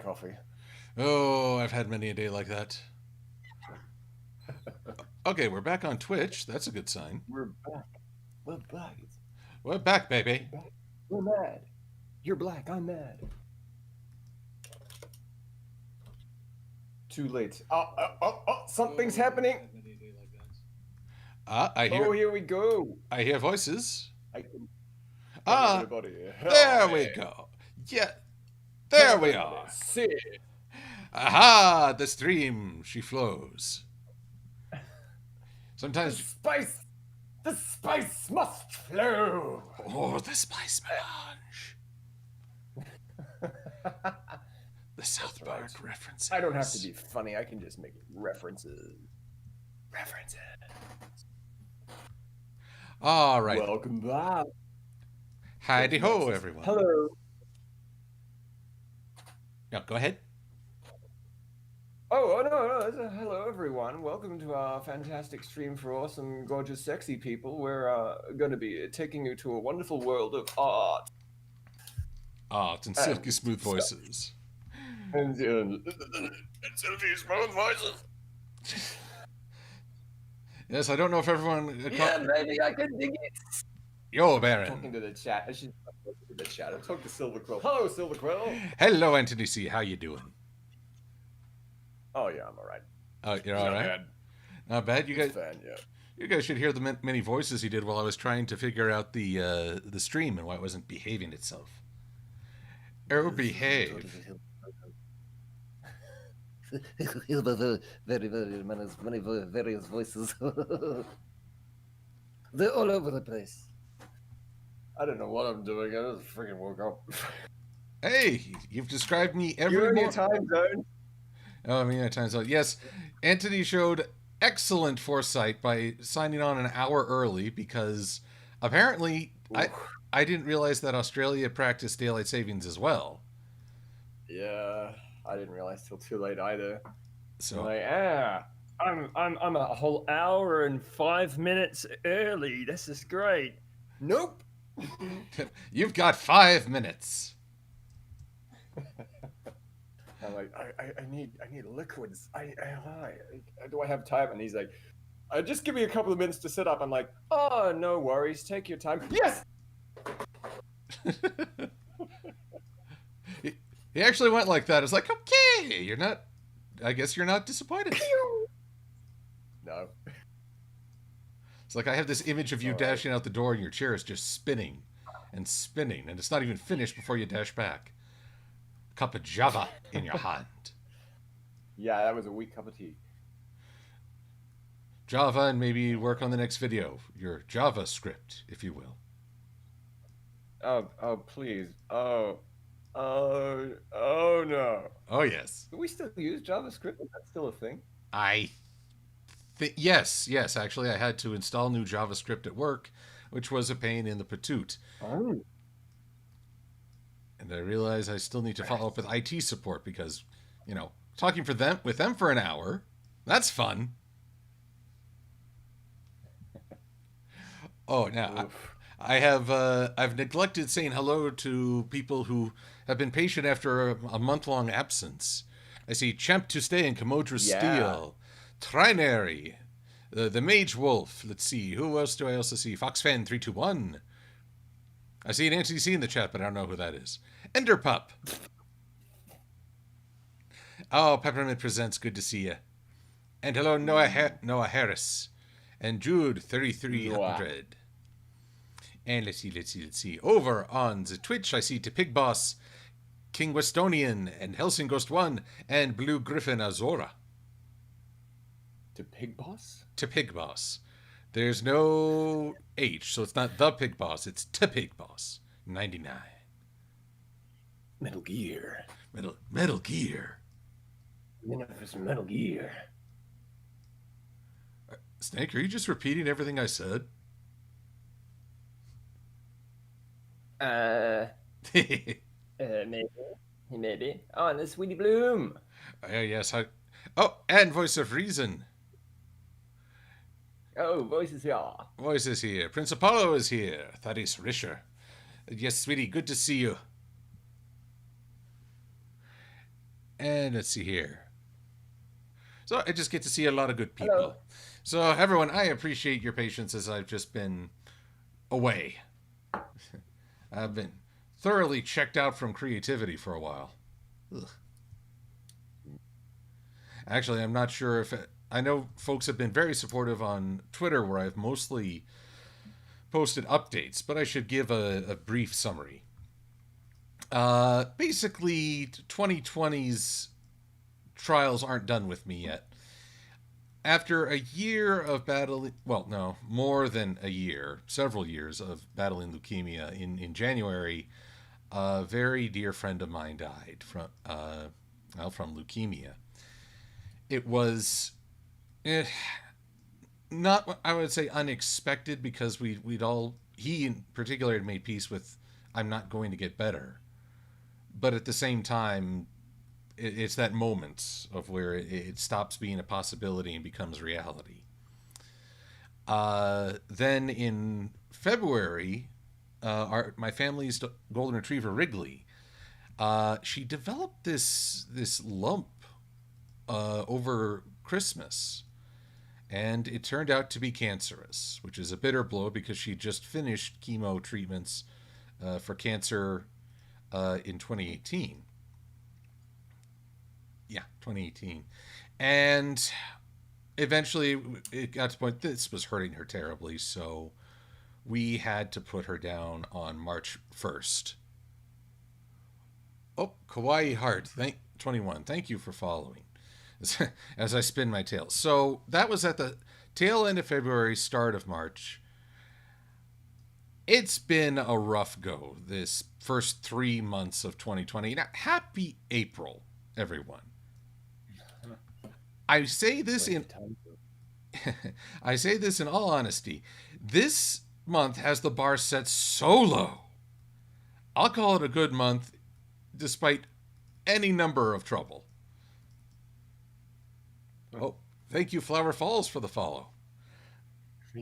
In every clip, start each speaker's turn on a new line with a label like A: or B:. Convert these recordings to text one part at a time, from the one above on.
A: coffee.
B: Oh, I've had many a day like that. Okay, we're back on Twitch. That's a good sign.
A: We're back. We're back.
B: We're back, baby.
A: We're back. We're mad. You're black. I'm mad. Too late. Something's happening.
B: I hear.
A: Oh, here we go.
B: I hear voices.
A: Everybody.
B: There we go. Yeah, there we are.
A: See.
B: Aha! The stream, she flows. Sometimes
A: The spice must flow.
B: Oh, the spice melange. The South Park references.
A: I don't have to be funny. I can just make references.
B: All right.
A: Welcome back.
B: Howdy ho, everyone.
A: Hello.
B: No, go ahead.
A: Oh, no. Hello, everyone. Welcome to our fantastic stream for awesome, gorgeous, sexy people. We're going to be taking you to a wonderful world of art.
B: Art and silky smooth voices.
A: And silky smooth voices.
B: Yes, I don't know if everyone...
A: Yeah, maybe I can dig it.
B: Yo, Baron.
A: Talking to the chat. I should talk to the chat. I'll talk to Silver-Quill. Hello, Silver-Quill.
B: Hello, Antony C. How you doing?
A: Oh, yeah, I'm all right.
B: Oh, you're all right? Not bad. You guys...
A: Fan, yeah.
B: You guys should hear the many voices he did while I was trying to figure out the stream and why it wasn't behaving itself. Oh, behave.
C: Very many various voices. They're all over the place.
A: I don't know what I'm doing. I just freaking woke up.
B: Hey, you've described me every
A: You're in your
B: morning.
A: time zone.
B: Oh, I mean, a time zone. Yes, Antony showed excellent foresight by signing on an hour early because apparently I didn't realize that Australia practiced daylight savings as well.
A: Yeah, I didn't realize till too late either.
B: So
A: I'm like, I'm a whole hour and 5 minutes early. This is great. Nope.
B: You've got 5 minutes.
A: I'm like, I need liquids. Do I have time? And he's like, just give me a couple of minutes to sit up. I'm like, oh, no worries. Take your time. Yes.
B: He actually went like that. It's like, okay, you're not. I guess you're not disappointed.
A: No.
B: It's like I have this image of you dashing out the door and your chair is just spinning and spinning, and it's not even finished before you dash back. Cup of Jabba in your hand.
A: Yeah, that was a weak cup of tea.
B: Java, and maybe work on the next video. Your Java script, if you will.
A: Oh, please. Oh, no.
B: Oh, yes.
A: Do we still use JavaScript? Is that still a thing?
B: Yes, actually, I had to install new JavaScript at work, which was a pain in the patoot.
A: Oh.
B: And I realize I still need to follow up with IT support because, talking with them for an hour, that's fun. Oh, now I've neglected saying hello to people who have been patient after a month-long absence. I see Champ to Stay and Commodore Steel, Trinary, the Mage Wolf. Let's see, who else do I also see? Foxfan321. I see an Antony C in the chat, but I don't know who that is. Enderpup. Oh, Peppermint Presents, good to see you. And hello, Noah Harris. And Jude 3300. And let's see. Over on the Twitch, I see to Pig Boss, King Westonian, and Helsing Ghost 1, and Blue Griffin Azora.
A: To Pig Boss?
B: To Pig Boss. There's no H, so it's not the Pig Boss, it's to Pig Boss. 99.
A: Metal Gear.
B: Metal Gear.
A: Metal Gear.
B: Snake, are you just repeating everything I said?
A: Maybe. Oh, and the Sweetie Bloom.
B: Yes. Oh, and Voice of Reason.
A: Oh, Voices here.
B: Voice is here. Prince Apollo is here. Thaddeus Risher. Yes, sweetie, good to see you. And let's see here. So I just get to see a lot of good people.
A: Hello.
B: So everyone, I appreciate your patience as I've just been away. I've been thoroughly checked out from creativity for a while. Ugh. Actually, I'm not sure if... I know folks have been very supportive on Twitter, where I've mostly posted updates, but I should give a brief summary. Basically, 2020's trials aren't done with me yet. After a year of battling... Well, no, more than a year. Several years of battling leukemia. In January, a very dear friend of mine died from leukemia. It was not, I would say, unexpected, because he in particular had made peace with, I'm not going to get better. But at the same time, it's that moment of where it stops being a possibility and becomes reality. Then in February, my family's golden retriever Wrigley, she developed this lump over Christmas, and it turned out to be cancerous, which is a bitter blow because she just finished chemo treatments for cancer in 2018. Yeah, 2018. And eventually it got to the point this was hurting her terribly, so we had to put her down on March 1st. Oh, Kawaii Heart, 21. Thank you for following as I spin my tail. So that was at the tail end of February, start of March. It's been a rough go this first 3 months of 2020. Now, happy April, everyone. I say this in all honesty. This month has the bar set so low. I'll call it a good month despite any number of trouble. Oh, thank you, Flower Falls, for the follow.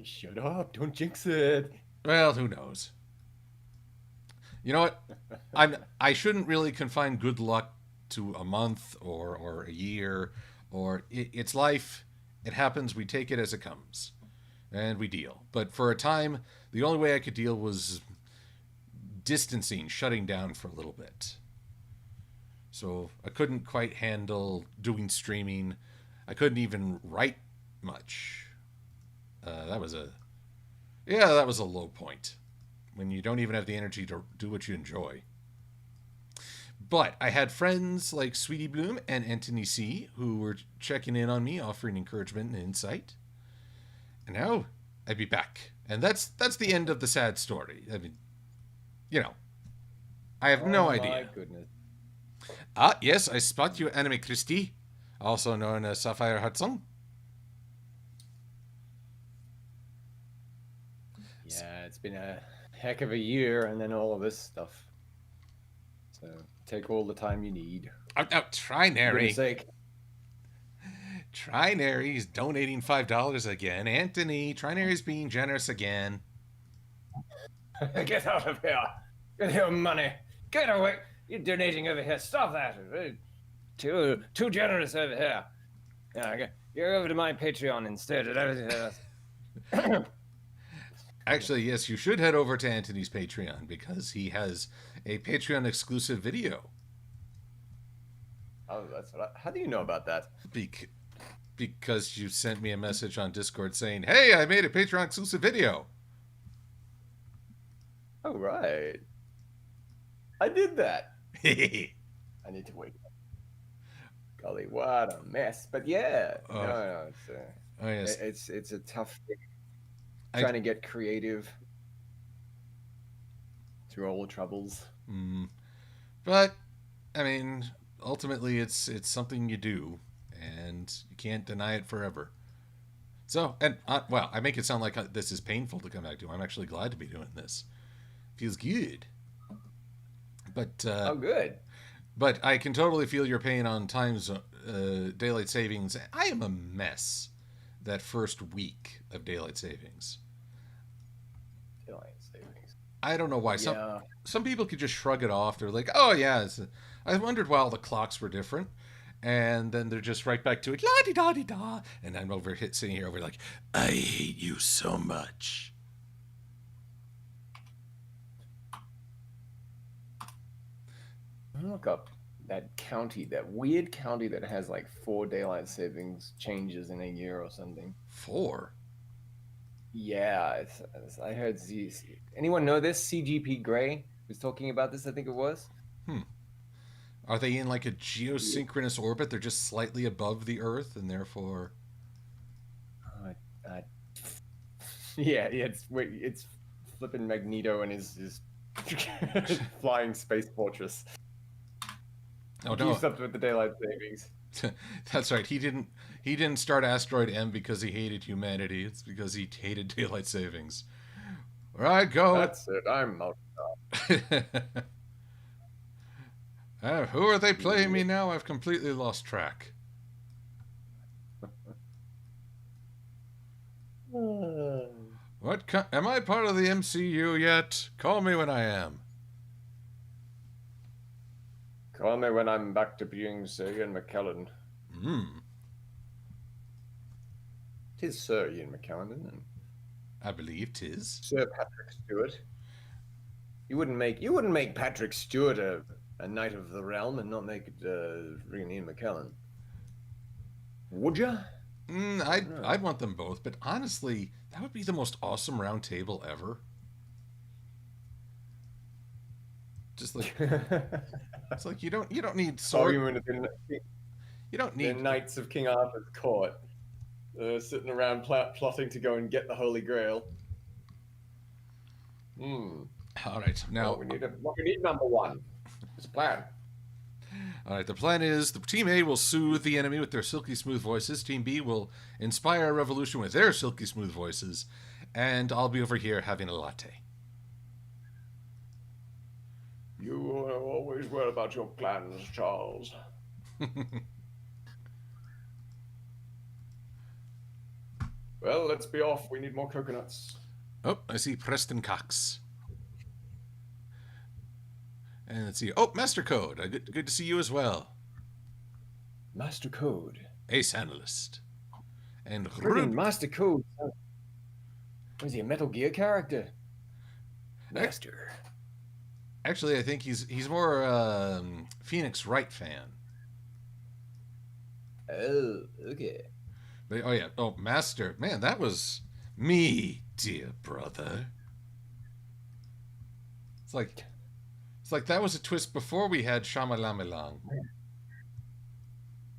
A: Shut up! Don't jinx it.
B: Well, who knows? You know what? I shouldn't really confine good luck to a month or a year, or it's life. It happens. We take it as it comes, and we deal. But for a time, the only way I could deal was distancing, shutting down for a little bit. So I couldn't quite handle doing streaming. I couldn't even write much. That was a low point, when you don't even have the energy to do what you enjoy. But I had friends like Sweetie Bloom and Antony C who were checking in on me, offering encouragement and insight. And now I'd be back. And that's the end of the sad story. I mean, I have no idea.
A: My goodness.
B: Yes, I spot you, Anime Christie, also known as Sapphire Hudson.
A: Yeah, it's been a heck of a year, and then all of this stuff. So take all the time you need.
B: Trinary.
A: Sake.
B: Trinary's donating $5 again. Anthony, Trinary's being generous again.
A: Get out of here! Get your money! Get away! You're donating over here. Stop that! Too generous over here. Yeah, go over to my Patreon instead.
B: Actually, yes, you should head over to Anthony's Patreon, because he has a Patreon exclusive video.
A: Oh, how do you know about that?
B: Because you sent me a message on Discord saying, "Hey, I made a Patreon exclusive video."
A: Oh, right. I did that. I need to wake up. Golly, what a mess. But yeah, no, it's a tough thing. Trying to get creative through all the troubles.
B: But I mean, ultimately, it's something you do, and you can't deny it forever. So, and I make it sound like this is painful to come back to. I'm actually glad to be doing this. Feels good. But
A: oh, good.
B: But I can totally feel your pain on daylight savings. I am a mess that first week of daylight savings.
A: Daylight savings.
B: I don't know why. Some people could just shrug it off. They're like, "Oh yeah, I wondered why all the clocks were different. And then they're just right back to it, la-di-da-di-da. And I'm sitting here over like, I hate you so much.
A: Look up that county, that weird county that has like 4 daylight savings changes in a year or something.
B: 4?
A: Yeah, I heard anyone know this? CGP Grey was talking about this, I think it was.
B: Are they in like a geosynchronous orbit? They're just slightly above the Earth, and therefore...
A: yeah, it's flipping Magneto and his flying space fortress.
B: Oh no!
A: Keeps up with the daylight savings.
B: That's right. He didn't start Asteroid M because he hated humanity. It's because he hated daylight savings. Where I go.
A: That's it. I'm out.
B: Who are they playing me now? I've completely lost track. Am I part of the MCU yet? Call me when I am.
A: Call me when I'm back to being Sir Ian McKellen. Tis Sir Ian McKellen, isn't it?
B: I believe 'tis.
A: Sir Patrick Stewart. You wouldn't make Patrick Stewart a Knight of the Realm and not make it Ian McKellen. Would ya?
B: I'd want them both, but honestly, that would be the most awesome round table ever. Just like it's like you don't need sword. You don't need
A: the Knights of King Arthur's court sitting around plotting to go and get the Holy Grail.
B: All right, now
A: we need number one. It's a plan.
B: All right, the plan is the Team A will soothe the enemy with their silky smooth voices. Team B will inspire a revolution with their silky smooth voices, and I'll be over here having a latte.
A: You are always worried about your plans, Charles. Well, let's be off. We need more coconuts.
B: Oh, I see Preston Cox. And let's see. Oh, Master Code. Good to see you as well.
A: Master Code.
B: Ace Analyst. And
A: Master Code. Was he a Metal Gear character? Master.
B: Actually, I think he's more Phoenix Wright fan.
A: Oh, okay.
B: But, oh yeah. Oh, Master. Man, that was me, dear brother. It's like that was a twist before we had Shyamalan.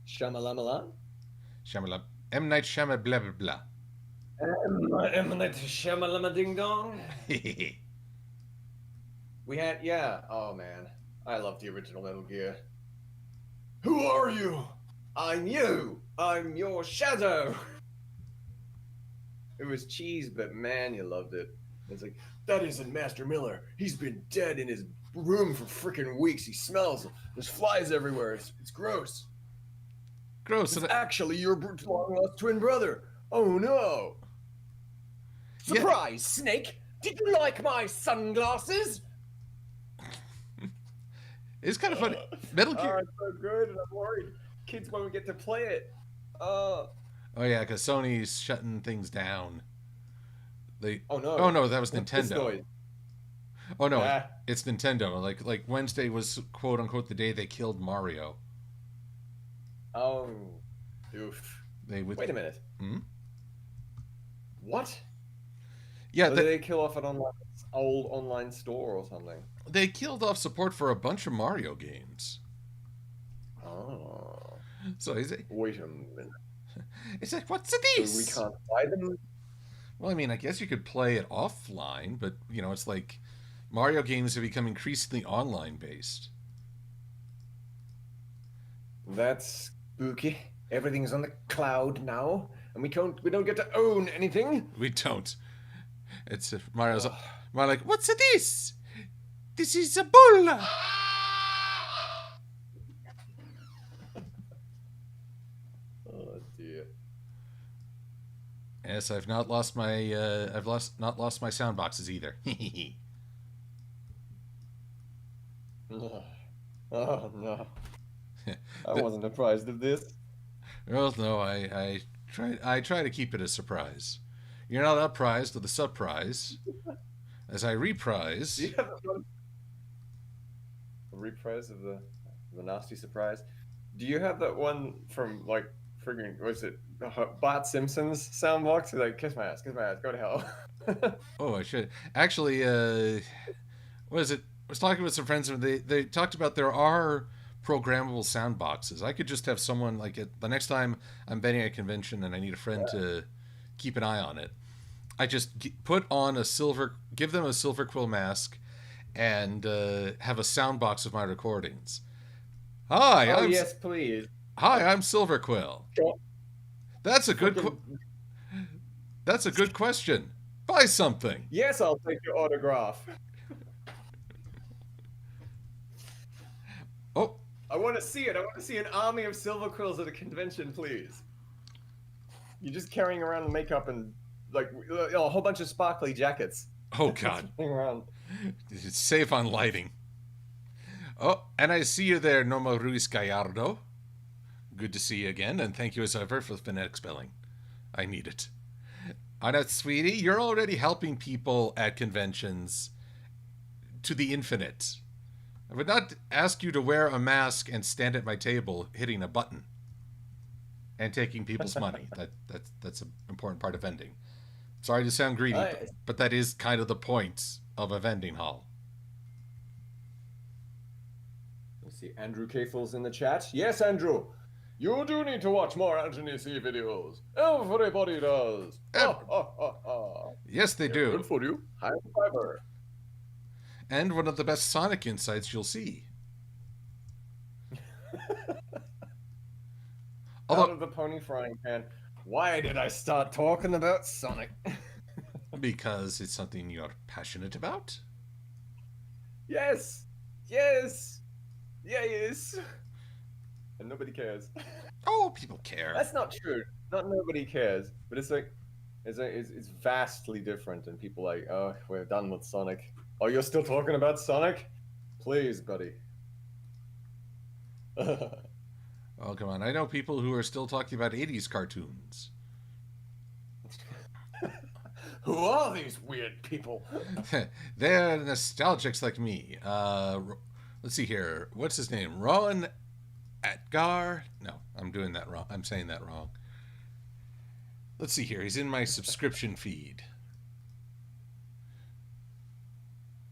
A: Shyamalan?
B: Shyamalan. M. Night Shyamalan blah blah blah.
A: M. Night Shyamalan ding dong. We had, yeah. Oh man, I love the original Metal Gear. Who are you? I'm you. I'm your shadow. It was cheese, but man, you loved it. It's like, that isn't Master Miller. He's been dead in his room for freaking weeks. He smells. There's flies everywhere. It's gross.
B: Gross.
A: It's actually your long-lost twin brother. Oh no! Surprise, yeah. Snake! Did you like my sunglasses?
B: It's kind of funny. Metal Gear.
A: Oh, it's so good, and I'm worried kids won't get to play it.
B: Oh yeah, because Sony's shutting things down.
A: Oh no!
B: Oh no, that was Nintendo. Oh no, it's Nintendo. Like Wednesday was quote unquote the day they killed Mario.
A: Oh, oof. Wait a minute. What?
B: Yeah,
A: did they kill off an old online store or something?
B: They killed off support for a bunch of Mario games.
A: Oh.
B: So is it?
A: Wait a minute.
B: It's like, what's this?
A: So we can't buy them?
B: Well, I mean, I guess you could play it offline, but, it's like Mario games have become increasingly online based.
A: That's spooky. Everything's on the cloud now, and we don't get to own anything.
B: We don't. It's Mario's like, what's this? This is a bull.
A: Oh dear.
B: Yes, I've not lost my not lost my sound boxes either.
A: Oh no. I wasn't apprised of this.
B: Well, no, I try to keep it a surprise. You're not apprised of the surprise, as I reprise.
A: Do you have a reprise of the nasty surprise? Do you have that one from like friggin' was it Bart Simpson's soundbox? He's like, kiss my ass, go to hell.
B: Oh, I should actually. What is it? I was talking with some friends, and they talked about there are programmable sound boxes. I could just have someone like the next time I'm betting at a convention and I need a friend to keep an eye on it. I just give them a Silver-Quill mask, and have a sound box of my recordings. Hi,
A: yes, please.
B: Hi, I'm Silver-Quill. That's a good. That's a good question. Buy something.
A: Yes, I'll take your autograph.
B: Oh,
A: I want to see it. I want to see an army of Silver-Quills at a convention, please. You're just carrying around makeup and like a whole bunch of sparkly jackets.
B: Oh God.
A: Around.
B: It's safe on lighting. Oh, and I see you there, Norma Ruiz Gallardo. Good to see you again, and thank you as ever for the phonetic spelling. I need it. Anna, sweetie, you're already helping people at conventions to the infinite. I would not ask you to wear a mask and stand at my table hitting a button and taking people's money. That's an important part of vending. Sorry to sound greedy, but that is kind of the point of a vending hall.
A: Let's see, Andrew Cathle's in the chat. Yes, Andrew, you do need to watch more Antony C videos. Everybody does.
B: Yes, they do.
A: Good for you. High fiber.
B: And one of the best Sonic insights you'll see.
A: Out of the pony frying pan. Why did I start talking about Sonic?
B: Because it's something you're passionate about?
A: Yes! And nobody cares.
B: Oh, people care.
A: That's not true. Not nobody cares. But it's like, it's vastly different. And people like, oh, we're done with Sonic. Oh, you're still talking about Sonic? Please, buddy.
B: Oh, come on. I know people who are still talking about 80s cartoons.
A: Who are these weird people?
B: They're nostalgics like me. Let's see here. What's his name? Rowan Atgar? No, I'm doing that wrong. I'm saying that wrong. Let's see here. He's in my subscription feed.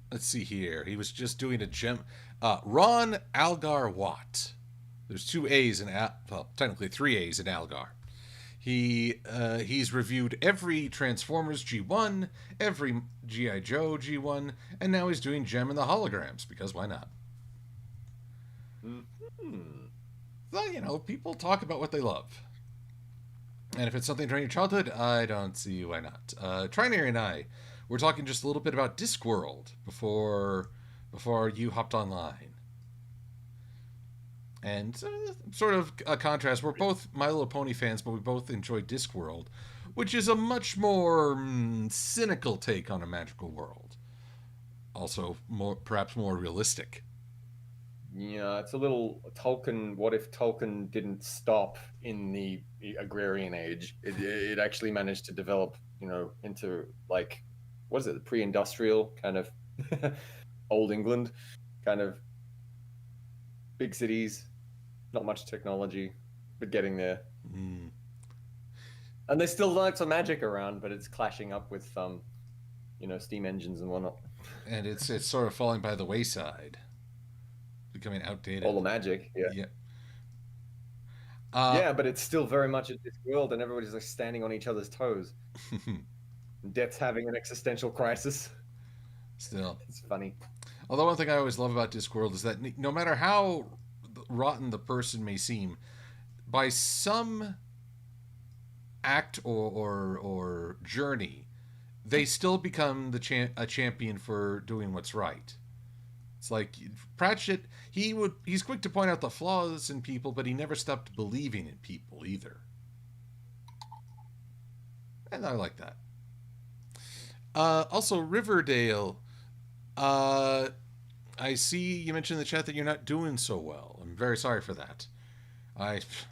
B: Let's see here. He was just doing a gem. Ron Algar Watt. There's two A's in technically three A's in Algar. He's reviewed every Transformers G1, every G.I. Joe G1, and now he's doing Gem and the Holograms, because why not? Well, people talk about what they love. And if it's something during your childhood, I don't see why not. Trinary and I were talking just a little bit about Discworld before you hopped online. And sort of a contrast, we're both My Little Pony fans, but we both enjoy Discworld, which is a much more cynical take on a magical world. Also, perhaps more realistic.
A: Yeah, it's a little Tolkien. What if Tolkien didn't stop in the agrarian age? It actually managed to develop, into like, what is it, the pre-industrial kind of old England, kind of big cities, not much technology, but getting there. And there's still lots of magic around, but it's clashing up with steam engines and whatnot.
B: And it's sort of falling by the wayside, becoming outdated.
A: All the magic, yeah. But it's still very much a Discworld, and everybody's like standing on each other's toes. Death's having an existential crisis.
B: Still,
A: it's funny.
B: Although one thing I always love about Discworld is that no matter how rotten the person may seem, by some act or journey, they still become a champion for doing what's right. It's like Pratchett, he's quick to point out the flaws in people, but he never stopped believing in people either. And I like that. Also, Riverdale, I see you mentioned in the chat that you're not doing so well. I'm very sorry for that.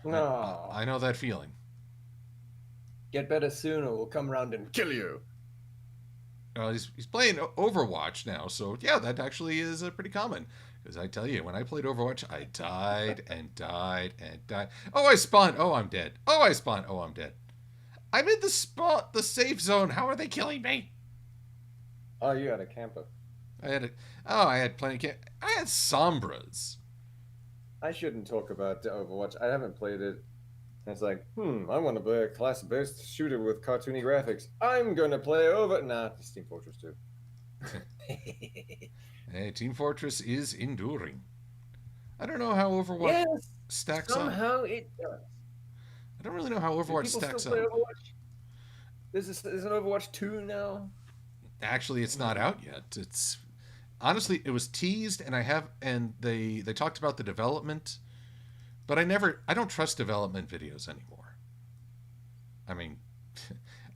A: No.
B: I know that feeling.
A: Get better soon, or we'll come around and kill you.
B: He's playing Overwatch now, so yeah, that actually is pretty common. Because I tell you, when I played Overwatch, I died and died and died. Oh, I spawned. Oh, I'm dead. Oh, I spawned. Oh, I'm dead. I'm in the safe zone. How are they killing me?
A: Oh, you had a camper.
B: I had plenty. I had Sombras.
A: I shouldn't talk about Overwatch. I haven't played it. It's like, I want to play a class-based shooter with cartoony graphics. I'm gonna play it's Team Fortress 2.
B: Hey, Team Fortress is enduring. I don't know how Overwatch stacks up.
A: Somehow it does.
B: I don't really know how Overwatch stacks up.
A: Overwatch? There's an Overwatch 2 now.
B: Actually, it's not out yet. It's honestly, it was teased, and they talked about the development, but I don't trust development videos anymore. I mean,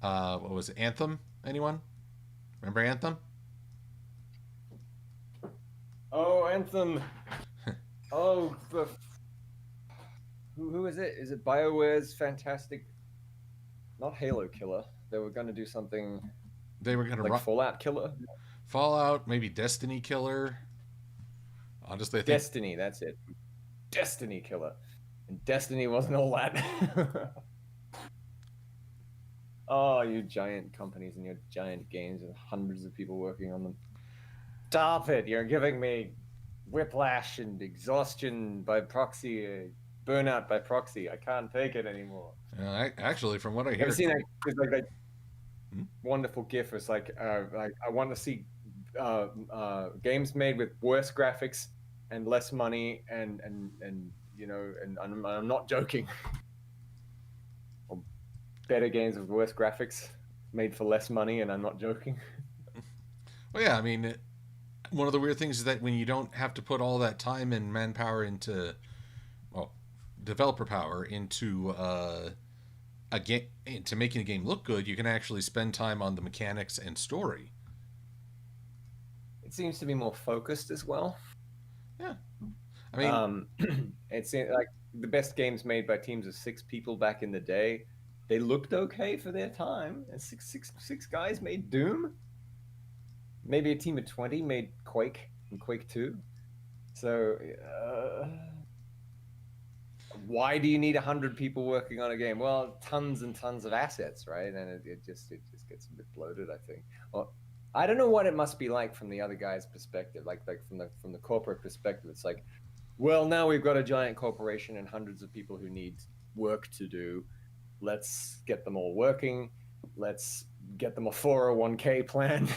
B: what was it? Anthem? Anyone remember Anthem?
A: Oh, Anthem. Oh, who is it? Is it BioWare's fantastic? Not Halo Killer. They were going to do something.
B: They were going to
A: Fallout Killer.
B: Fallout, maybe Destiny Killer. Honestly, I think
A: Destiny. That's it. Destiny Killer, and Destiny wasn't all that. Oh, you giant companies and your giant games with hundreds of people working on them. Stop it! You're giving me whiplash and exhaustion by proxy, burnout by proxy. I can't take it anymore.
B: Actually, from what I hear,
A: I've seen that wonderful GIF. It's like I want to see games made with worse graphics and less money, and I'm not joking. Or better games with worse graphics made for less money, and I'm not joking.
B: Well, yeah, I mean, one of the weird things is that when you don't have to put all that time and manpower into, developer power into a game, into making a game look good, you can actually spend time on the mechanics and story.
A: It seems to be more focused as well.
B: Yeah, I mean,
A: it's like the best games made by teams of 6 people back in the day. They looked okay for their time, and six guys made Doom. Maybe a team of 20 made Quake and Quake 2. So, why do you need 100 people working on a game? Well, tons and tons of assets, right? And it just gets a bit bloated, I think. Well, I don't know what it must be like from the other guy's perspective, like from the corporate perspective. It's like, well, now we've got a giant corporation and hundreds of people who need work to do. Let's get them all working. Let's get them a 401k plan.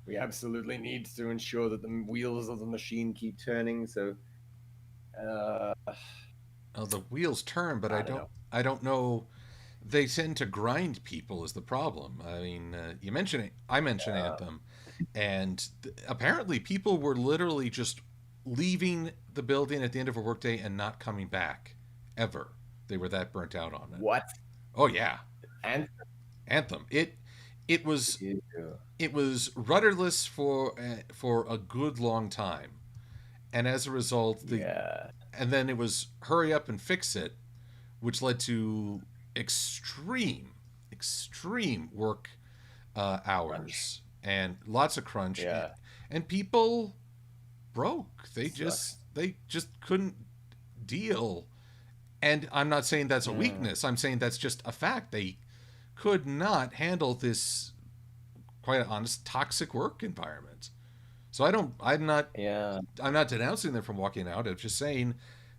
A: We absolutely need to ensure that the wheels of the machine keep turning. So,
B: the wheels turn, but I don't know. They tend to grind people is the problem. I mean, I mentioned Anthem, and apparently people were literally just leaving the building at the end of a workday and not coming back ever. They were that burnt out on it.
A: What?
B: Oh yeah,
A: Anthem.
B: It was rudderless for a good long time, and as a result, and then it was hurry up and fix it, which led to extreme work hours
A: crunch.
B: And lots of crunch.
A: Yeah.
B: And people broke. They just couldn't deal. And I'm not saying that's a weakness. I'm saying that's just a fact. They could not handle this, quite honest, toxic work environment. So I'm not denouncing them from walking out. I'm just saying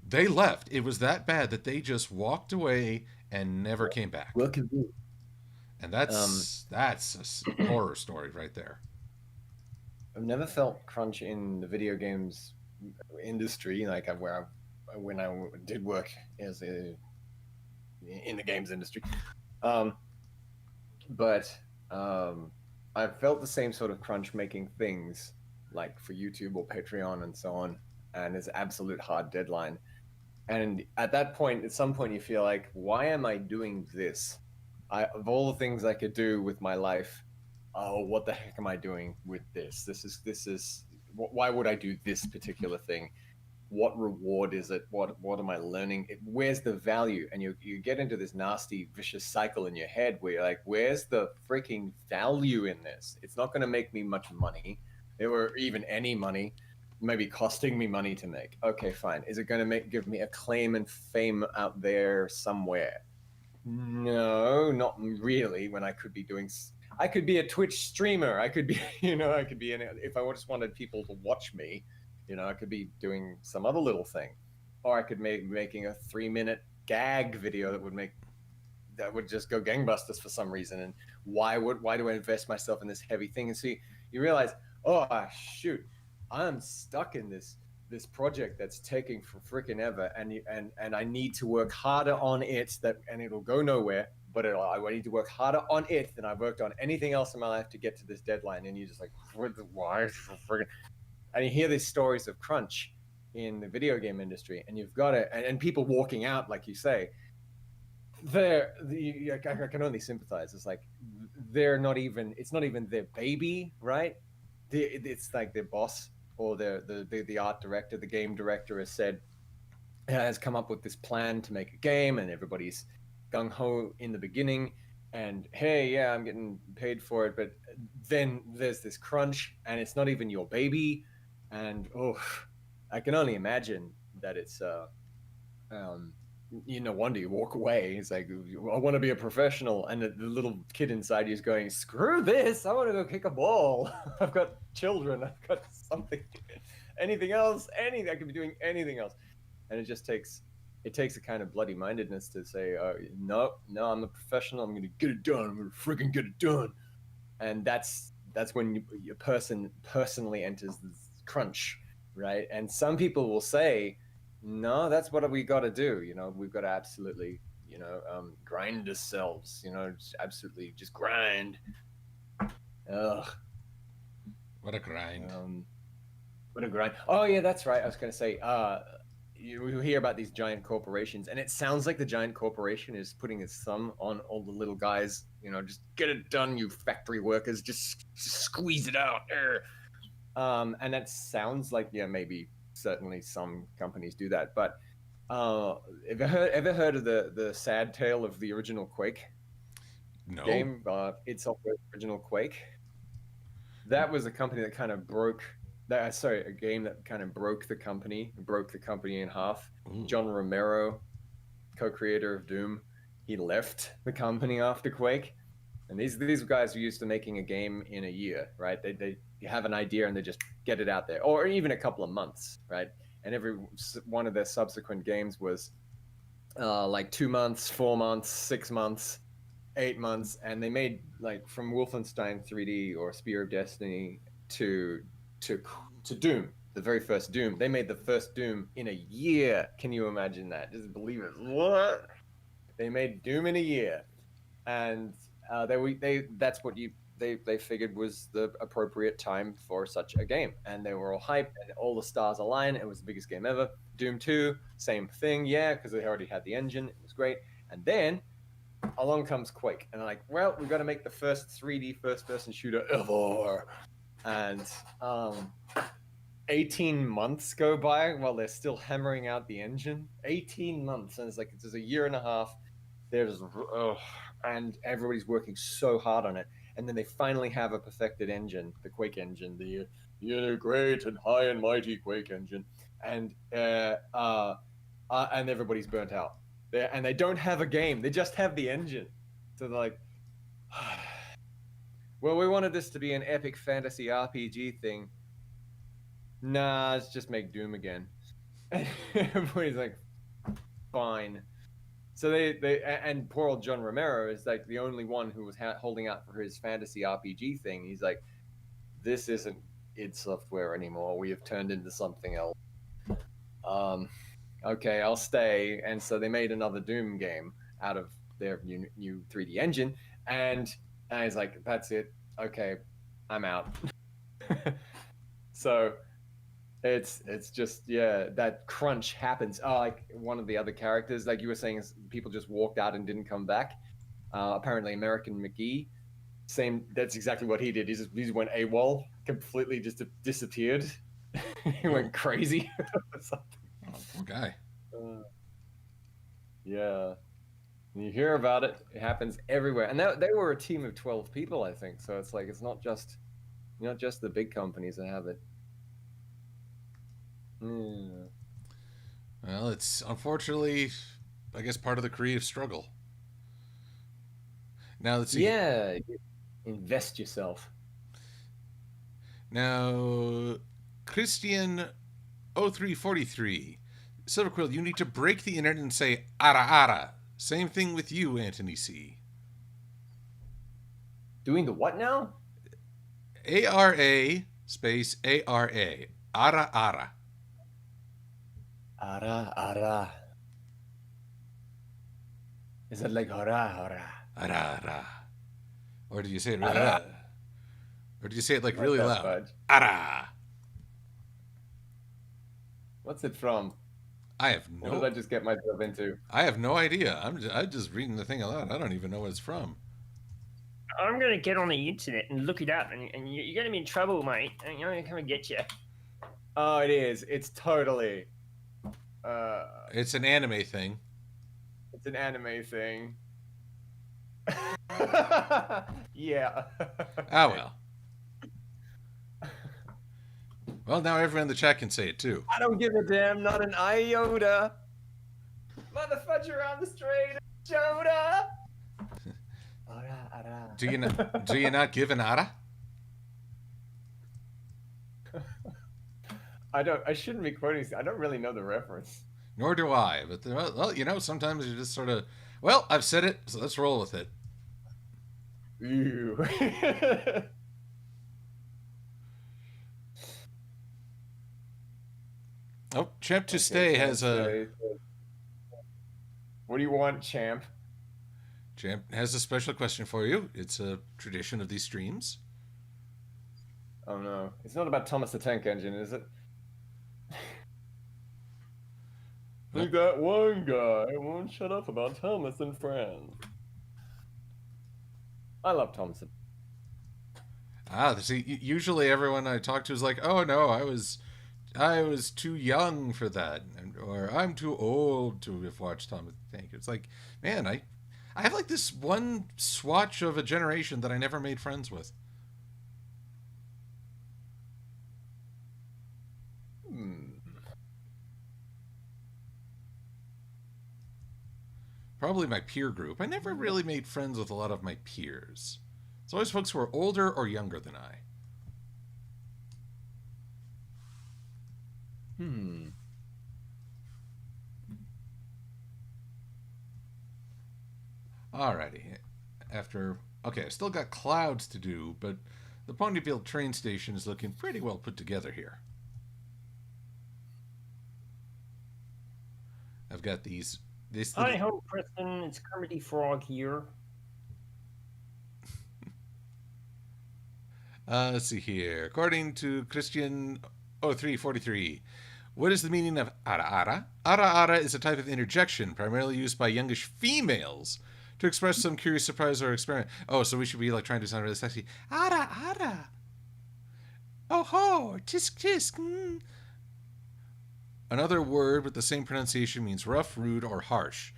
B: they left. It was that bad that they just walked away and never came back. And that's a horror story right there.
A: I've never felt crunch in the video games industry, like when I did work in the games industry. But I've felt the same sort of crunch making things like for YouTube or Patreon and so on, and it's absolute hard deadline. And at some point you feel like, why am I doing this? Of all the things I could do with my life, what the heck am I doing with this? This is why would I do this particular thing? What reward is it? What am I learning? Where's the value? And you get into this nasty, vicious cycle in your head where you're like, where's the freaking value in this? It's not going to make me much money, or even any money. Maybe costing me money to make. Okay, fine. Is it going to give me acclaim and fame out there somewhere? No, not really. When I could be doing, I could be a Twitch streamer. I could be, I could be if I just wanted people to watch me, I could be doing some other little thing, or I could making a 3-minute gag video that would just go gangbusters for some reason. And why do I invest myself in this heavy thing? And see, you realize, oh shoot, I'm stuck in this project that's taking for freaking ever, and I need to work harder on it, and it'll go nowhere, but I need to work harder on it than I've worked on anything else in my life to get to this deadline. And you're just like, why? And you hear these stories of crunch in the video game industry, and you've got it, and people walking out, like you say, I can only sympathize. It's like it's not even their baby, right? It's like their boss or the art director, the game director has come up with this plan to make a game, and everybody's gung-ho in the beginning, and hey, yeah, I'm getting paid for it, but then there's this crunch, and it's not even your baby, and I can only imagine that it's no wonder you walk away. It's like, I want to be a professional, and the little kid inside you is going, screw this, I want to go kick a ball. I've got children, I've got something, anything else, I could be doing anything else. And it just takes a kind of bloody mindedness to say, no, I'm a professional, I'm going to get it done, I'm going to freaking get it done. And that's when a person personally enters this crunch, right? And some people will say, no, that's what we got to do. We've got to absolutely, grind ourselves, just absolutely just grind. Ugh.
B: What a grind.
A: What a grind. Oh, yeah, that's right. I was going to say, you hear about these giant corporations, and it sounds like the giant corporation is putting its thumb on all the little guys, just get it done, you factory workers, just squeeze it out. And that sounds like, maybe certainly some companies do that, but ever heard of the sad tale of the original Quake game? It's the original Quake. That was a company that kind of a game that kind of broke the company in half. Ooh. John Romero, co-creator of Doom, he left the company after Quake. And these guys are used to making a game in a year, right? They have an idea and they just get it out there, or even a couple of months, right? And every one of their subsequent games was like 2 months, 4 months, 6 months, 8 months, and they made, like, from Wolfenstein 3D or Spear of Destiny to Doom, the very first Doom. They made the first Doom in a year. Can you imagine that? Just believe it. What? They made Doom in a year, and that's what they figured was the appropriate time for such a game, and they were all hyped, and all the stars aligned. It was the biggest game ever. Doom 2, same thing, because they already had the engine. It was great, and then along comes Quake, and they're like, well, we've got to make the first 3D first-person shooter ever. And 18 months go by while they're still hammering out the engine. 18 months, and it's like it's a year and a half. And everybody's working so hard on it, and then they finally have a perfected engine, the Quake engine, the great and high and mighty Quake engine, and everybody's burnt out. And they don't have a game; they just have the engine. So they're like, well, we wanted this to be an epic fantasy RPG thing. Nah, let's just make Doom again. And everybody's like, fine. So and poor old John Romero is like the only one who was holding out for his fantasy RPG thing. He's like, this isn't id Software anymore. We have turned into something else. Okay, I'll stay. And so they made another Doom game out of their new 3D engine. And he's like, that's it. Okay, I'm out. So it's just, that crunch happens. Like one of the other characters, like you were saying, is people just walked out and didn't come back. Apparently American McGee, that's exactly what he did. He went AWOL completely just disappeared. He went crazy.
B: Oh, poor guy.
A: Yeah. You hear about it. It happens everywhere. And they were a team of 12 people, I think. So it's like it's not just the big companies that have it. Mm.
B: Well, it's unfortunately, I guess, part of the creative struggle. Now let's see.
A: Yeah, invest yourself.
B: Now, Christian 0343. Silver-Quill, you need to break the internet and say ara ara. Same thing with you, Antony C.
A: Doing the what now?
B: ARA space ARA. Ara ara.
A: Ara ara. Is it like hara hara?
B: Ara ara. Or did you say it really loud? Or did you say it like really loud?
A: Fudge.
B: Ara.
A: What's it from?
B: I have no.
A: What did I just get myself into?
B: I have no idea. I'm just reading the thing aloud. I don't even know what it's from.
D: I'm gonna get on the internet and look it up, and you're gonna be in trouble, mate. And I'm gonna come and get you.
A: Oh, it is. It's totally.
B: It's an anime thing.
A: It's an anime thing. Yeah.
B: Ah, well. Well, now everyone in the chat can say it too.
A: I don't give a damn, not an iota. Motherfucker on the street, Yoda.
B: Do you not give an ara?
A: I shouldn't be quoting. I don't really know the reference.
B: Nor do I. But well, sometimes you just sort of. Well, I've said it, so let's roll with it.
A: Ew.
B: Oh, Champ to Stay has a.
A: What do you want, Champ?
B: Champ has a special question for you. It's a tradition of these streams.
A: Oh no, it's not about Thomas the Tank Engine, is it? We got one guy who won't shut up about Thomas and Friends. I love Thomas.
B: See, usually everyone I talk to is like, "Oh no, I was too young for that," or "I'm too old to have watched Thomas the Tank." It's like, man, I have like this one swatch of a generation that I never made friends with. Probably my peer group. I never really made friends with a lot of my peers. It's always folks who are older or younger than I. Alrighty. Okay, I still got clouds to do, but the Ponyville train station is looking pretty well put together here. I've got these.
D: Hi ho, Preston. It's Kermity Frog here.
B: Let's see here. According to Christian 0343, what is the meaning of ara ara? Ara ara is a type of interjection primarily used by youngish females to express some curious surprise or experiment. Oh, so we should be like trying to sound really sexy. Ara ara. Oh ho, tisk tisk. Another word with the same pronunciation means rough, rude, or harsh.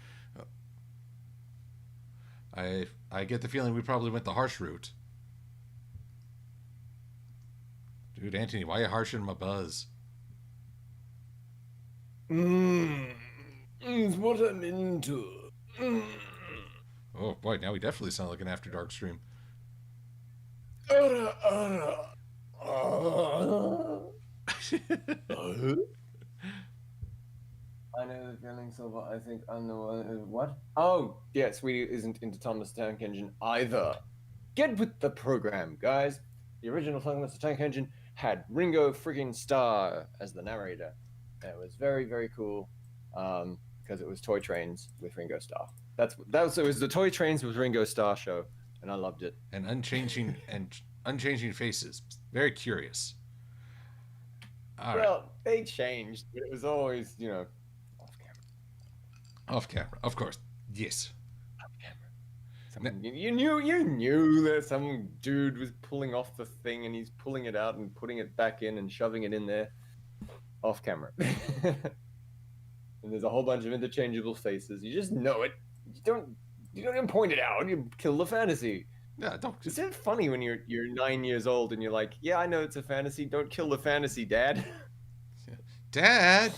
B: I get the feeling we probably went the harsh route. Dude, Antony, why are you harshing my buzz?
A: It's what I'm into.
B: Oh boy, now we definitely sound like an After Dark stream.
A: I know the feeling, Silver. I think I know what? Oh, yeah, Sweetie isn't into Thomas the Tank Engine either. Get with the program, guys. The original Thomas the Tank Engine had Ringo friggin' Starr as the narrator. It was very, very cool because it was Toy Trains with Ringo Starr. It was the Toy Trains with Ringo Starr show, and I loved it.
B: And unchanging faces. Very curious.
A: All right. They changed, but it was always, off camera.
B: Off camera, of course. Yes.
A: Off camera. You knew that some dude was pulling off the thing and he's pulling it out and putting it back in and shoving it in there off camera. And there's a whole bunch of interchangeable faces. You just know it. You don't even point it out. You kill the fantasy.
B: Yeah, don't.
A: Is it funny when you're 9 years old and you're like, yeah, I know it's a fantasy. Don't kill the fantasy, Dad.
B: Dad,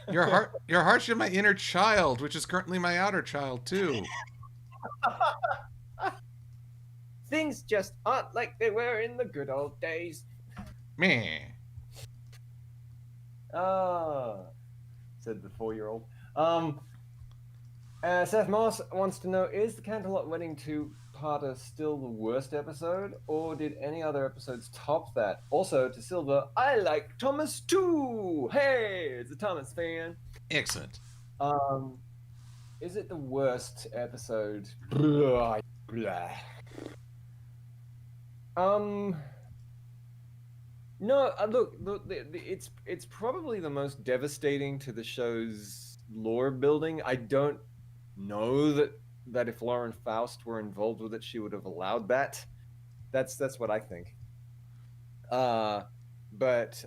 B: your heart's in my inner child, which is currently my outer child too.
A: Things just aren't like they were in the good old days.
B: Meh.
A: Said the 4-year-old. Seth Moss wants to know, is the Canterlot Wedding 2-parter still the worst episode, or did any other episodes top that? Also, to Silver, I like Thomas too! Hey, it's a Thomas fan.
B: Excellent.
A: Is it the worst episode? Blah, blah. No, look, it's probably the most devastating to the show's lore building. I don't know that if Lauren Faust were involved with it, she would have allowed that. That's what I think. But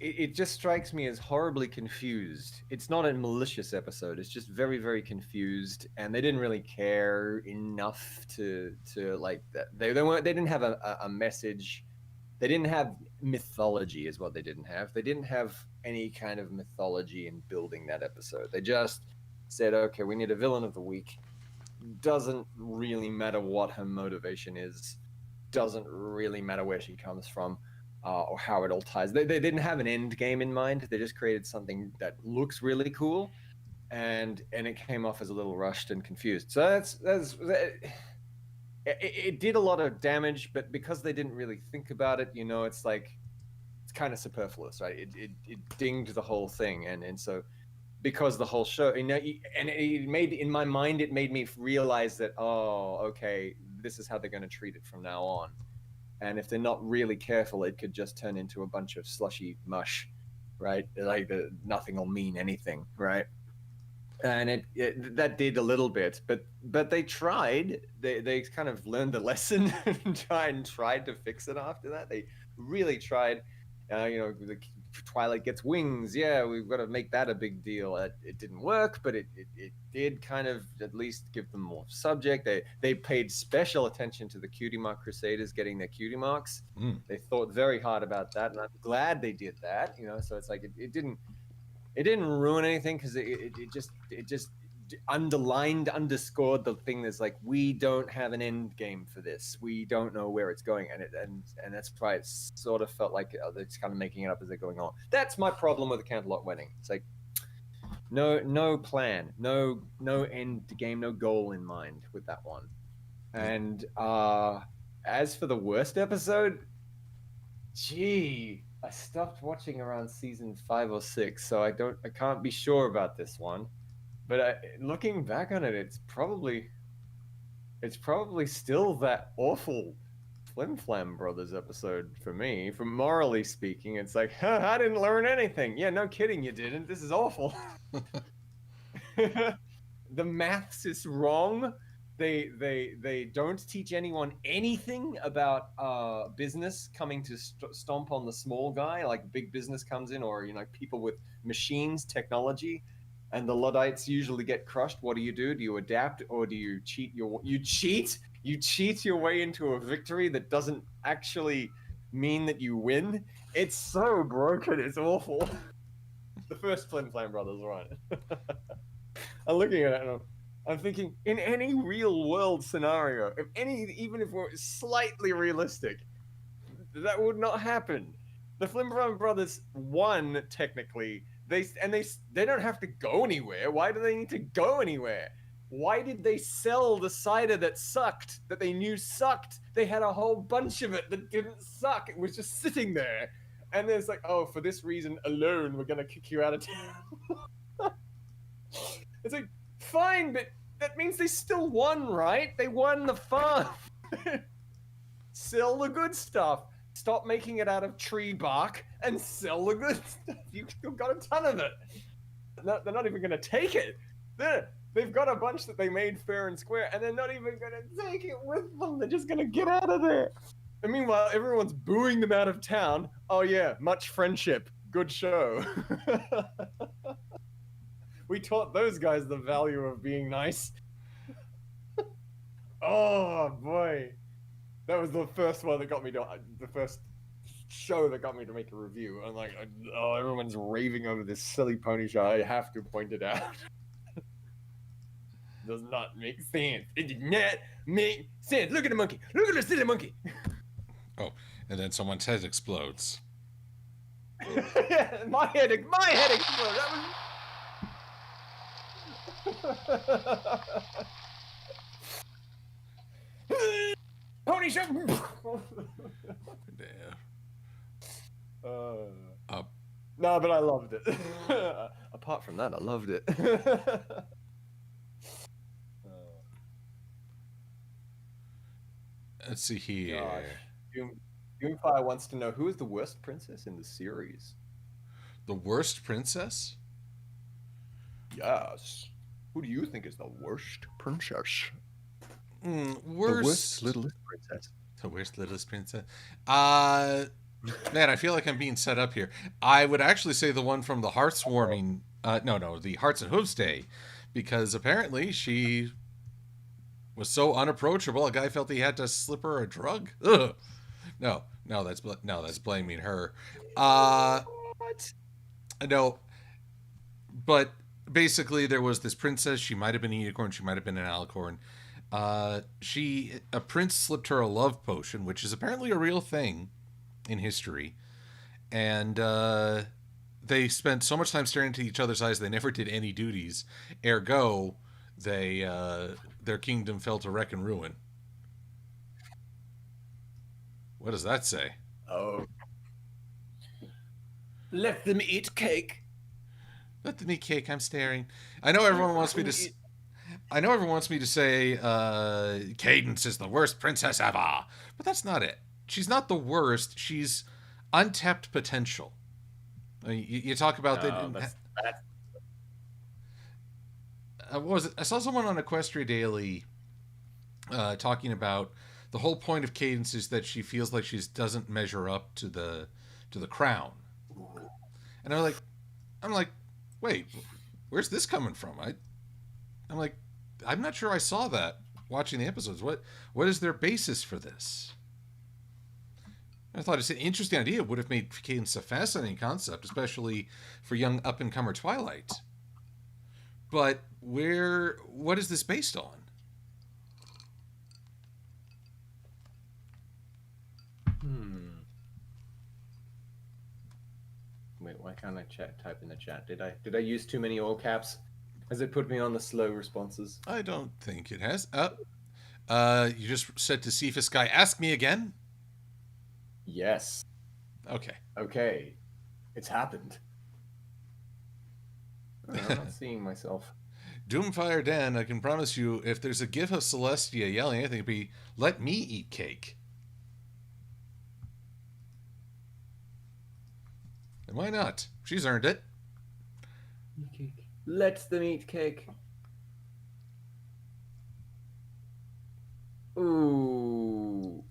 A: it just strikes me as horribly confused. It's not a malicious episode. It's just very, very confused, and they didn't really care enough to like that. They didn't have a message. They didn't have mythology, is what they didn't have. They didn't have any kind of mythology in building that episode. They just said, okay, we need a villain of the week. Doesn't really matter what her motivation is. Doesn't really matter where she comes from or how it all ties. They didn't have an end game in mind. They just created something that looks really cool, and it came off as a little rushed and confused. So it did a lot of damage, but because they didn't really think about it, it's like it's kind of superfluous, right? It dinged the whole thing, and so because the whole show, and it made, in my mind, it made me realize that, oh, okay, this is how they're going to treat it from now on. And if they're not really careful, it could just turn into a bunch of slushy mush, right? Like nothing will mean anything, right? And that did a little bit, but they tried. They kind of learned the lesson and tried to fix it after that. They really tried. The Twilight gets wings. Yeah, we've got to make that a big deal. It didn't work, but it did kind of at least give them more subject. They paid special attention to the Cutie Mark Crusaders getting their cutie marks. They thought very hard about that, and I'm glad they did that. So it's like it didn't ruin anything, because it just underscored the thing that's like, we don't have an end game for this. We don't know where it's going, and that's why it sort of felt like it's kind of making it up as they're going on. That's my problem with the Canterlot Wedding. It's like no plan, no end game, no goal in mind with that one. And as for the worst episode, gee, I stopped watching around season 5 or 6, so I can't be sure about this one. But looking back on it, it's probably still that awful Flim Flam Brothers episode for me. From morally speaking, it's like, I didn't learn anything. Yeah, no kidding, you didn't. This is awful. The maths is wrong. They don't teach anyone anything about business coming to stomp on the small guy, like big business comes in, or people with machines, technology. And the Luddites usually get crushed. What do? Do you adapt, or do you cheat you cheat your way into a victory that doesn't actually mean that you win? It's so broken, it's awful. The first Flim Flam Brothers, right? I'm looking at it and I'm thinking, in any real world scenario, even if we're slightly realistic, that would not happen. The Flim Flam Brothers won, technically. They don't have to go anywhere. Why do they need to go anywhere? Why did they sell the cider that sucked, that they knew sucked? They had a whole bunch of it that didn't suck. It was just sitting there. And there's like, oh, for this reason alone, we're going to kick you out of town. It's like, fine, but that means they still won, right? They won the fun. Sell the good stuff. Stop making it out of tree bark and sell the good stuff. You've got a ton of it. They're not even going to take it. They've got a bunch that they made fair and square, and they're not even gonna take it with them. They're just gonna get out of there. And meanwhile, everyone's booing them out of town. Oh yeah, much friendship. Good show. We taught those guys the value of being nice. Oh boy, that was the first one that got me to the first show that got me to make a review. I'm like, oh, everyone's raving over this silly pony show. I have to point it out. Does not make sense. It did not make sense. Look at the monkey. Look at the silly monkey.
B: Oh, and then someone's head explodes.
A: my head exploded. Pony show. No, but I loved it. Apart from that, I loved it.
B: Let's see here.
A: Doomfire wants to know who is the worst princess in the series.
B: The worst princess?
A: Yes. Who do you think is the worst princess?
B: Worst.
A: The worst littlest princess.
B: The worst littlest princess. Man, I feel like I'm being set up here. I would actually say the one from the Heartswarming. The Hearts and Hooves Day, because apparently she was so unapproachable. A guy felt he had to slip her a drug. Ugh. No, that's blaming her.
A: What?
B: No, but basically there was this princess. She might have been a unicorn. She might have been an alicorn. A prince slipped her a love potion, which is apparently a real thing in history, and they spent so much time staring into each other's eyes they never did any duties. Ergo, their kingdom fell to wreck and ruin. What does that say?
A: Oh, let them eat cake.
B: Let them eat cake. I'm staring. I know everyone wants me to. I know everyone wants me to say Cadence is the worst princess ever, but that's not it. She's not the worst. She's untapped potential. I mean, you talk about that. What was it? I saw someone on Equestria Daily talking about the whole point of Cadence is that she feels like she doesn't measure up to the crown. And I'm like, wait, where's this coming from? I'm like, I'm not sure I saw that watching the episodes. What is their basis for this? I thought it's an interesting idea. It would have made Cadence a fascinating concept, especially for young up-and-comer Twilight. But what is this based on?
A: Wait, why can't I type in the chat? Did I use too many all caps? Has it put me on the slow responses?
B: I don't think it has. You just said to Cephas Guy, ask me again?
A: Yes.
B: Okay.
A: It's happened. I'm not seeing myself.
B: Doomfire Dan, I can promise you, if there's a gif of Celestia yelling anything, it'd be, let me eat cake. And why not? She's earned it.
A: Let them eat cake. Ooh.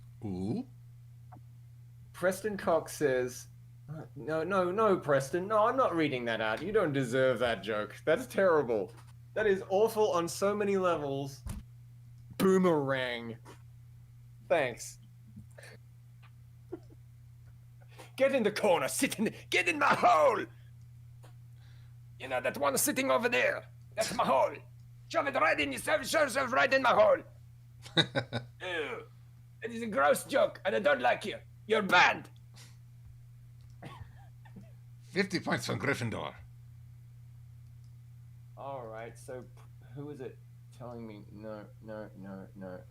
A: Preston Cox says, no, Preston. No, I'm not reading that out. You don't deserve that joke. That's terrible. That is awful on so many levels. Boomerang. Thanks. Get in the corner. Get in my hole. You know, that one sitting over there. That's my hole. Shove it right in yourself. Shove yourself right in my hole. Ew. It is a gross joke, and I don't like you. You're banned.
B: 50 points from Gryffindor.
A: All right, so who is it telling me? No.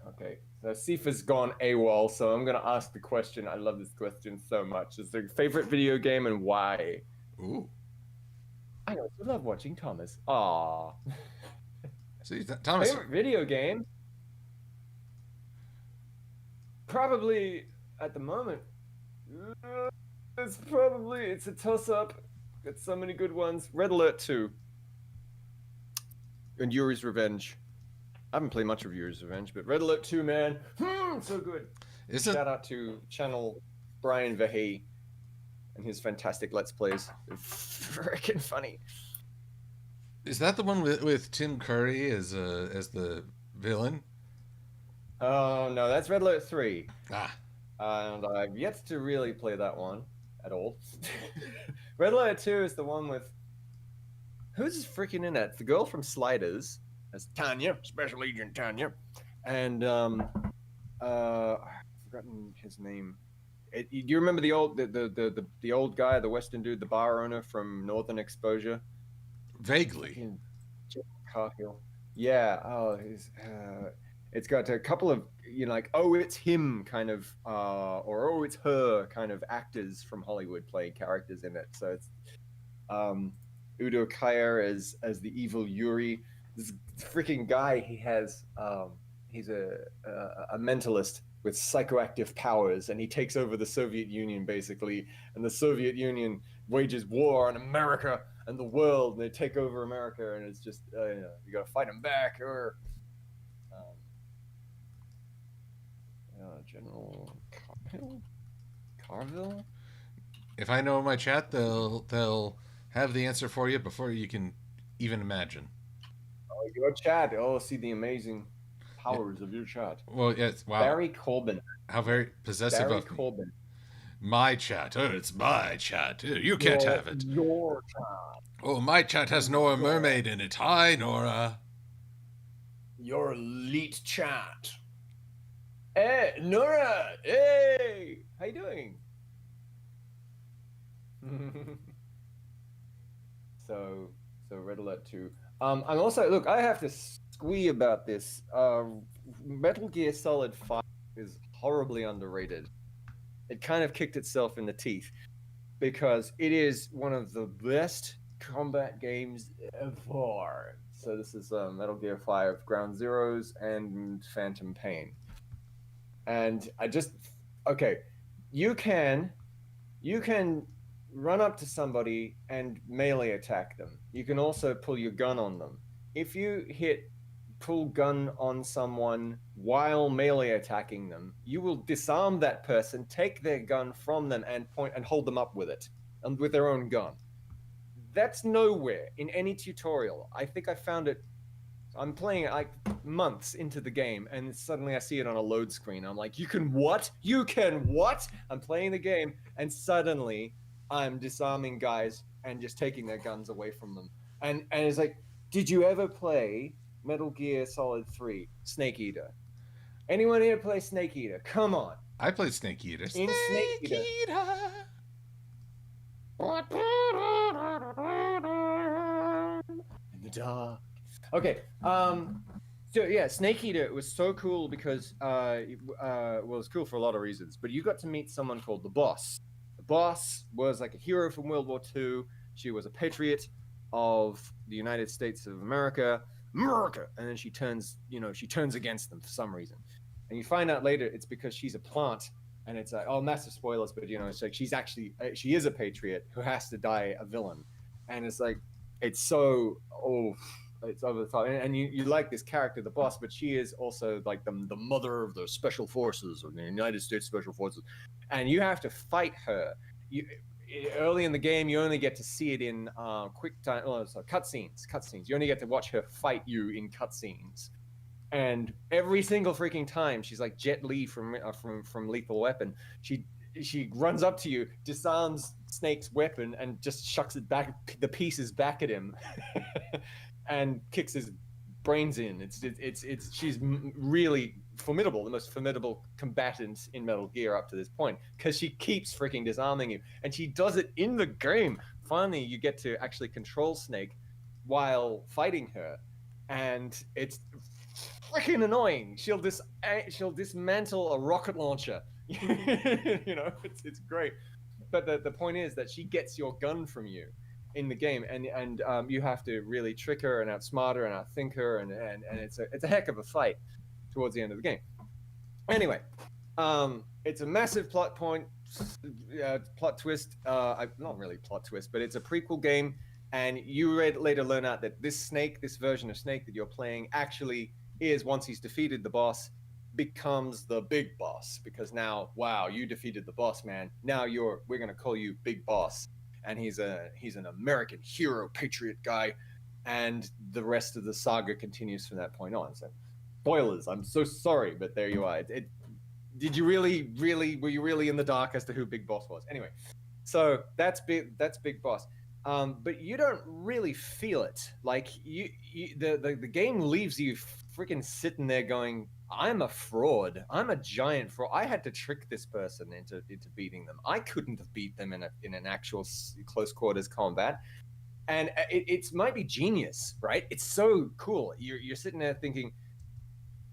A: Okay, so Cephas gone AWOL, so I'm going to ask the question. I love this question so much. Is their favorite video game and why?
B: Ooh.
A: I also love watching Thomas. Aww.
B: See, Thomas.
A: Favorite video game? Probably, at the moment, it's a toss-up. Got so many good ones. Red Alert 2. and Yuri's Revenge. I haven't played much of Yuri's Revenge, but Red Alert 2, man, so good. Shout out to channel Brian Vahey and his fantastic Let's Plays. They're freaking funny.
B: Is that the one with Tim Curry as the villain?
A: Oh no, that's Red Alert 3.
B: Ah.
A: And I've yet to really play that one at all. Red Alert 2 is the one with... Who's freaking in it? The girl from Sliders. That's Tanya, Special Agent Tanya. And, I've forgotten his name. Do you remember the old guy, the Western dude, the bar owner from Northern Exposure?
B: Vaguely.
A: Carhill. Yeah. Oh, it's got a couple of, like, oh, it's him kind of, or oh, it's her kind of actors from Hollywood playing characters in it. So it's Udo Kier as the evil Yuri. This freaking guy, he's a mentalist with psychoactive powers, and he takes over the Soviet Union basically, and the Soviet Union wages war on America and the world, and they take over America, and it's just you gotta fight them back, or General Carville.
B: If I know my chat, they'll have the answer for you before you can even imagine.
A: Oh, your chat! Oh, see the amazing powers of your chat.
B: Well, yes. Wow.
A: Barry Corbin.
B: How very possessive
A: Barry
B: of me.
A: Corbin.
B: My chat. Oh, it's my chat. Oh, you can't have it.
A: Your chat.
B: Oh, my chat has Nora Mermaid in it. Hi, Nora.
A: Your elite chat. Hey, Nora! Hey! How you doing? So Red Alert 2. I'm also... Look, I have to squee about this. Metal Gear Solid 5 is horribly underrated. It kind of kicked itself in the teeth because it is one of the best combat games ever. So this is Metal Gear 5 Ground Zeroes and Phantom Pain. And you can run up to somebody and melee attack them. You can also pull your gun on them. If you hit pull gun on someone while melee attacking them, you will disarm that person, take their gun from them, and point and hold them up with it, and with their own gun. That's nowhere in any tutorial. I think I found it. I'm playing it like months into the game, and suddenly I see it on a load screen. I'm like, you can what? You can what? I'm playing the game, and suddenly I'm disarming guys and just taking their guns away from them. And it's like, did you ever play Metal Gear Solid 3 Snake Eater? Anyone here play Snake Eater? Come on.
B: I played Snake Eater.
A: In Snake Eater. In the dark. Okay. So yeah, Snake Eater was so cool because it was cool for a lot of reasons. But you got to meet someone called the Boss. The Boss was like a hero from World War II. She was a patriot of the United States of America, and then she turns against them for some reason. And you find out later it's because she's a plant, and it's like, oh, massive spoilers, but it's like she is a patriot who has to die a villain, and it's like it's so it's over the top, and you like this character, the Boss, but she is also like the mother of the special forces of the United States Special Forces, and you have to fight her. Early in the game, you only get to see it in cutscenes. You only get to watch her fight you in cutscenes, and every single freaking time, she's like Jet Li from Lethal Weapon. She runs up to you, disarms Snake's weapon, and just shucks it back, the pieces back at him, and kicks his brains in. She's really formidable, the most formidable combatant in Metal Gear up to this point, because she keeps freaking disarming you, and she does it in the game. Finally, you get to actually control Snake while fighting her, and it's freaking annoying. She'll dismantle a rocket launcher. It's great. But the point is that she gets your gun from you in the game, and you have to really trick her and outsmart her and outthink her, and it's a heck of a fight towards the end of the game. Anyway, it's a massive plot twist. Not really plot twist, but it's a prequel game And you later learn out that this Snake, this version of Snake that you're playing, actually is, once he's defeated the boss, becomes the big boss, because now, wow, you defeated the boss, man. Now we're gonna call you Big Boss, and he's an American hero, patriot guy, and the rest of the saga continues from that point on. So, spoilers. I'm so sorry, but there you are. Did you were you really in the dark as to who Big Boss was? Anyway, so that's Big Boss. But you don't really feel it. Like the game leaves you freaking sitting there going, I'm a fraud. I'm a giant fraud. I had to trick this person into beating them. I couldn't have beat them in an actual close quarters combat. And it might be genius, right? It's so cool. You're sitting there thinking,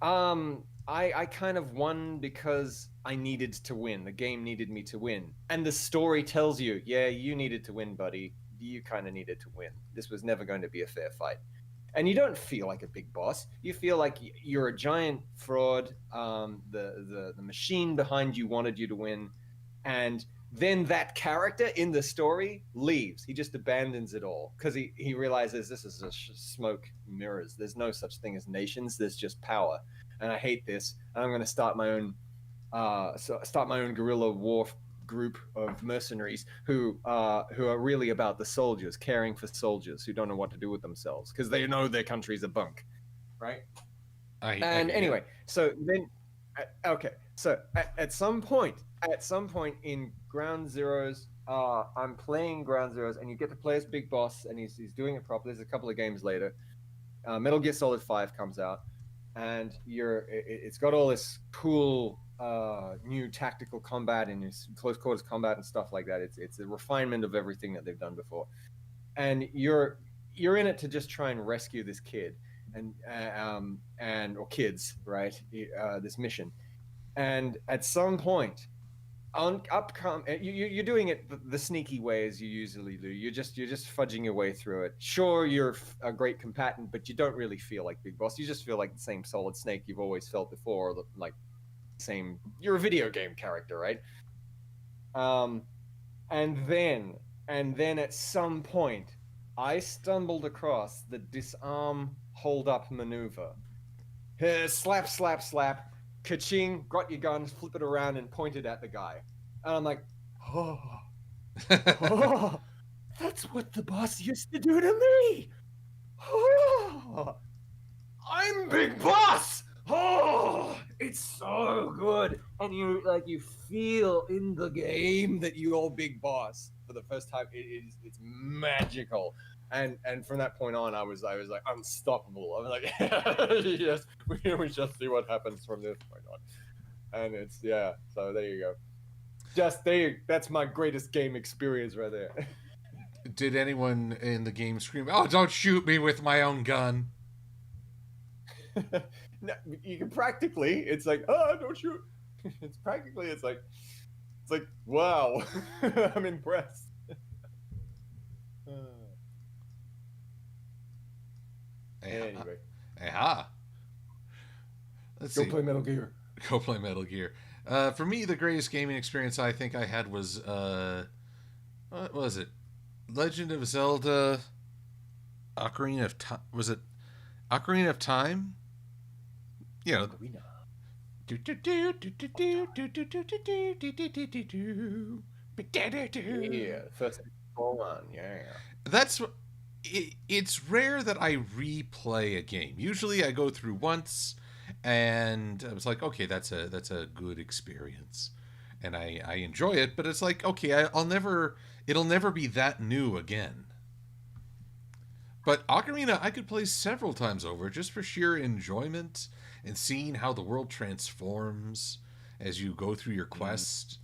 A: I kind of won because I needed to win. The game needed me to win. And the story tells you, yeah, you needed to win, buddy. You kind of needed to win. This was never going to be a fair fight. And you don't feel like a big boss. You feel like you're a giant fraud. The machine behind you wanted you to win. And then that character in the story leaves. He just abandons it all because he realizes this is a smoke mirrors. There's no such thing as nations. There's just power. And I hate this. And I'm going to start my own guerrilla war group of mercenaries who are really about the soldiers, caring for soldiers who don't know what to do with themselves because they know their country's a bunk, right? Anyway, so then, okay, so at some point in Ground Zeroes, I'm playing Ground Zeroes, and you get to play as Big Boss, and he's doing it properly. There's a couple of games later. Metal Gear Solid 5 comes out, and it's got all this cool new tactical combat and close quarters combat and stuff like that. It's a refinement of everything that they've done before, and you're in it to just try and rescue this kid or kids, right? This mission, and at some point, you're doing it the sneaky way as you usually do. You're just fudging your way through it. Sure, you're a great combatant, but you don't really feel like Big Boss. You just feel like the same Solid Snake you've always felt before, like same. You're a video game character, right? And then at some point, I stumbled across the disarm hold up maneuver. Slap, slap, slap. Ka-ching, got your gun, flip it around, and point it at the guy. And I'm like, oh, that's what the boss used to do to me. Oh, I'm Big Boss. Oh, it's so good. And you feel in the game that you're Big Boss for the first time. It's magical. And from that point on, I was like unstoppable. I was like, yes, we just see what happens from this point on. And it's so there you go. That's my greatest game experience right there.
B: Did anyone in the game scream, "Oh, don't shoot me with my own gun"?
A: No, you can practically. It's like, oh, don't shoot. It's like, wow, I'm impressed. Anyway.
B: Let's
A: Go play Metal Gear.
B: Go play Metal Gear. For me, the greatest gaming experience I think I had was, what was it? Legend of Zelda Ocarina of Time. Was it Ocarina of Time? You know.
A: Yeah, first one. Yeah.
B: That's it's rare that I replay a game. Usually I go through once and I was like, okay, that's a good experience. And I enjoy it, but it's like, okay, it'll never be that new again. But Ocarina I could play several times over just for sheer enjoyment and seeing how the world transforms as you go through your quest.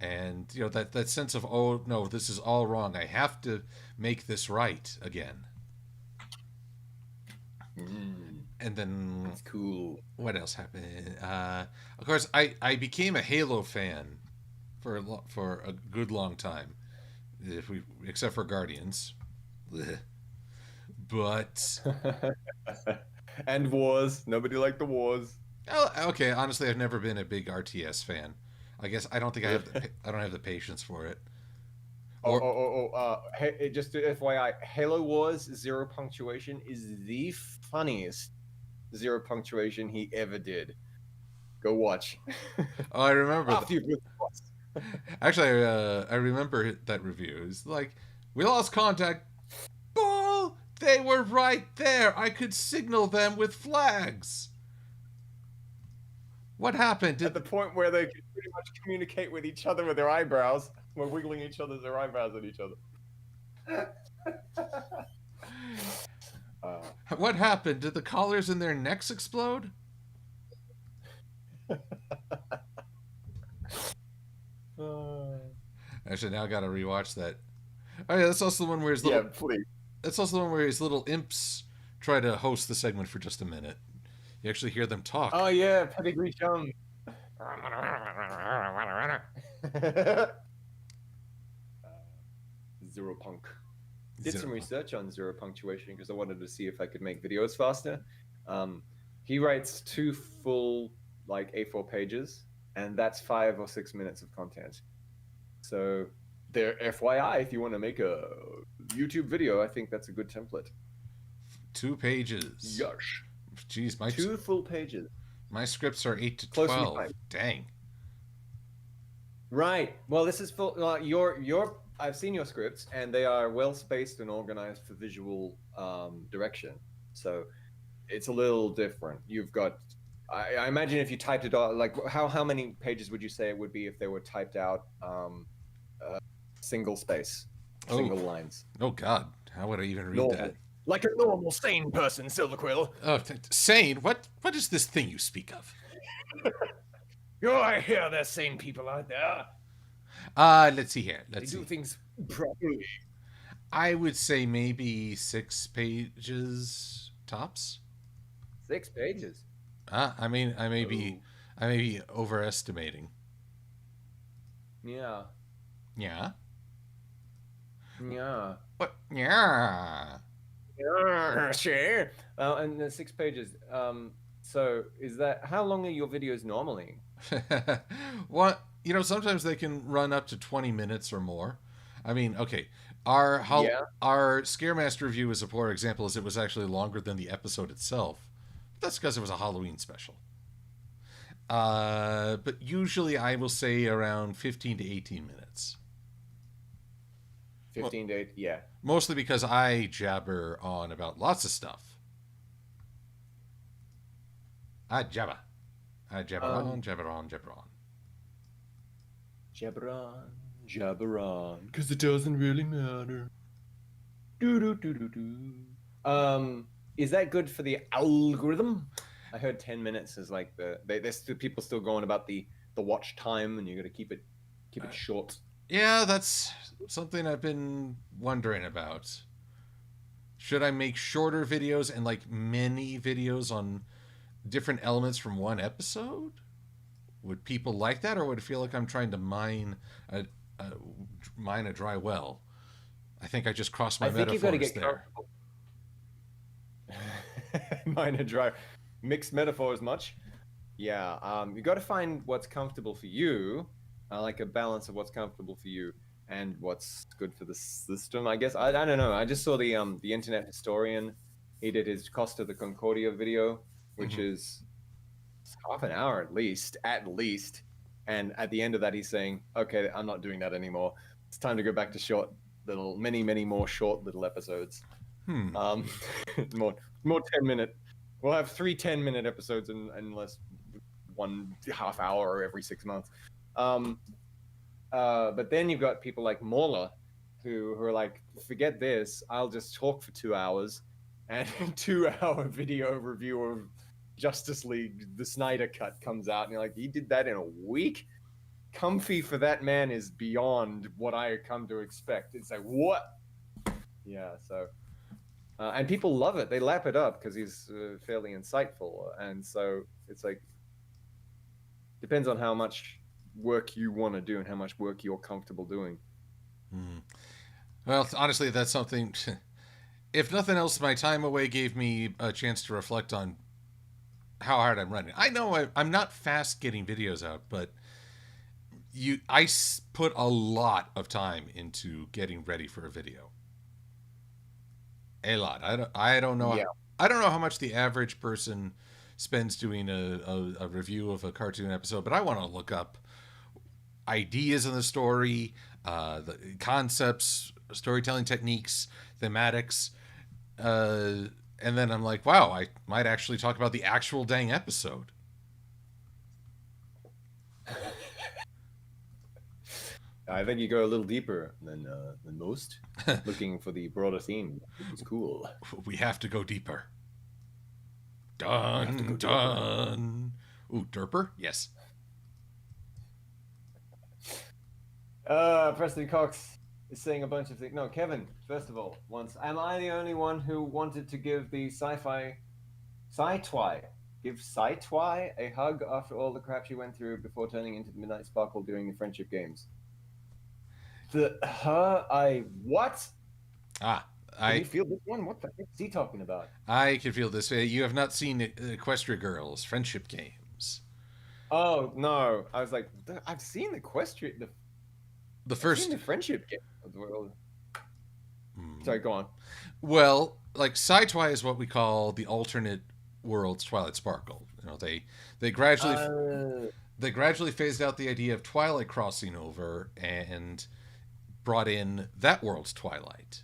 B: And that sense of, oh no, this is all wrong, I have to make this right again. And then
A: that's cool.
B: What else happened? Of course, I became a Halo fan for a good long time, except for Guardians. But
A: and Wars. Nobody liked the Wars.
B: Oh, okay. Honestly, I've never been a big RTS fan. I guess I don't think I don't have the patience for it.
A: Hey, just to FYI, Halo Wars 0 punctuation is the funniest 0 punctuation he ever did. Go watch.
B: Oh, I remember
A: After you
B: Actually, I remember that review. It's like, we lost contact. Bull! They were right there. I could signal them with flags. What happened?
A: At the point where they could pretty much communicate with each other with their eyebrows. We're wiggling their eyebrows at each other.
B: What happened? Did the collars in their necks explode? Actually, now I gotta rewatch that. Oh yeah, that's also the one where his little.
A: Yeah, please.
B: That's also the one where his little imps try to host the segment for just a minute. You actually hear them talk.
A: Oh yeah, Pedigree Chum. Zero punk. Did some research on 0 punctuation because I wanted to see if I could make videos faster. He writes 2 full like A4 pages, and that's 5 or 6 minutes of content. So there, FYI, if you want to make a YouTube video, I think that's a good template.
B: 2 pages.
A: Gosh.
B: Jeez, my
A: 2 full pages.
B: My scripts are 8 to
A: Close
B: 12. Dang.
A: Right. Well, this is full. Your. I've seen your scripts, and they are well spaced and organized for visual direction. So it's a little different. You've got. I imagine if you typed it out, like how many pages would you say it would be if they were typed out single space, single lines?
B: Oh God, how would I even read that?
A: Like a normal sane person, Silver-Quill.
B: Oh, sane? What is this thing you speak of?
A: Oh, I hear there's sane people out there.
B: Let's see here.
A: They do things properly.
B: I would say maybe 6 pages tops.
A: 6 pages.
B: I mean, I may be overestimating.
A: Yeah.
B: Yeah.
A: Yeah.
B: What? Yeah.
A: Sure. And the 6 pages. So is that how long are your videos normally?
B: What? Sometimes they can run up to 20 minutes or more. I mean, okay. Our Scaremaster review is a poor example, as it was actually longer than the episode itself. That's because it was a Halloween special. But usually I will say around 15 to 18 minutes.
A: 15 to 8, yeah.
B: Mostly because I jabber on about lots of stuff. I jabber on.
A: Jabber on, because it doesn't really matter. Is that good for the algorithm? I heard 10 minutes is like there's people still going about the watch time, and you got to keep it short.
B: Yeah, that's something I've been wondering about. Should I make shorter videos and like many videos on different elements from one episode? Would people like that, or would it feel like I'm trying to mine a dry well? I think I just crossed my metaphors there. I think you've got
A: to get mine a dry. Mixed metaphors much? Yeah. You got to find what's comfortable for you. Like a balance of what's comfortable for you and what's good for the system, I guess. I don't know. I just saw the Internet Historian. He did his Costa de Concordia video, which is half an hour at least. And at the end of that, he's saying, okay, I'm not doing that anymore. It's time to go back to short little, many more short little episodes. More 10-minute. We'll have 3 10-minute episodes unless 1 half hour every 6 months. But then you've got people like Mauler who are like, forget this, I'll just talk for 2 hours, and a 2-hour video review of Justice League, the Snyder Cut, comes out, and you're like, he did that in a week? Comfy for that man is beyond what I come to expect. It's like, what? Yeah, so... and people love it. They lap it up because he's fairly insightful. And so it's like, depends on how much work you want to do and how much work you're comfortable doing.
B: Well, honestly, that's something... If nothing else, my time away gave me a chance to reflect on how hard I'm running. I know I'm not fast getting videos out, but I put a lot of time into getting ready for a video. A lot. I don't know.
A: Yeah.
B: I don't know how much the average person spends doing a review of a cartoon episode, but I want to look up ideas in the story, the concepts, storytelling techniques, thematics, and then I'm like, wow, I might actually talk about the actual dang episode.
A: I think you go a little deeper than most, looking for the broader theme. It's cool.
B: We have to go deeper. Dun, dun. Ooh, derper? Yes.
A: Preston Cox is saying a bunch of things. No, Kevin, first of all, am I the only one who wanted to give the give Sci-Twi a hug after all the crap she went through before turning into the Midnight Sparkle during the Friendship Games? What?
B: Can
A: you feel this one? What the heck is he talking about?
B: I can feel this. You have not seen Equestria Girls Friendship Games.
A: Oh no! I was like, I've seen the first. I've seen the Friendship Game of the world. Sorry, go on.
B: Well, like Sci-Twi is what we call the alternate world's Twilight Sparkle. You know, they gradually phased out the idea of Twilight crossing over and brought in that world's Twilight.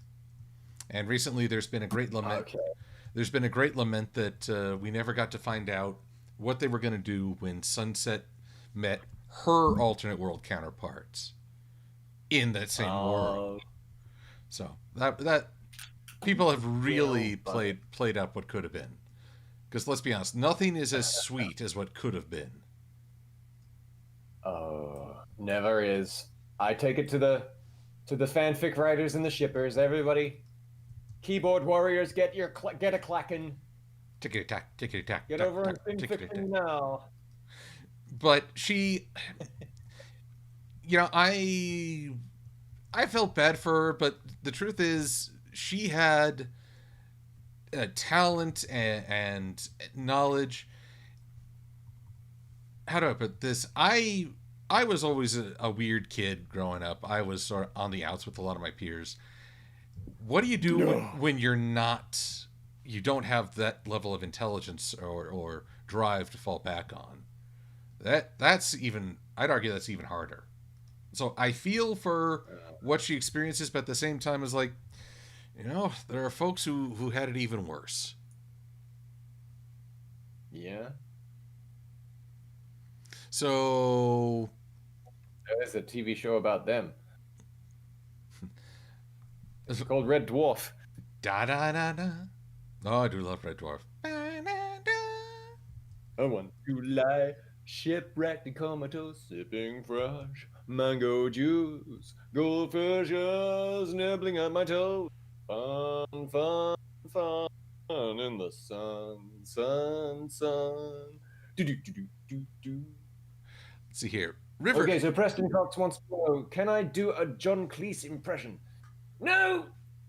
B: And recently, there's been a great lament.
A: Okay.
B: There's been a great lament that we never got to find out what they were going to do when Sunset met her alternate world counterparts in that same world. So that people have really played up what could have been. Because let's be honest, nothing is as sweet as what could have been.
A: Oh, never is. I take it to the fanfic writers and the shippers. Everybody, keyboard warriors, get a clacking.
B: Tickety tack, tickety tack.
A: Get over and fanfic now.
B: But she, I felt bad for her, but the truth is, she had talent and knowledge. How do I put this? I was always a weird kid growing up. I was sort of on the outs with a lot of my peers. What do you do when you're not? You don't have that level of intelligence or drive to fall back on. That's even. I'd argue that's even harder. So I feel for what she experiences, but at the same time, is like, there are folks who had it even worse.
A: Yeah.
B: So
A: there's a TV show about them. It's called Red Dwarf.
B: Da da da da. Oh, I do love Red Dwarf.
A: I want to lie, shipwrecked and comatose, sipping fresh mango juice, goldfishes nibbling at my toes. Fun, fun, fun in the sun, sun, sun. Do do do do do do.
B: Let's see here. River.
A: Okay, so Preston Cox wants to know, can I do a John Cleese impression? No!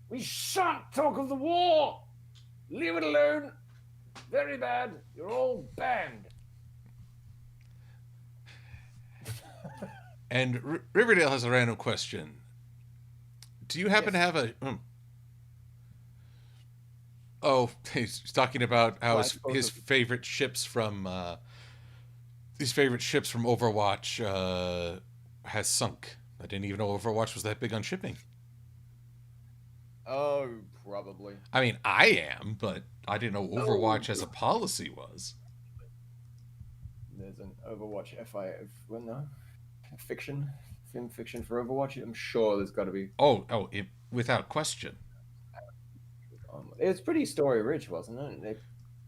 A: We shan't talk of the war! Leave it alone! Very bad. You're all banned.
B: And Riverdale has a random question. Do you happen to have a... Oh, he's talking about how his favorite ships from... His favorite ships from Overwatch has sunk. I didn't even know Overwatch was that big on shipping.
A: Oh, probably.
B: I mean, I am, but I didn't know Overwatch as a policy was.
A: There's an Overwatch film fiction for Overwatch. I'm sure there's got to be.
B: Without question.
A: It was pretty story rich, wasn't it? They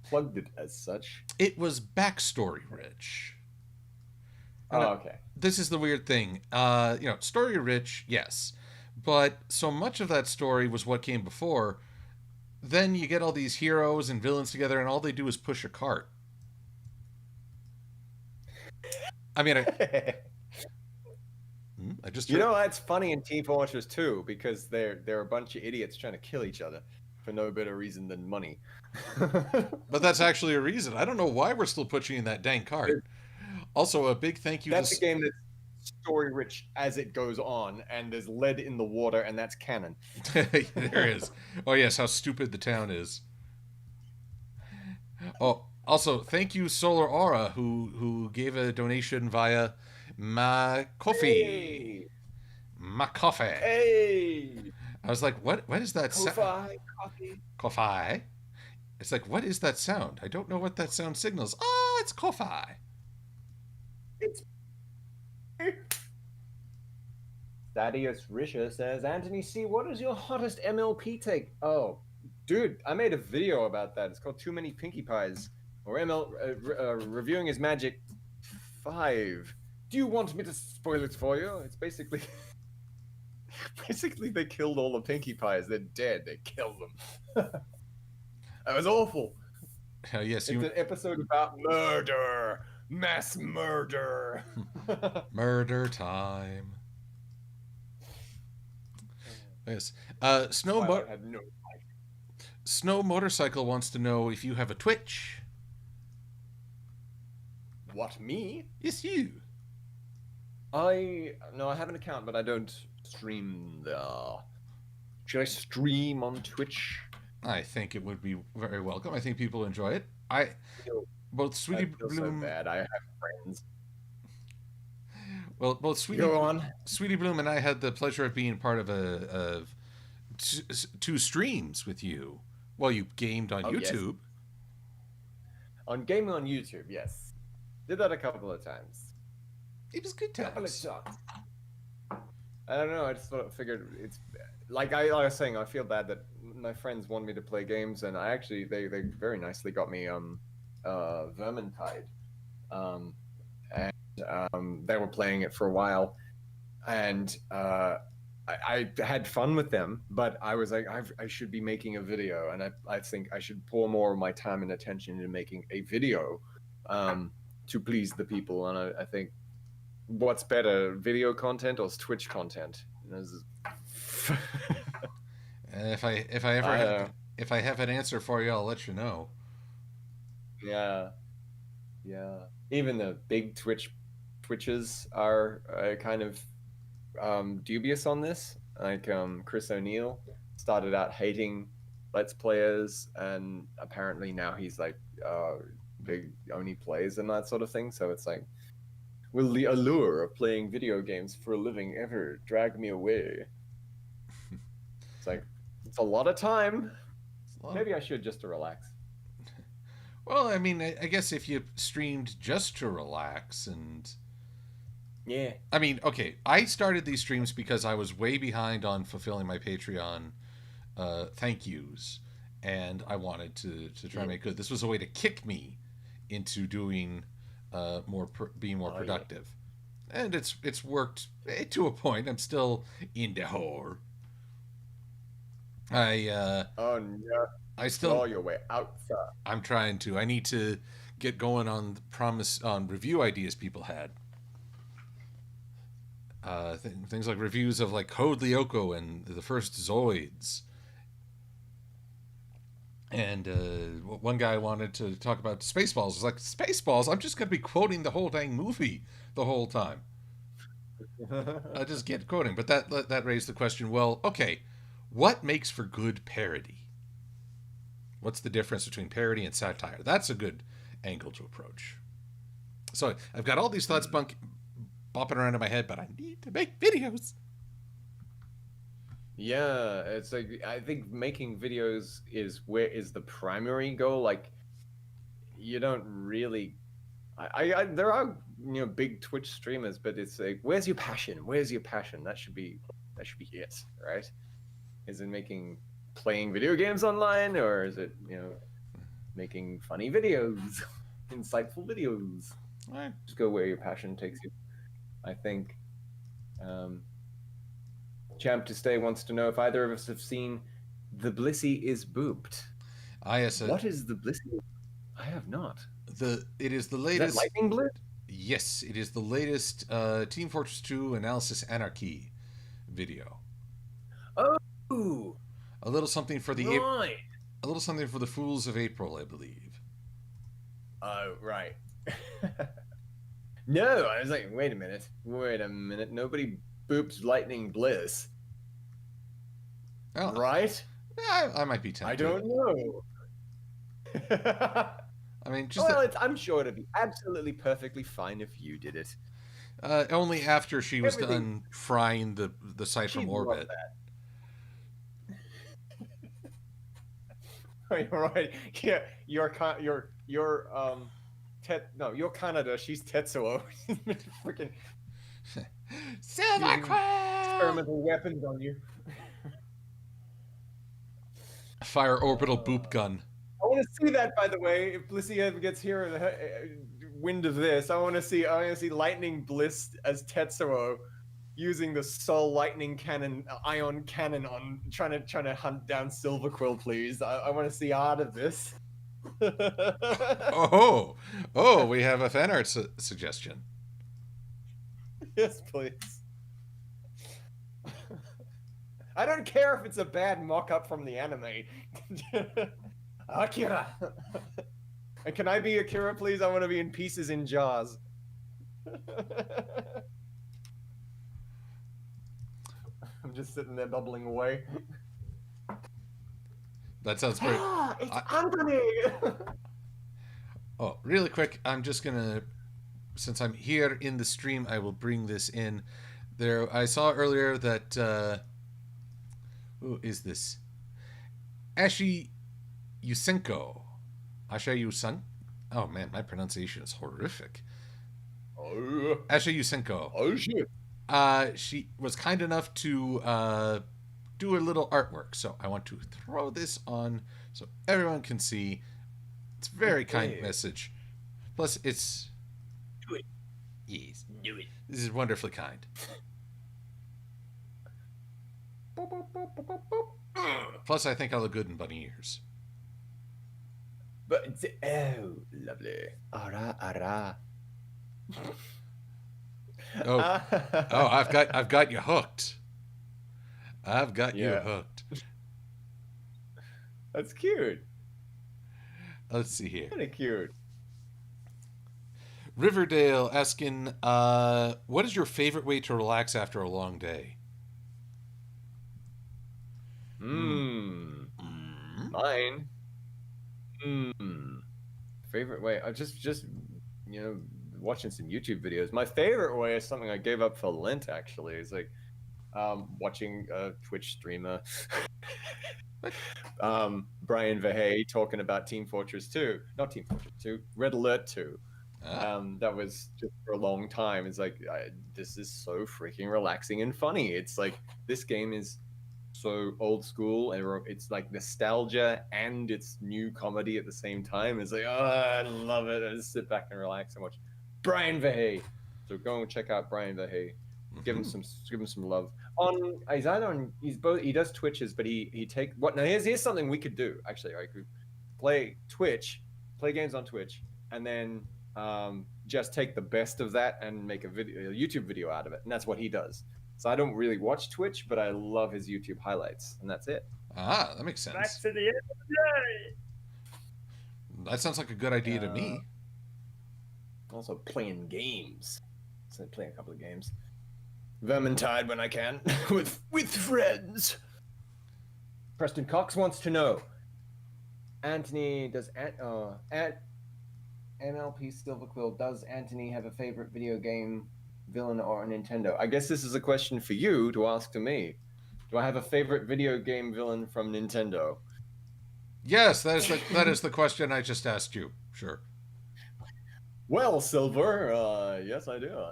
A: plugged it as such.
B: It was backstory rich.
A: Okay.
B: This is the weird thing. Story rich, yes. But so much of that story was what came before. Then you get all these heroes and villains together, and all they do is push a cart. I mean, I just...
A: that's funny in Team Fortress 2, because they're a bunch of idiots trying to kill each other for no better reason than money.
B: But that's actually a reason. I don't know why we're still pushing in that dang cart. Also, a big thank you.
A: That's a game that's story rich as it goes on, and there's lead in the water, and that's canon.
B: There is. Oh yes, how stupid the town is. Oh, also thank you Solar Aura who gave a donation via my coffee.
A: Hey,
B: My coffee.
A: hey,
B: I was like, what is that sound?
A: coffee.
B: Coffee. It's like, what is that sound? I don't know what that sound signals. Oh, it's coffee.
A: It's Thaddeus Risha says, Antony C, what is your hottest MLP take? Oh, dude, I made a video about that. It's called Too Many Pinkie Pies, or Reviewing His Magic 5. Do you want me to spoil it for you? It's basically... Basically, they killed all the Pinkie Pies. They're dead. They killed them. That was awful.
B: Yes,
A: it's an episode about murder. Mass murder.
B: Murder time. Yes. Snow Motorcycle wants to know if you have a Twitch.
A: What, me?
B: Yes, you.
A: I have an account, but I don't stream there. Should I stream on Twitch?
B: I think it would be very welcome. I think people enjoy it. Both Sweetie Bloom.
A: So bad. I have friends.
B: Well, both Sweetie Bloom and I had the pleasure of being part of two streams with you while you gamed on YouTube.
A: Yes. On gaming on YouTube, yes. Did that a couple of times.
B: It was good times.
A: Couple of shots. I don't know. I just figured it's like I was saying. I feel bad that my friends want me to play games, and they very nicely got me Vermintide, and they were playing it for a while, and I had fun with them. But I was like, I should be making a video, and I think I should pour more of my time and attention into making a video to please the people, and I think. What's better, video content or Twitch content?
B: If I have an answer for you, I'll let you know.
A: Yeah. Even the big Twitches are kind of dubious on this. Like Chris O'Neill started out hating Let's Players, and apparently now he's like big only plays and that sort of thing. So it's like. Will the allure of playing video games for a living ever drag me away? It's like, it's a lot of time. Maybe I should just to relax.
B: Well, I mean, I guess if you streamed just to relax and...
A: Yeah.
B: I mean, okay, I started these streams because I was way behind on fulfilling my Patreon thank yous, and I wanted to try and make good. This was a way to kick me into doing... being more productive, and it's worked to a point. I'm still in the whore. I still
A: claw your way out, sir.
B: I'm trying to. I need to get going on review ideas people had. Things like reviews of like Code Lyoko and the first Zoids. And one guy wanted to talk about Spaceballs. I was like, Spaceballs? I'm just going to be quoting the whole dang movie the whole time. I just get quoting. But that raised the question, well, okay, what makes for good parody? What's the difference between parody and satire? That's a good angle to approach. So I've got all these thoughts bopping around in my head, but I need to make videos.
A: Yeah, it's like I think making videos is the primary goal. Like, you don't really. There are big Twitch streamers, but it's like, where's your passion? Where's your passion? That should be it, right? Is it playing video games online, or is it making funny videos, insightful videos?
B: Right.
A: Just go where your passion takes you. I think. Champ to Stay wants to know if either of us have seen The Blissey is Booped. What is The Blissey? I have not.
B: It is the latest.
A: Is that Lightning Bliss?
B: Yes, it is the latest Team Fortress 2 Analysis Anarchy video.
A: Oh,
B: a little something for the
A: right.
B: A little something for the Fools of April, I believe.
A: Oh, right. No, I was like, wait a minute. Nobody boops Lightning Bliss.
B: Well,
A: right?
B: I might be tempted.
A: I don't know.
B: I mean, just
A: I'm sure it'd be absolutely perfectly fine if you did it.
B: Only after she was done frying the site from orbit.
A: Right. Yeah, you're Canada. She's Tetsuo. Freaking
B: Silver-Quill!
A: Experimental weapons on you.
B: Fire orbital boop gun.
A: I want to see that, by the way. If Blissey ever gets wind of this, I want to see Lightning Bliss as Tetsuo using the Soul Lightning Cannon, Ion Cannon on trying to hunt down Silver-Quill. Please, I want to see art of this.
B: oh, we have a fan art suggestion.
A: Yes, please. I don't care if it's a bad mock-up from the anime. Akira! And can I be Akira, please? I want to be in pieces in jars. I'm just sitting there bubbling away.
B: That sounds great.
A: It's Antony!
B: Oh, really quick, I'm just gonna, since I'm here in the stream, I will bring this in. There, I saw earlier that, who is this? Ashi Yusenko. Asha Yusen? Oh man, my pronunciation is horrific.
A: Oh.
B: Asha Yusenko.
A: Oh shit.
B: She was kind enough to do a little artwork, so I want to throw this on so everyone can see. It's a very kind message. Plus, it's...
D: Do it.
B: Yes.
D: Do it.
B: This is wonderfully kind. Plus, I think I look good in bunny ears.
A: But oh, lovely. Ara.
B: Oh, I've got you hooked. I've got you hooked.
A: That's cute.
B: Let's see here.
A: Kind of cute.
B: Riverdale asking, what is your favorite way to relax after a long day?
A: Mine. Favorite way? I just watching some YouTube videos. My favorite way is something I gave up for Lent. Actually, is like watching a Twitch streamer, Brian Verhey, talking about Team Fortress 2. Not Team Fortress 2, Red Alert 2. That was just for a long time. It's like, this is so freaking relaxing and funny. It's like, this game is so old school, and it's like nostalgia and it's new comedy at the same time. It's like, oh, I love it. I just sit back and relax and watch Brian Verhey. So go and check out Brian Verhey. Give him some love. He does Twitches, but now here's something we could do. Actually, I could play games on Twitch, and then just take the best of that and make a YouTube video out of it. And that's what he does. So I don't really watch Twitch, but I love his YouTube highlights, and that's it.
B: Ah, that makes sense.
D: Back to the end of the day.
B: That sounds like a good idea to me.
A: Also playing games. So I play a couple of games. Vermintide when I can with friends. Preston Cox wants to know, Antony, does MLP-Silver-Quill, does Antony have a favorite video game villain or a Nintendo? I guess this is a question for you to ask to me. Do I have a favorite video game villain from Nintendo?
B: Yes, that is the question I just asked you. Sure.
A: Well, Silver, yes, I do.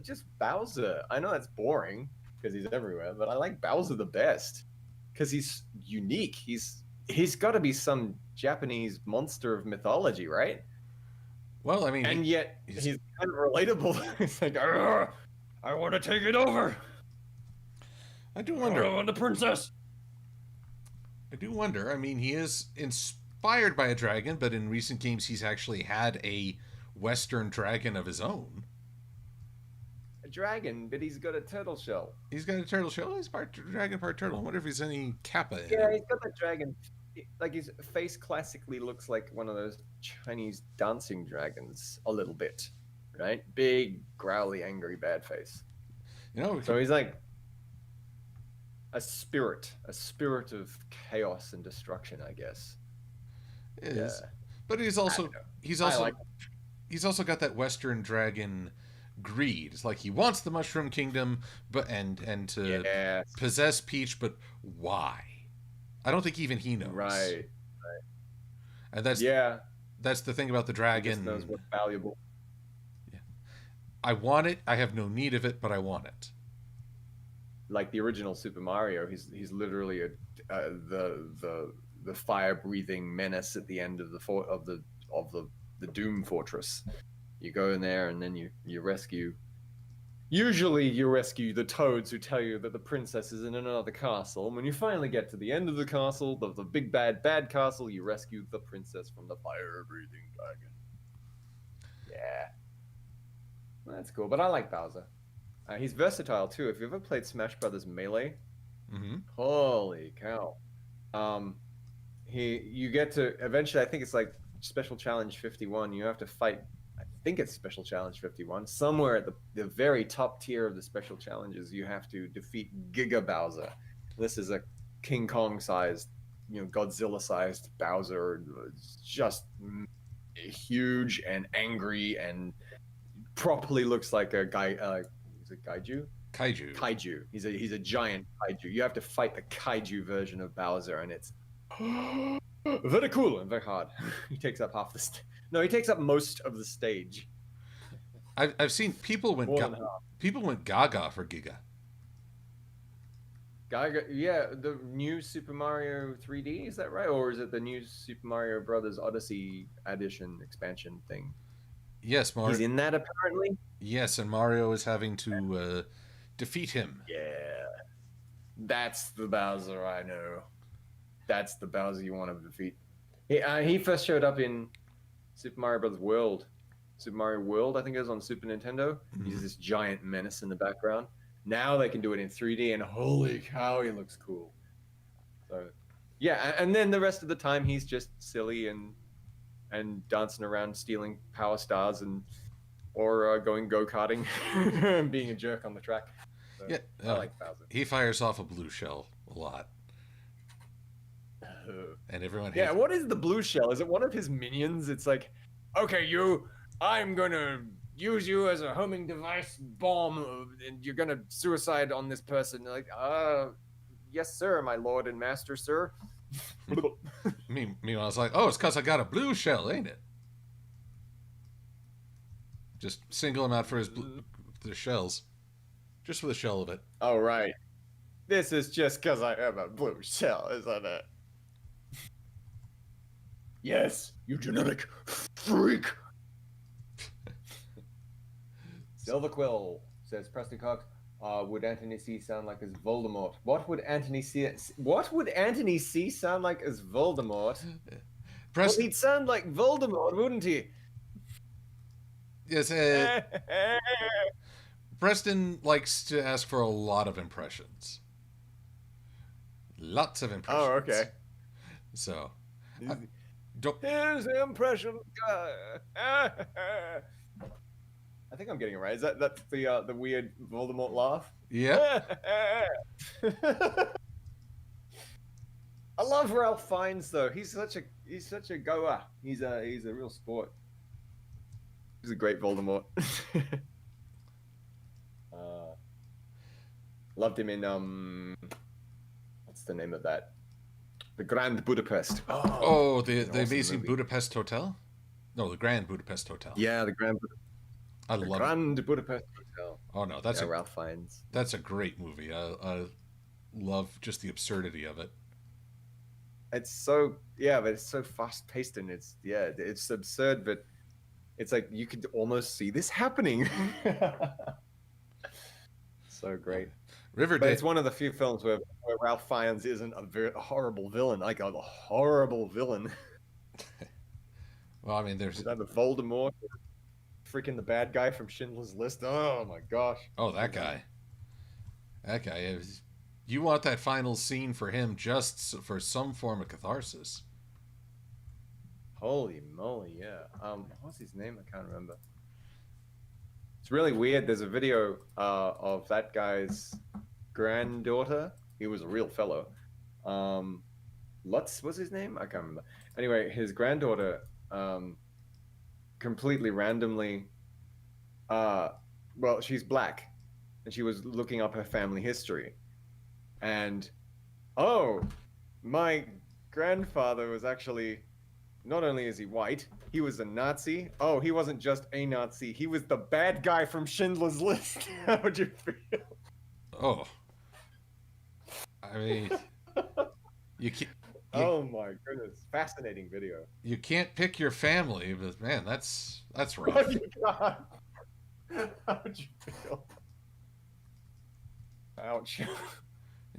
A: Just Bowser. I know that's boring because he's everywhere, but I like Bowser the best because he's unique. He's got to be some Japanese monster of mythology, right?
B: Well, I mean,
A: and yet he's kind of relatable. It's like, I want to take it over.
B: I do wonder.
D: I want the princess.
B: I do wonder. I mean, he is inspired by a dragon, but in recent games, he's actually had a Western dragon of his own.
A: A dragon, but he's got a turtle shell.
B: He's got a turtle shell? He's part dragon, part turtle. I wonder if he's any kappa in
A: Yeah,
B: him.
A: he's got the dragon. Like, his face classically looks like one of those Chinese dancing dragons, a little bit. right? Big, growly, angry, bad face. So he's like a spirit of chaos and destruction, I guess.
B: Is, but he's also got that Western dragon greed. It's like he wants the Mushroom Kingdom, but and to possess Peach, but why? I don't think even he knows.
A: Right.
B: And that's the thing about the dragon.
A: He just knows what's valuable.
B: Yeah. I want it. I have no need of it, but I want it.
A: Like the original Super Mario, he's literally the fire-breathing menace at the end of the Doom Fortress. You go in there and then you rescue. Usually you rescue the toads who tell you that the princess is in another castle. And when you finally get to the end of the castle, the big bad castle, you rescue the princess from the fire-breathing dragon. Yeah. Well, that's cool, but I like Bowser. He's versatile too. If you ever played Smash Brothers Melee, holy cow. You get to, eventually, I think it's like Special Challenge 51, you have to fight, I think it's Special Challenge 51. Somewhere at the very top tier of the special challenges, you have to defeat Giga Bowser. This is a King Kong-sized, Godzilla-sized Bowser, just huge and angry and properly looks like a guy. Is it Kaiju? Kaiju. He's a giant kaiju. You have to fight the kaiju version of Bowser, and it's very cool and very hard. He takes up half the he takes up most of the stage.
B: I've seen people went gaga for Giga.
A: Gaga, yeah, the new Super Mario 3D, is that right? Or is it the new Super Mario Brothers Odyssey edition expansion thing?
B: Yes, Mario.
A: He's in that apparently.
B: Yes, and Mario is having to defeat him.
A: Yeah, that's the Bowser I know. That's the Bowser you want to defeat. He first showed up in Super Mario Bros. World. Super Mario World, I think it was on Super Nintendo. He's this giant menace in the background. Now they can do it in 3D, and holy cow, he looks cool. So, yeah, and then the rest of the time he's just silly and dancing around, stealing power stars, or going go-karting and being a jerk on the track. So,
B: yeah,
A: I like Bowser.
B: He fires off a blue shell a lot. And everyone hates
A: what is the blue shell? Is it one of his minions? It's like, okay, I'm gonna use you as a homing device bomb, and you're gonna suicide on this person. Like, yes, sir, my lord and master, sir.
B: Meanwhile, it's like, oh, it's because I got a blue shell, ain't it? Just single him out for the shells. Just for the shell of it.
A: Oh, right. This is just because I have a blue shell, isn't it? Yes, you genetic freak. Silver-Quill says Preston Cox. Would Antony C sound like as Voldemort? What would Antony C sound like as Voldemort? Well, he'd sound like Voldemort, wouldn't he?
B: Yes. Preston likes to ask for a lot of impressions. Lots of impressions.
A: Oh, okay.
B: So,
A: here's the impression guy. I think I'm getting it right. Is that's the weird Voldemort laugh?
B: Yeah.
A: I love Ralph Fiennes though. He's such a goer. He's a real sport. He's a great Voldemort. Loved him in what's the name of that? The Grand Budapest.
B: Oh, the amazing movie. Budapest Hotel? No, the Grand Budapest Hotel.
A: Yeah, the Grand Budapest Hotel.
B: Oh no, that's
A: Ralph Fiennes.
B: That's a great movie. I love just the absurdity of it.
A: It's so but it's so fast paced and it's absurd, but it's like you could almost see this happening. So great.
B: Riverdale.
A: But it's one of the few films where Ralph Fiennes isn't a very horrible villain. Like a horrible villain.
B: Well, I mean, there's
A: either Voldemort, or freaking the bad guy from Schindler's List. Oh my gosh.
B: Oh, that guy. That guy. You want that final scene for him just for some form of catharsis.
A: Holy moly, yeah. What's his name? I can't remember. It's really weird. There's a video of that guy's granddaughter. He was a real fellow. Lutz was his name? I can't remember. Anyway, his granddaughter completely randomly, well, she's black, and she was looking up her family history. And, oh, my grandfather was actually, not only is he white, he was a Nazi. Oh, he wasn't just a Nazi. He was the bad guy from Schindler's List. How would you feel?
B: Oh. I mean, you can't...
A: Oh my goodness. Fascinating video.
B: You can't pick your family, but man, that's rough.
A: Oh my God. How would you feel? Ouch.
B: You're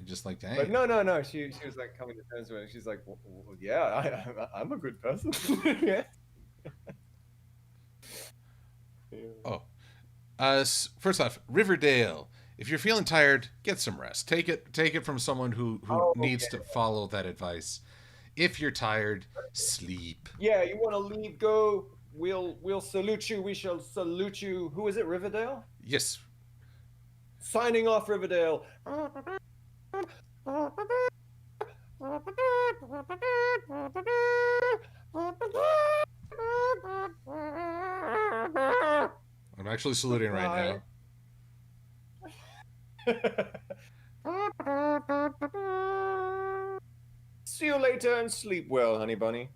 B: just like, dang.
A: But no. She was like coming to terms with it. She's like, well, yeah, I'm a good person. Yeah.
B: Oh. First off, Riverdale. If you're feeling tired, get some rest. Take it from someone who needs to follow that advice. If you're tired, sleep.
A: Yeah, you want to leave, go. We'll salute you. We shall salute you. Who is it, Riverdale?
B: Yes.
A: Signing off, Riverdale.
B: I'm actually saluting right now.
A: See you later and sleep well, honey bunny.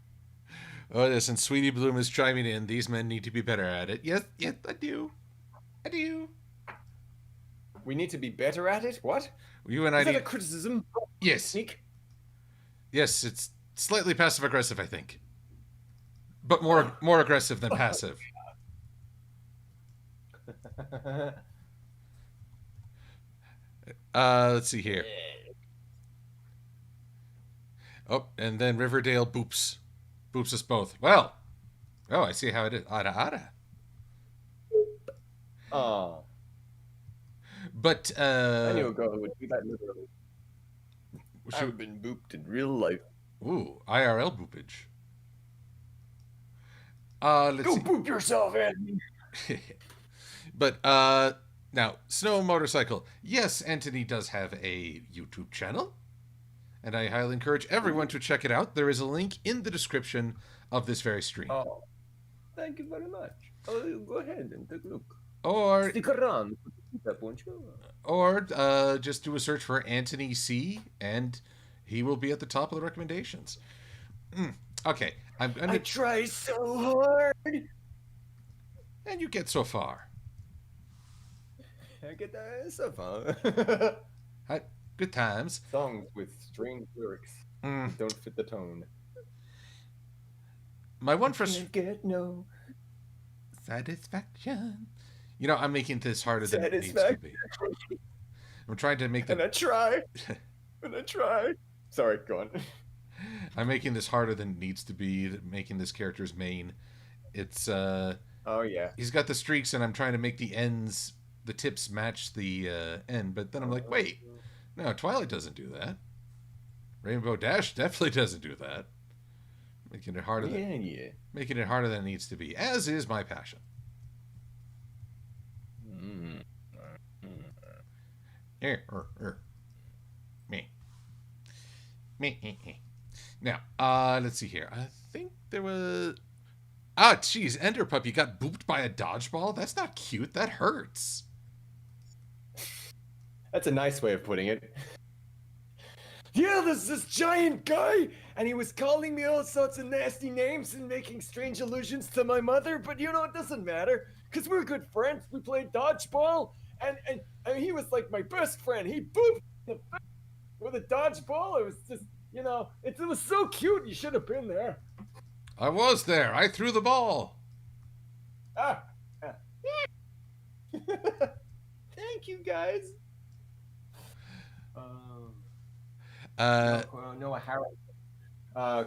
B: Oh, yes, and Sweetie Bloom is chiming in. These men need to be better at it. Yes, I do.
A: We need to be better at it? What?
B: You and I
A: is that a criticism?
B: Yes.
A: Nick?
B: Yes, it's slightly passive-aggressive, I think. But more aggressive than passive. Let's see here. Oh, and then Riverdale boops us both. Well, oh, I see how it is. Ada.
A: Oh.
B: But
A: I knew a girl who would do that literally. I've been booped in real life.
B: Ooh, IRL boopage. Let's see.
A: Boop yourself, Anthony.
B: But now, Snow Motorcycle. Yes, Antony does have a YouTube channel, and I highly encourage everyone to check it out. There is a link in the description of this very stream.
A: Oh, thank you very much. Oh, go ahead and take a look.
B: Or
A: stick around.
B: Or just do a search for Antony C, and he will be at the top of the recommendations. Okay, I
A: try so hard,
B: and you get so far.
A: I get so far.
B: Good times.
A: Songs with strange lyrics don't fit the tone.
B: My one frustration.
A: Get no
B: satisfaction. You know, I'm making this harder than it needs to be. I'm trying to make
A: And I try. Sorry, go on.
B: I'm making this harder than it needs to be, making this character's main. It's, oh,
A: yeah.
B: He's got the streaks, and I'm trying to make the tips match the end, but then I'm like, wait. No, Twilight doesn't do that. Rainbow Dash definitely doesn't do that. Making it harder making it harder than it needs to be, as is my passion. Me. Now, let's see here. I think there was... geez, Ender Puppy got booped by a dodgeball? That's not cute. That hurts.
A: That's a nice way of putting it. Yeah, there's this giant guy, and he was calling me all sorts of nasty names and making strange allusions to my mother, but you know, it doesn't matter, because we're good friends. We played dodgeball, and he was like my best friend. He booped the with a dodgeball. It was just, you know, it was so cute. You should have been there.
B: I was there. I threw the ball.
A: Thank you, guys. Noah Harris.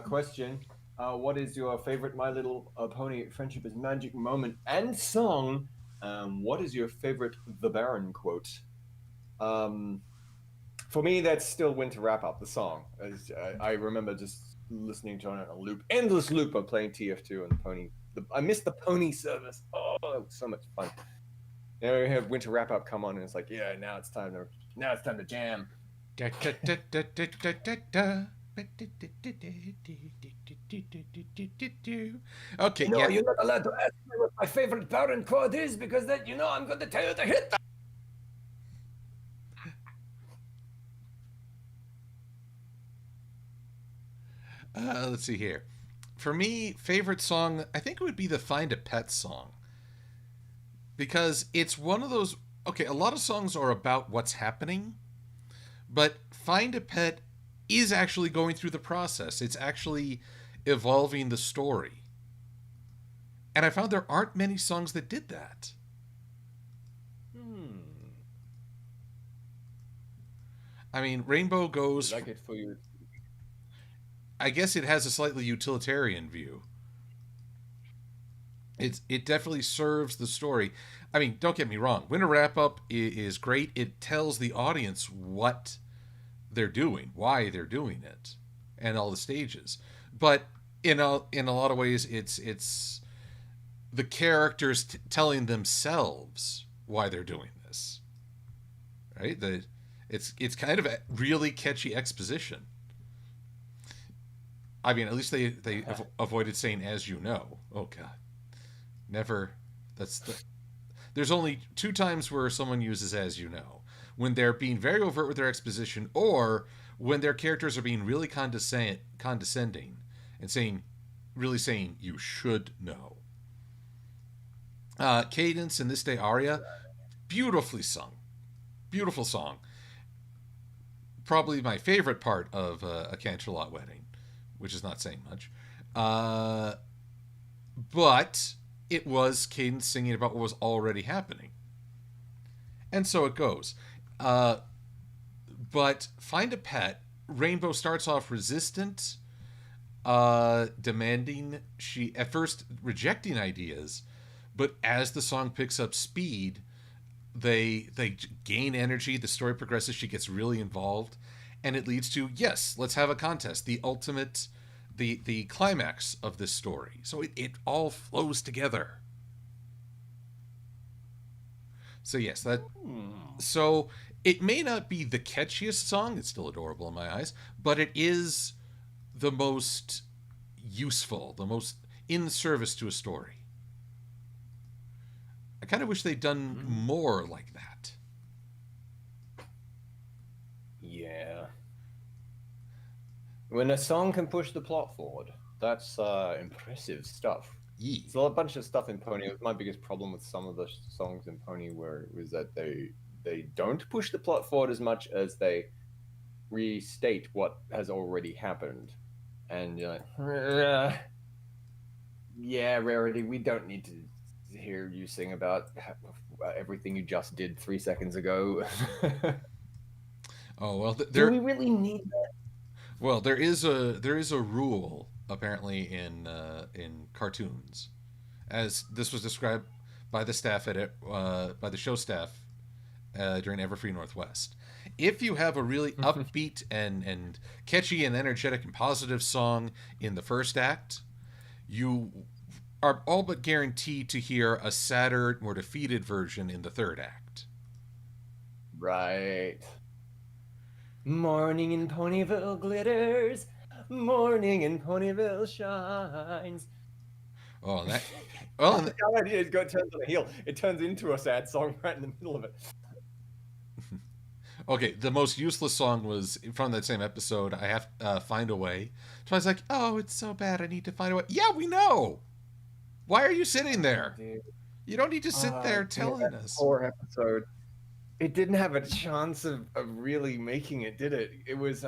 A: Question. What is your favorite My Little Pony Friendship is Magic moment and song? What is your favorite The Baron quote? For me, that's still Winter Wrap Up, the song. I remember just listening to it on a loop, endless loop of playing TF2 and the Pony. I missed the Pony service. Oh, it was so much fun. we have winter wrap up come on, and it's like, yeah, now it's time to jam.
B: Okay,
A: no, you're not allowed to ask me what my favorite Baron chord is, because then I'm going to tell you to hit that.
B: Let's see here. For me, favorite song, I think it would be the Find a Pet song. Because it's one of those... Okay, a lot of songs are about what's happening, but Find a Pet is actually going through the process. It's actually evolving the story. And I found there aren't many songs that did that. I mean, Rainbow goes...
A: Like it for you.
B: I guess it has a slightly utilitarian view. It definitely serves the story. I mean, don't get me wrong. Winter Wrap Up is great. It tells the audience what they're doing, why they're doing it, and all the stages. But in a lot of ways, it's the characters telling themselves why they're doing this. Right? It's kind of a really catchy exposition. I mean, at least they avoided saying "as you know." Oh God, never. There's only 2 times where someone uses "as you know," when they're being very overt with their exposition, or when their characters are being really condescending and saying "you should know." Cadence in This Day aria, beautifully sung, beautiful song. Probably my favorite part of A Canterlot Wedding, which is not saying much. But it was Cadence singing about what was already happening. And so it goes. But Find a Pet, Rainbow starts off resistant, demanding, she at first rejecting ideas, but as the song picks up speed, they gain energy, the story progresses, she gets really involved, and it leads to, yes, let's have a contest, the ultimate, the climax of this story. So it all flows together. So yes, so it may not be the catchiest song, it's still adorable in my eyes, but it is the most useful, the most in service to a story. I kind of wish they'd done more like that.
A: Yeah. When a song can push the plot forward, that's impressive stuff.
B: Yeah.
A: There's a bunch of stuff in Pony. My biggest problem with some of the songs in Pony was that they don't push the plot forward as much as they restate what has already happened. And you're like, yeah, Rarity, we don't need to hear you sing about everything you just did 3 seconds ago.
B: Oh well,
A: do we really need that?
B: Well, there is a rule apparently in cartoons, as this was described by the staff by the show staff during Everfree Northwest. If you have a really upbeat and catchy and energetic and positive song in the first act, you are all but guaranteed to hear a sadder, more defeated version in the third act.
A: Right. Morning in Ponyville glitters, morning in Ponyville shines.
B: Oh, that.
A: Well, the idea is turns on a heel. It turns into a sad song right in the middle of it.
B: Okay, the most useless song was from that same episode. I have Find a Way. So I was like, oh, it's so bad. I need to find a way. Yeah, we know. Why are you sitting there? You don't need to sit there telling us.
A: Poor episode. It didn't have a chance of really making it, did it? It was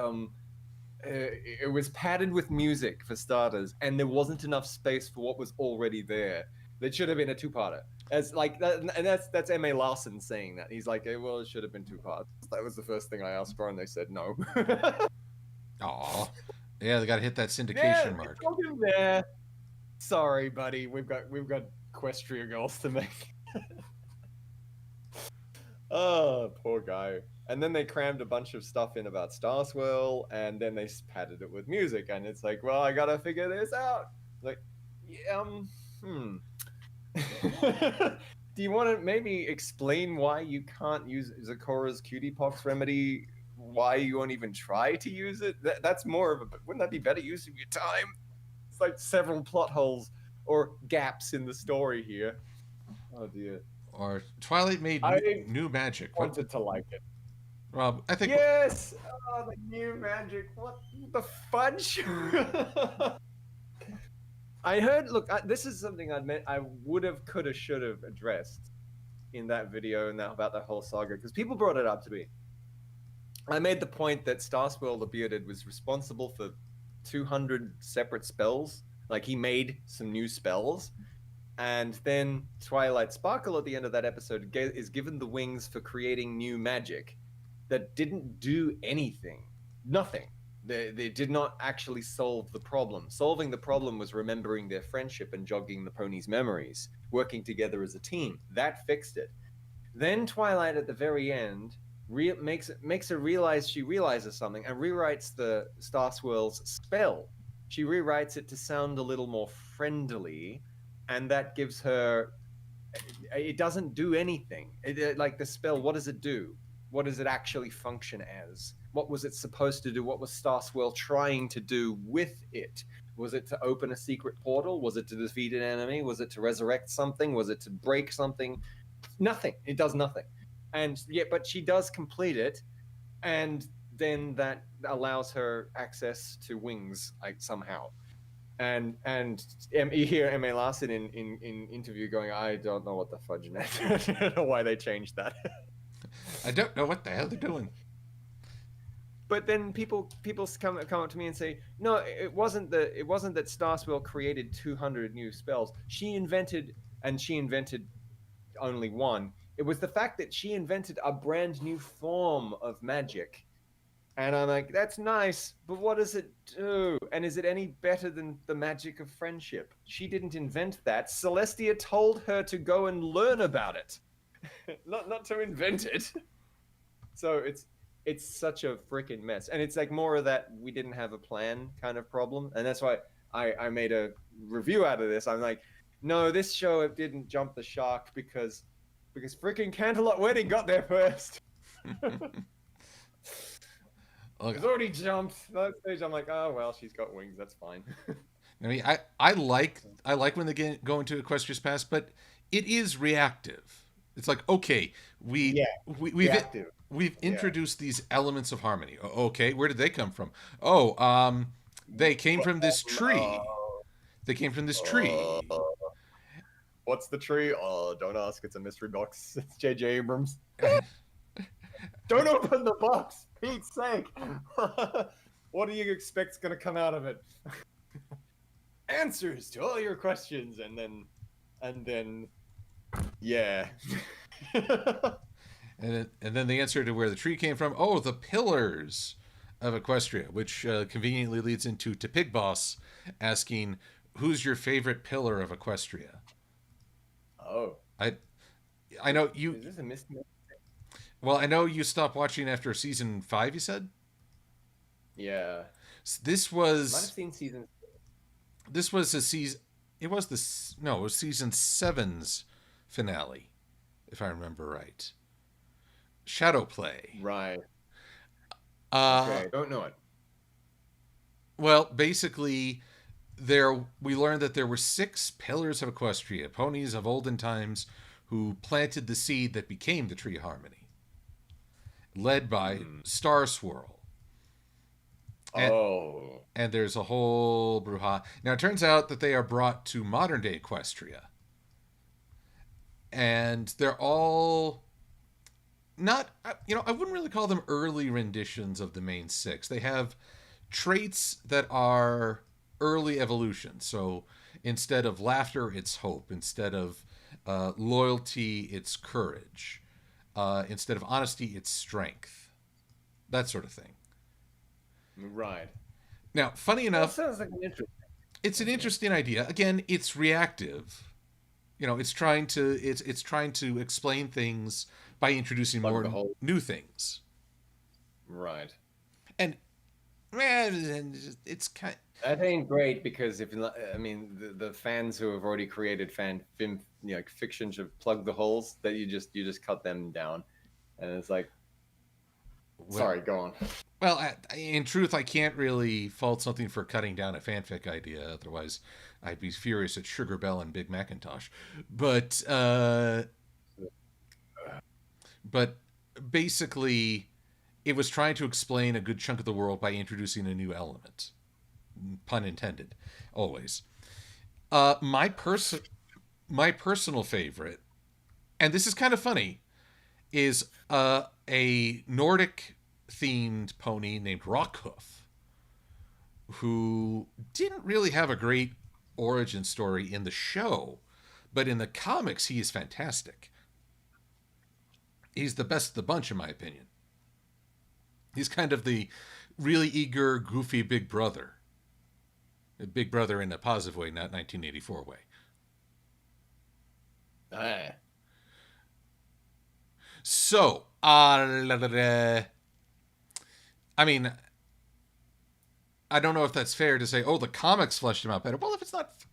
A: padded with music for starters, and there wasn't enough space for what was already there. That should have been a 2-parter. As like that, and that's M.A. Larson saying that. He's like, well, it should have been 2 parts. That was the first thing I asked for, and they said no.
B: Aw, yeah, they got to hit that syndication mark.
A: There. Sorry, buddy. We've got Equestria goals to make. Oh, poor guy. And then they crammed a bunch of stuff in about Star Swirl, and then they padded it with music, and it's like, well, I gotta figure this out. Like, do do you want to maybe explain why you can't use Zikora's cutie pox remedy? Why you won't even try to use it? That's more of a. Wouldn't that be better use of your time? It's like several plot holes or gaps in the story here. Oh dear.
B: Or Twilight made new magic.
A: I wanted to like it.
B: Rob, I think.
A: Yes. Oh, the new magic. What the fudge? I heard. Look, this is something I would have, could have, should have addressed in that video and about that whole saga because people brought it up to me. I made the point that Starswirl the Bearded was responsible for 200 separate spells. Like he made some new spells, and then Twilight Sparkle at the end of that episode is given the wings for creating new magic that didn't do anything. Nothing. They did not actually solve the problem. Solving the problem was remembering their friendship and jogging the pony's memories, working together as a team. That fixed it. Then Twilight at the very end makes her realize she realizes something and rewrites the Starswirl's spell. She rewrites it to sound a little more friendly, and that gives her. It doesn't do anything. Like the spell, what does it do? What does it actually function as? What was it supposed to do? What was Starswirl trying to do with it? Was it to open a secret portal? Was it to defeat an enemy? Was it to resurrect something? Was it to break something? Nothing. It does nothing. And yeah, but she does complete it, and then that allows her access to wings, like somehow. And you hear M.A. Larson in interview going, I don't know what the fudge meant. I don't know why they changed that.
B: I don't know what the hell they're doing.
A: But then people come up to me and say, no, it wasn't that Starswirl created 200 new spells. She invented only one. It was the fact that she invented a brand new form of magic. And I'm like, that's nice, but what does it do? And is it any better than the magic of friendship? She didn't invent that. Celestia told her to go and learn about it, not to invent it. So it's such a freaking mess, and it's like more of that we didn't have a plan kind of problem, and that's why I made a review out of this. I'm like, no, this show didn't jump the shark because freaking Canterlot Wedding got there first. It's already jumped. That stage, I'm like, oh well, she's got wings. That's fine.
B: I mean, I like when they go into Equestria's past, but it is reactive. It's like, okay, we've introduced these elements of harmony. Okay, where did they come from? Oh, they came from this tree. They came from this tree.
A: What's the tree? Oh, don't ask. It's a mystery box. It's J.J. Abrams. Don't open the box, Pete's sake. What do you expect's going to come out of it? Answers to all your questions, and then, yeah.
B: And then the answer to where the tree came from. Oh, the pillars of Equestria, which conveniently leads into Pig Boss asking, "Who's your favorite pillar of Equestria?"
A: Oh,
B: I know you.
A: Is this a mystery?
B: Well, I know you stopped watching after season 5. You said.
A: Yeah.
B: This was.
A: Might have seen season.
B: This was a season. It was season 7's finale, if I remember right. Shadow Play.
A: Right. Okay, don't know it.
B: Well, basically, we learned that there were 6 pillars of Equestria, ponies of olden times, who planted the seed that became the Tree Harmony, led by Starswirl. And there's a whole brouhaha. Now, it turns out that they are brought to modern-day Equestria. And they're all not, I wouldn't really call them early renditions of the main 6. They have traits that are early evolution. So instead of laughter, it's hope. Instead of loyalty, it's courage. Instead of honesty, it's strength. That sort of thing.
A: Right.
B: Now, funny enough,
A: that sounds like
B: it's an interesting idea. Again, it's reactive. It's trying to explain things by introducing more new things.
A: Right.
B: And man, it's kind.
A: That ain't great because the fans who have already created fictions have plugged the holes that you just cut them down, and it's like, sorry, go on.
B: Well, in truth, I can't really fault something for cutting down a fanfic idea. Otherwise, I'd be furious at Sugar Bell and Big Macintosh. But basically, it was trying to explain a good chunk of the world by introducing a new element. Pun intended, always. My personal favorite, and this is kind of funny, is a Nordic themed pony named Rockhoof, who didn't really have a great origin story in the show, but in the comics he is fantastic. He's the best of the bunch, in my opinion. He's kind of the really eager, goofy big brother. A big brother in a positive way, not 1984 way. So, I mean, I don't know if that's fair to say, oh, the comics fleshed him out better. Well,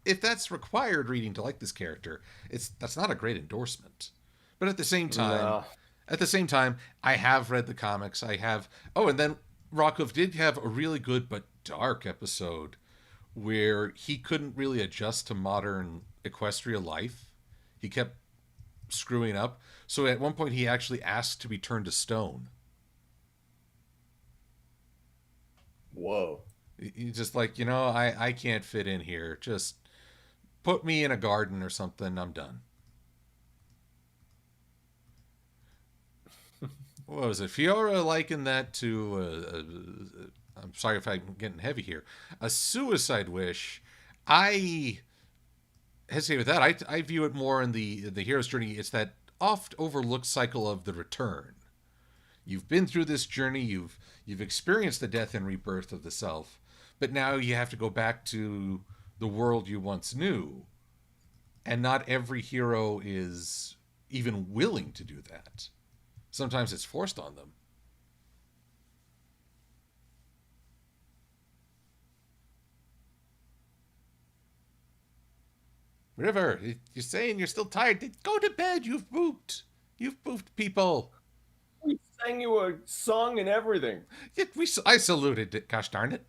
B: if that's required reading to like this character, that's not a great endorsement. But at the same time, I have read the comics. I have. Oh, and then Rockhoof did have a really good but dark episode where he couldn't really adjust to modern equestria life. He kept screwing up. So at one point, he actually asked to be turned to stone.
A: Whoa.
B: He's just like, I can't fit in here. Just put me in a garden or something. I'm done. What was it? Fiora likened that to, I'm sorry if I'm getting heavy here, a suicide wish. I hesitate with that. I view it more in the hero's journey. It's that oft overlooked cycle of the return. You've been through this journey. You've experienced the death and rebirth of the self, but now you have to go back to the world you once knew. And not every hero is even willing to do that. Sometimes it's forced on them. River, you're saying you're still tired. Go to bed. You've pooped. You've pooped, people.
A: We sang you a song and everything.
B: I saluted it. Gosh darn it.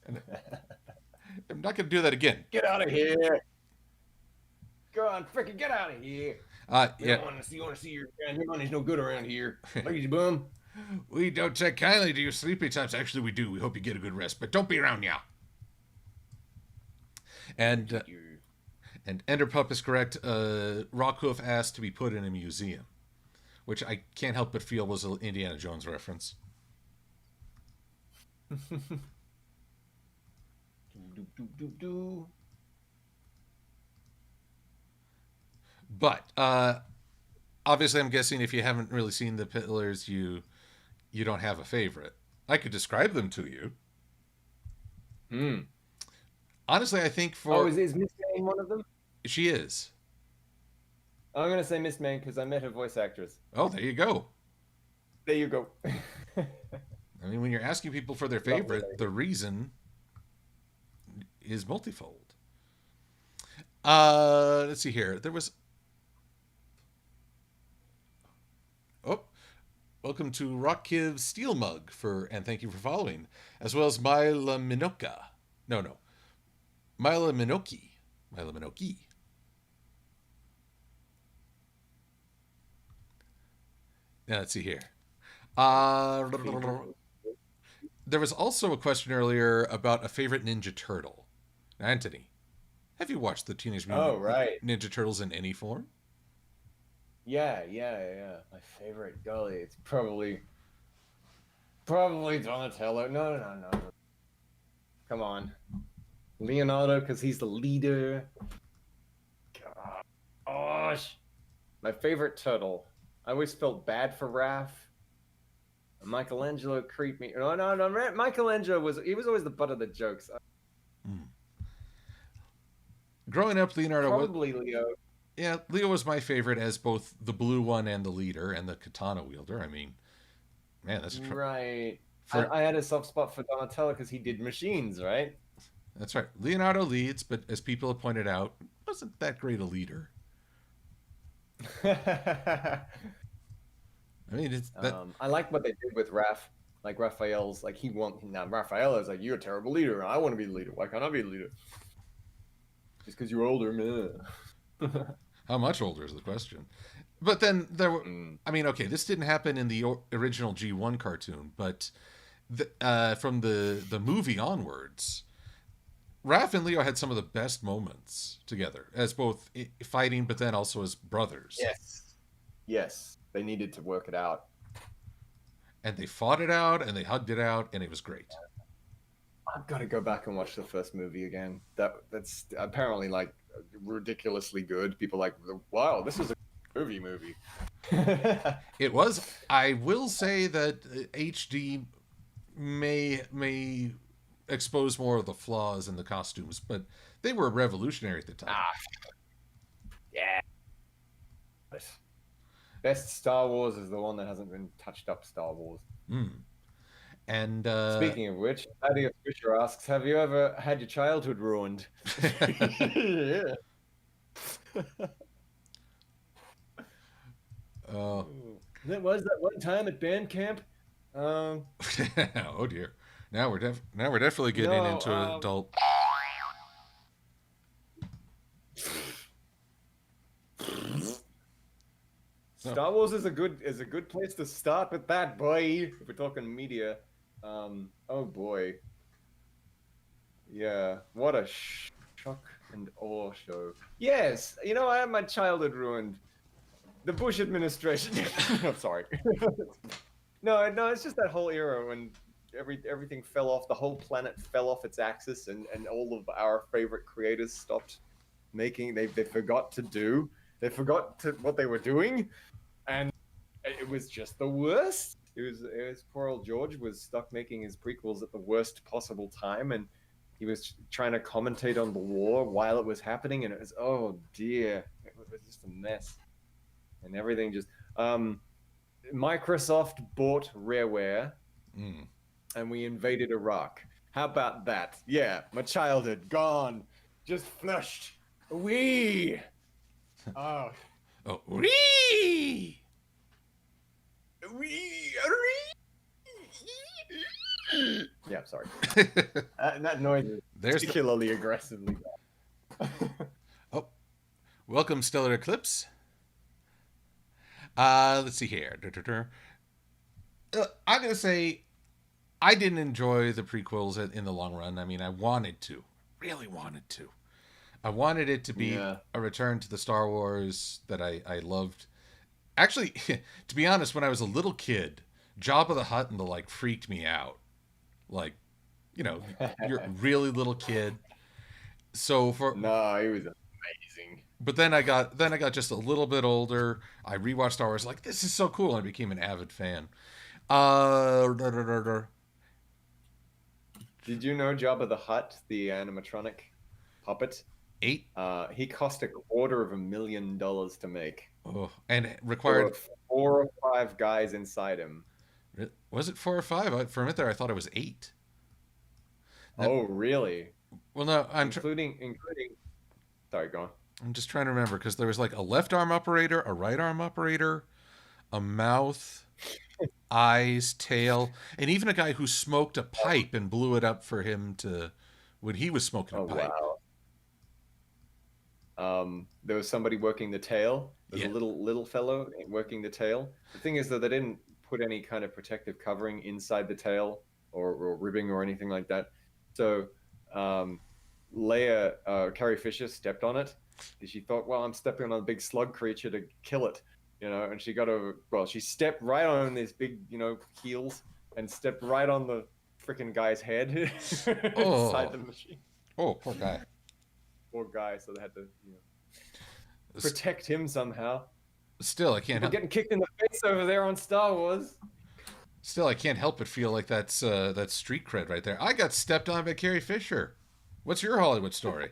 B: I'm not going to do that again.
A: Get out of here. Go on, frickin' get out of here. You want to see your money's no good around here. Lazy bum.
B: We don't take kindly to your sleepy times. Actually, we do. We hope you get a good rest, but don't be around now. And Enderpup is correct. Rockhoof asked to be put in a museum, which I can't help but feel was an Indiana Jones reference. But obviously, I'm guessing if you haven't really seen the Pillars, you don't have a favorite. I could describe them to you. Honestly, I think
A: is Miss Main one of them?
B: She is.
A: I'm gonna say Miss Main because I met her voice actress.
B: Oh, there you go.
A: There you go.
B: I mean, when you're asking people for their favorite, the reason is multifold. Let's see here. There was. Oh, welcome to Rockkiv Steel Mug and thank you for following, as well as Mila Minoka. No. Mila Minoki. Now, let's see here. There was also a question earlier about a favorite Ninja Turtle. Antony, have you watched the Teenage Mutant Ninja Turtles in any form?
A: Yeah. My favorite, golly, it's probably Donatello. No. Come on. Leonardo, because he's the leader. Gosh. My favorite turtle. I always felt bad for Raph. Michelangelo creeped me. No. Michelangelo was always the butt of the jokes.
B: Growing up, Leonardo
A: probably Leo.
B: Yeah, Leo was my favorite as both the blue one and the leader and the katana wielder. I mean, man, that's
A: right. I had a soft spot for Donatello because he did machines, right?
B: That's right. Leonardo leads, but as people have pointed out, wasn't that great a leader. I mean, it's that.
A: I like what they did with Raph. Like Raphael's, like now Raphael is like, you're a terrible leader. I want to be the leader. Why can't I be the leader? Just because you're older, man.
B: How much older is the question? But then there were. I mean, okay, this didn't happen in the original G1 cartoon, but from the movie onwards, Raph and Leo had some of the best moments together as both fighting, but then also as brothers.
A: Yes, they needed to work it out.
B: And they fought it out, and they hugged it out, and it was great.
A: I've got to go back and watch the first movie again. That's apparently like ridiculously good. People are like, wow, this is a movie.
B: It was. I will say that HD may expose more of the flaws in the costumes, but they were revolutionary at the time.
A: Yeah. Best Star Wars is the one that hasn't been touched up Star Wars.
B: And
A: speaking of which, Thaddeus Fisher asks, have you ever had your childhood ruined? Yeah. Was that one time at band camp?
B: Oh dear. Now we're definitely getting into adult.
A: Star Wars is a good place to start with that, boy. If we're talking media, oh boy, yeah, what a shock and awe show. Yes, I had my childhood ruined. The Bush administration. I'm sorry. No, it's just that whole era when everything fell off. The whole planet fell off its axis, and all of our favorite creators stopped making. They forgot to do. They forgot what they were doing, and it was just the worst. It was poor old George was stuck making his prequels at the worst possible time, and he was trying to commentate on the war while it was happening, and it was, oh dear, it was just a mess, and everything just. Microsoft bought Rareware, and we invaded Iraq. How about that? Yeah, my childhood gone, just flushed away. Oh,
B: wee!
A: Yeah, sorry. That noise is particularly aggressively bad.
B: Oh, welcome, Stellar Eclipse. Let's see here. I'm gonna say I didn't enjoy the prequels in the long run. I mean, I really wanted to. I wanted it to be a return to the Star Wars that I loved. Actually, to be honest, when I was a little kid, Jabba the Hutt and the like freaked me out. Like, you're a really little kid. So
A: no, he was amazing.
B: But then I got just a little bit older. I rewatched Star Wars, like, this is so cool, and I became an avid fan.
A: Did you know Jabba the Hutt, the animatronic puppet? He cost $250,000 to make.
B: Oh, and required
A: 4 or 5 guys inside him.
B: Was it 4 or 5? For a minute there, I thought it was 8.
A: Oh, really?
B: Well, no,
A: including. Sorry, go on.
B: I'm just trying to remember, because there was like a left arm operator, a right arm operator, a mouth, eyes, tail, and even a guy who smoked a pipe and blew it up for him when he was smoking a pipe.
A: Wow. There was somebody working the tail. There's a little fellow working the tail. The thing is, though, they didn't put any kind of protective covering inside the tail or ribbing or anything like that. So Carrie Fisher stepped on it. She thought, well, I'm stepping on a big slug creature to kill it, and she stepped right on this big, heels and stepped right on the freaking guy's head inside the machine.
B: Oh, poor guy.
A: Poor guy. So they had to, protect him somehow.
B: Still, I can't.
A: Getting kicked in the face over there on Star Wars.
B: Still, I can't help but feel like that's street cred right there. I got stepped on by Carrie Fisher. What's your Hollywood story?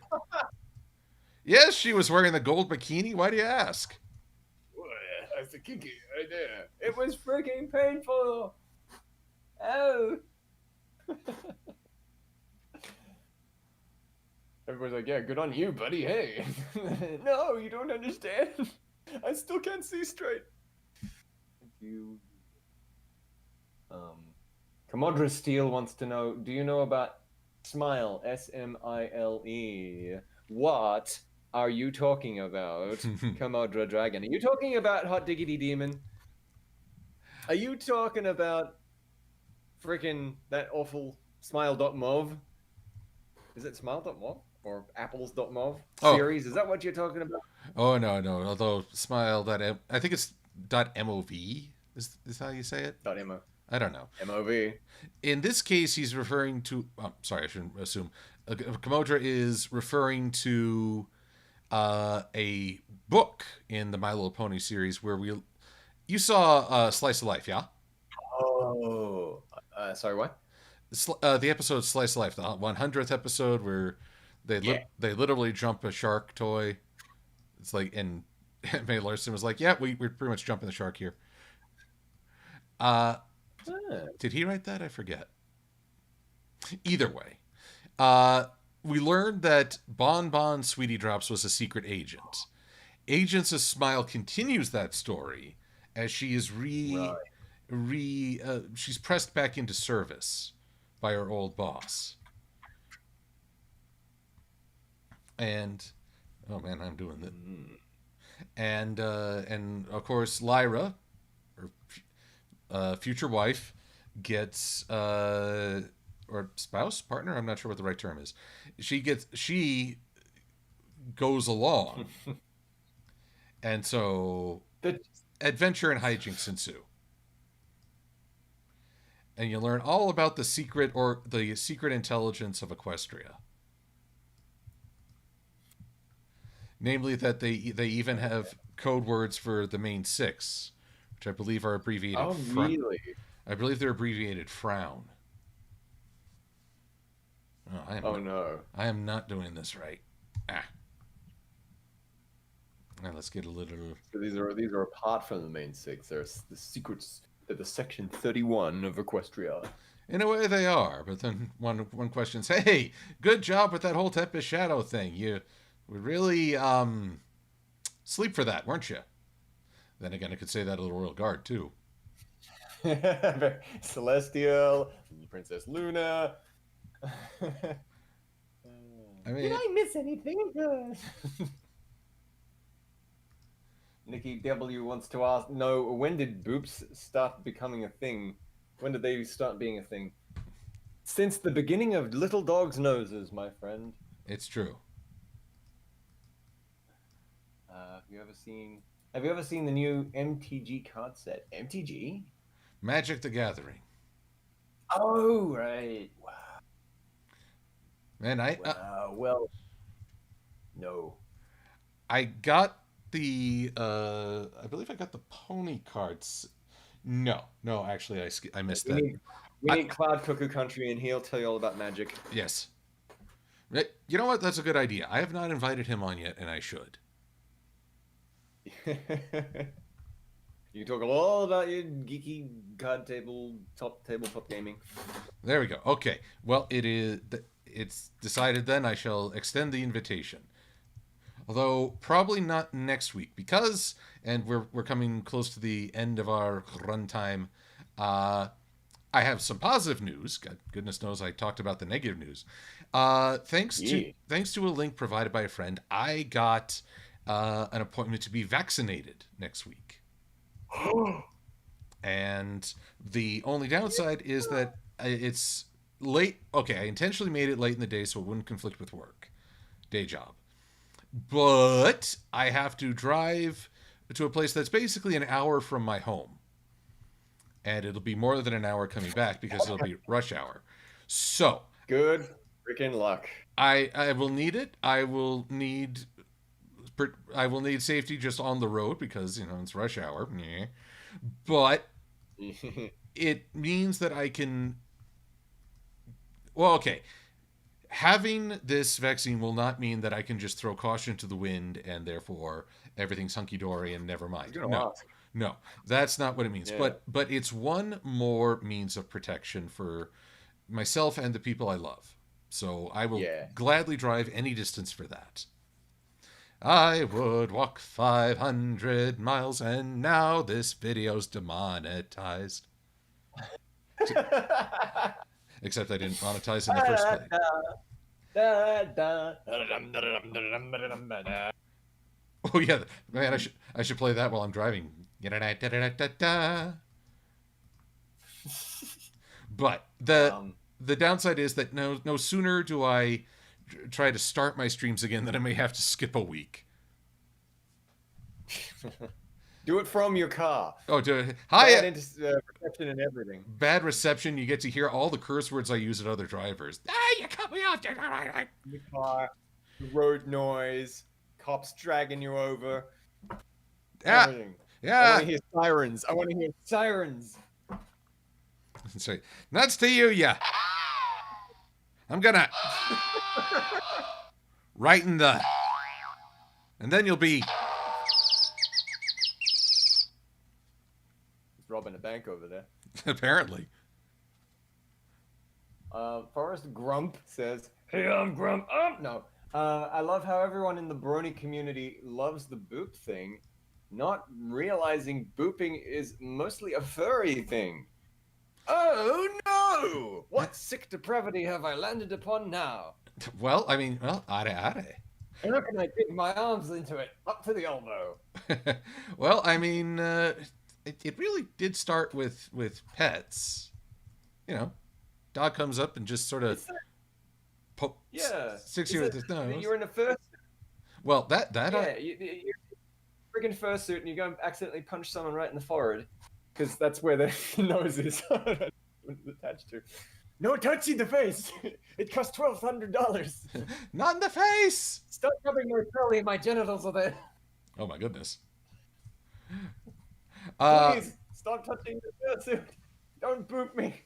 B: Yes, she was wearing the gold bikini. Why do you ask?
A: That's the kinky right there. It was freaking painful. Oh. Everybody's like, yeah, good on you, buddy. Hey. No, you don't understand. I still can't see straight. You. Commodore Steele wants to know, do you know about Smile? Smile. What are you talking about, Commodore Dragon? Are you talking about Hot Diggity Demon? Are you talking about freaking that awful Smile.mov? Is it Smile.mov or Apples.mov series? Is that what you're talking about?
B: Oh, no. Although Smile, I think it's .mov is how you say it?
A: .mo.
B: I don't know.
A: MOV.
B: In this case, he's referring to... Oh, sorry, I shouldn't assume. Commodore is referring to a book in the My Little Pony series where you saw Slice of Life, yeah?
A: Oh, sorry, what?
B: The episode Slice of Life, the 100th episode where they literally jump a shark toy. It's like, and May Larson was like, yeah, we're pretty much jumping the shark here. Did he write that? I forget. Either way, we learned that Bon Bon Sweetie Drops was a secret agent. Agents of Smile continues that story as she is she's pressed back into service by her old boss. And oh man, I'm doing that. And of course Lyra, her future wife, gets or spouse, partner, I'm not sure what the right term is. She goes along. And so adventure and hijinks ensue. And you learn all about the secret intelligence of Equestria. Namely that they even have code words for the main six, which I believe are abbreviated.
A: Oh, really?
B: I believe they're abbreviated frown. No. I am not doing this right. Now let's get a little...
A: So these are apart from the main six. There's the secrets of the section 31 of Equestria.
B: In a way they are, but then one question says, hey, good job with that whole Tempest Shadow thing. You would really sleep for that, weren't you? Then again, I could say that of the Royal Guard, too.
A: Celestial, Princess Luna. Did I miss anything? Nikki W wants to ask, when did boobs start becoming a thing? When did they start being a thing? Since the beginning of little dogs' noses, my friend.
B: It's true.
A: Have you ever seen the new MTG card set? MTG?
B: Magic the Gathering.
A: Oh, right. Wow.
B: Man,
A: no.
B: I got the I believe I got the pony cards. No, actually I missed that.
A: We need Cloud Cuckoo Country, and he'll tell you all about Magic.
B: Yes. You know what? That's a good idea. I have not invited him on yet, and I should.
A: You talk all about your geeky card table, top gaming.
B: There we go. Okay. Well, it's decided then I shall extend the invitation. Although probably not next week because, and we're coming close to the end of our runtime. I have some positive news. God, goodness knows I talked about the negative news. Thanks to a link provided by a friend, I got an appointment to be vaccinated next week. And the only downside is that it's late. Okay, I intentionally made it late in the day so it wouldn't conflict with work. Day job. But I have to drive to a place that's basically an hour from my home. And it'll be more than an hour coming back because it'll be rush hour. So.
A: Good freaking luck.
B: I will need it. I will need safety just on the road because, it's rush hour. But it means that I can... Well, okay. Having this vaccine will not mean that I can just throw caution to the wind and therefore everything's hunky-dory and never mind. No, that's not what it means. Yeah. But it's one more means of protection for myself and the people I love. So I will gladly drive any distance for that. I would walk 500 miles, and now this video's demonetized. Except I didn't monetize in the first place. Oh yeah, man! I should play that while I'm driving. But the downside is that no sooner do I try to start my streams again than I may have to skip a week.
A: Do it from your car.
B: Oh, hi!
A: Reception and everything.
B: Bad reception. You get to hear all the curse words I use at other drivers. You cut me off.
A: The car, road noise, cops dragging you over. Everything.
B: Yeah.
A: I want to hear sirens.
B: Say, nuts to you, yeah. I'm gonna right in the, and then you'll be.
A: Robbing a bank over there.
B: Apparently.
A: Forrest Grump says, "Hey, I'm Grump." No. I love how everyone in the brony community loves the boop thing, not realizing booping is mostly a furry thing. Oh no! What sick depravity have I landed upon now?
B: Well, I mean, are.
A: And how can I dig my arms into it, up to the elbow?
B: Well, I mean, it really did start with pets. You know, dog comes up and just sort of sticks you with his nose.
A: You're in a fursuit.
B: Well, that
A: you're friggin' fursuit, and you go and accidentally punch someone right in the forehead, because that's where the nose is attached to. No touching the face. It costs $1,200.
B: Not in the face.
A: Stop rubbing my belly. My genitals are there.
B: Oh my goodness.
A: Please stop touching the fursuit. Don't boop me.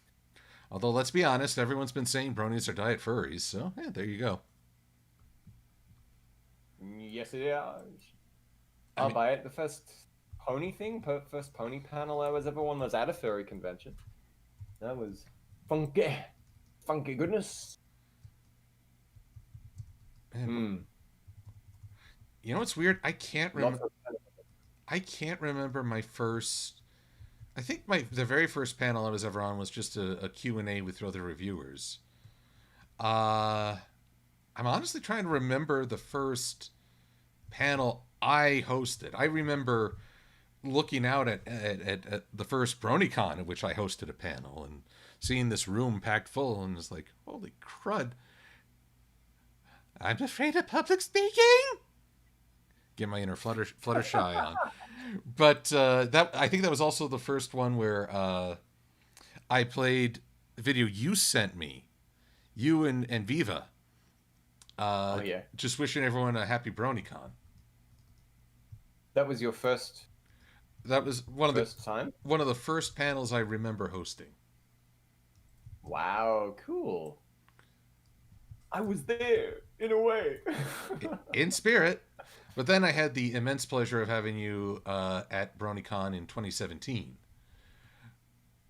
B: Although, let's be honest, everyone's been saying bronies are diet furries, so yeah, there you go.
A: Yes, it is. I'll buy it. The first pony first pony panel I was ever on was at a furry convention. That was funky goodness.
B: Man, you know what's weird? I can't remember my first. I think the very first panel I was ever on was just a Q&A with other reviewers. I'm honestly trying to remember the first panel I hosted. I remember looking out at the first BronyCon at which I hosted a panel and seeing this room packed full, and it's like, holy crud. I'm afraid of public speaking. Get my inner Fluttershy on. But I think that was also the first one where I played the video you sent me, you and Viva. Just wishing everyone a happy BronyCon.
A: That was your first.
B: That was one of the first panels I remember hosting.
A: Wow, cool. I was there in a way.
B: In spirit. But then I had the immense pleasure of having you at BronyCon in 2017.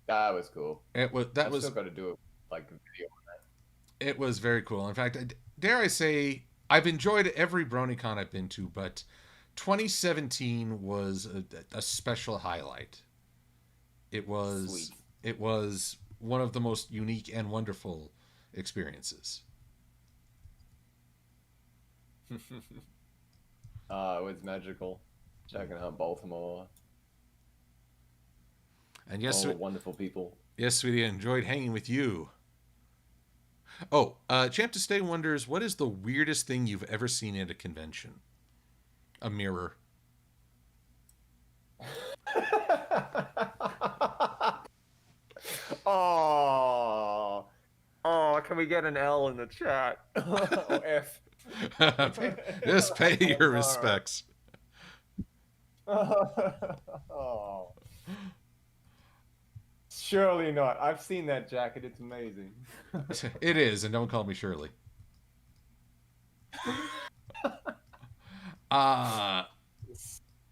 A: That was cool.
B: I've still
A: got to do it like a video on that.
B: It was very cool. In fact, dare I say, I've enjoyed every BronyCon I've been to, but 2017 was a special highlight. It was
A: Sweet.
B: It was one of the most unique and wonderful experiences.
A: It was magical. Checking out Baltimore.
B: And yes,
A: all the wonderful people.
B: Yes, sweetie, I enjoyed hanging with you. Oh, Champ to Stay wonders, what is the weirdest thing you've ever seen at a convention? A mirror.
A: Oh, can we get an L in the chat? Or F?
B: Just pay your respects.
A: Oh. Surely not. I've seen that jacket. It's amazing.
B: It is, and don't call me Shirley.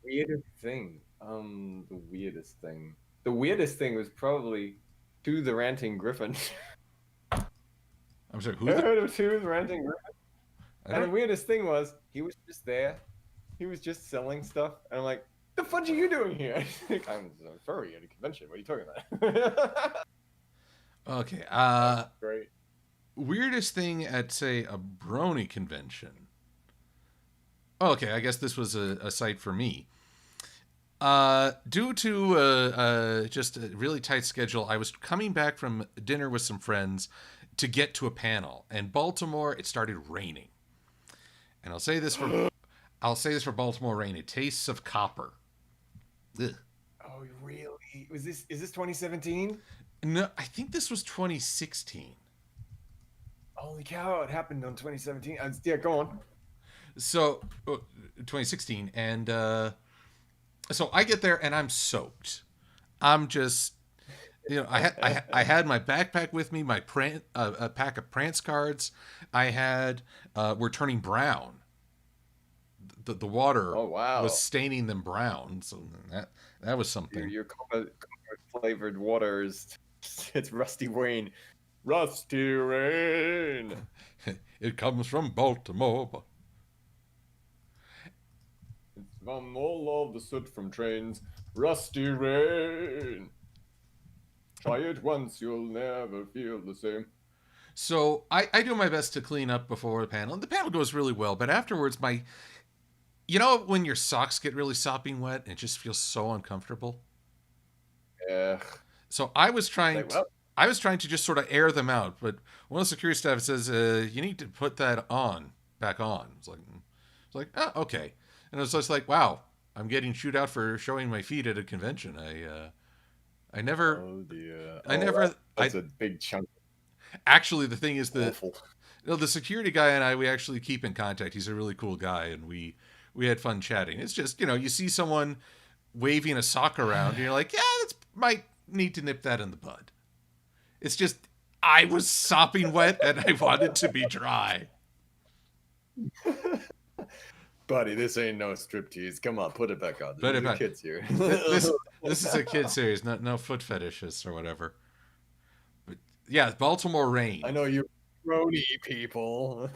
A: Weirdest thing. The weirdest thing. The weirdest thing was probably to the ranting griffin.
B: I'm sorry,
A: I heard him too, ranting. And the weirdest thing was, he was just there. He was just selling stuff. And I'm like, the fudge are you doing here? I'm a furry at a convention. What are you talking about?
B: Okay.
A: Great.
B: Weirdest thing at, say, a brony convention. Okay, I guess this was a site for me. Due to just a really tight schedule, I was coming back from dinner with some friends to get to a panel. And Baltimore, it started raining. And I'll say this for Baltimore rain. It tastes of copper. Ugh.
A: Oh, really? Is this 2017?
B: No, I think this was 2016.
A: Holy cow! It happened on 2017. Yeah, go on.
B: So, 2016, and so I get there and I'm soaked. I'm just, I had my backpack with me, my a pack of prance cards. I had, we're turning brown. The water was staining them brown, so that was something.
A: Your flavored waters, it's Rusty Rain. Rusty Rain.
B: It comes from Baltimore.
A: It's from all of the soot from trains. Rusty Rain. Try it once, you'll never feel the same.
B: So I do my best to clean up before the panel, and the panel goes really well. But afterwards, when your socks get really sopping wet, it just feels so uncomfortable.
A: Yeah.
B: So I was trying to just sort of air them out, but one of the security staff says, you need to put that back on. It's like, oh, okay. And it was just like, wow, I'm getting chewed out for showing my feet at a convention. I never.
A: Oh dear.
B: That's
A: a big chunk.
B: Actually, the thing is that the security guy and we actually keep in contact. He's a really cool guy, and we had fun chatting. It's just, you see someone waving a sock around, and you're like, yeah, that's might need to nip that in the bud. It's just, I was sopping wet and I wanted to be dry.
A: Buddy, this ain't no striptease. Come on, put it back on. There's kids here.
B: This is a kid series, no foot fetishes or whatever. But yeah, Baltimore rain.
A: I know you brony people.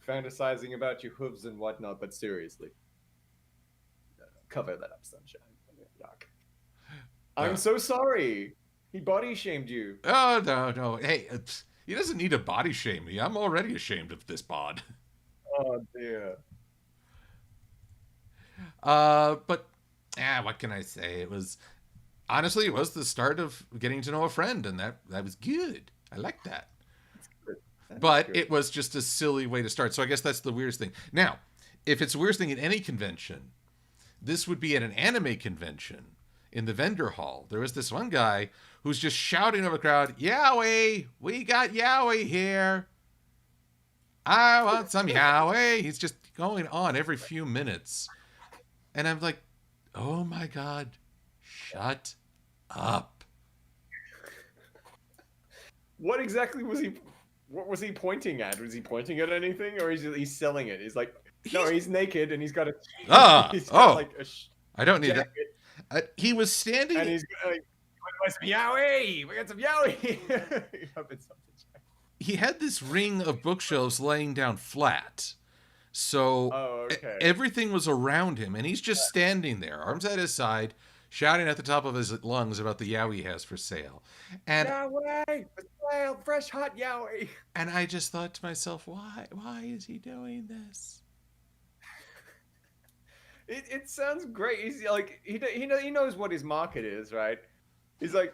A: Fantasizing about your hooves and whatnot, but seriously. Cover that up, sunshine. Yuck. I'm so sorry. He body shamed you.
B: Oh, no. Hey, he doesn't need to body shame me. I'm already ashamed of this bod.
A: Oh, dear.
B: But, what can I say? It was the start of getting to know a friend, and that was good. I like that. But it was just a silly way to start. So I guess that's the weirdest thing. Now, if it's the weirdest thing at any convention, this would be at an anime convention in the vendor hall. There was this one guy who's just shouting over the crowd, "Yowie! We got Yowie here! I want some Yowie!" He's just going on every few minutes. And I'm like, oh my God, shut up.
A: What exactly was he... What was he pointing at? Was he pointing at anything, or he's selling it? He's like, he's naked and he's got a.
B: I don't need jacket. That. He was standing,
A: and he's like, "Yowie, we got some Yowie."
B: He had this ring of bookshelves laying down flat, so everything was around him, and he's just standing there, arms at his side, shouting at the top of his lungs about the Yowie he has for sale. And
A: Yowie, for sale, fresh hot Yowie.
B: And I just thought to myself, why is he doing this?
A: It sounds great. He's like, he knows what his market is, right? He's like,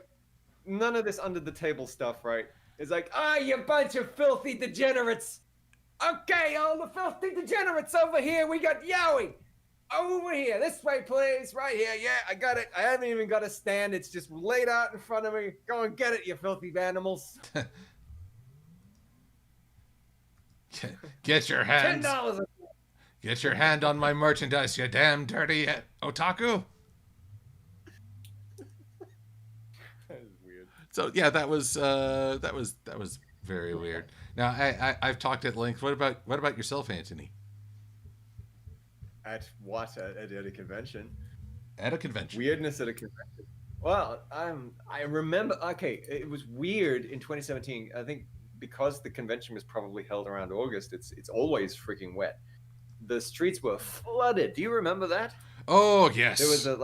A: none of this under the table stuff, right? It's like, you bunch of filthy degenerates. Okay, all the filthy degenerates over here. We got Yowie. Over here, this way, please. Right here. Yeah, I got it. I haven't even got a stand. It's just laid out in front of me. Go and get it, you filthy animals.
B: Get your hands.
A: $10.
B: Get your hand on my merchandise, you damn dirty otaku.
A: That is weird.
B: So yeah, that was very weird. Now I've talked at length. What about yourself, Antony?
A: At what? At a convention?
B: At a convention.
A: Weirdness at a convention. Well, I remember. Okay, it was weird in 2017. I think because the convention was probably held around August, it's always freaking wet. The streets were flooded. Do you remember that?
B: Oh, yes.
A: There was a